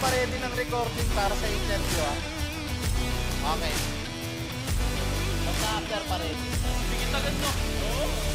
Pa-ready ng recording para sa interview, ah. Okay. Basta after pa ready. Sige, tagal no. Oo.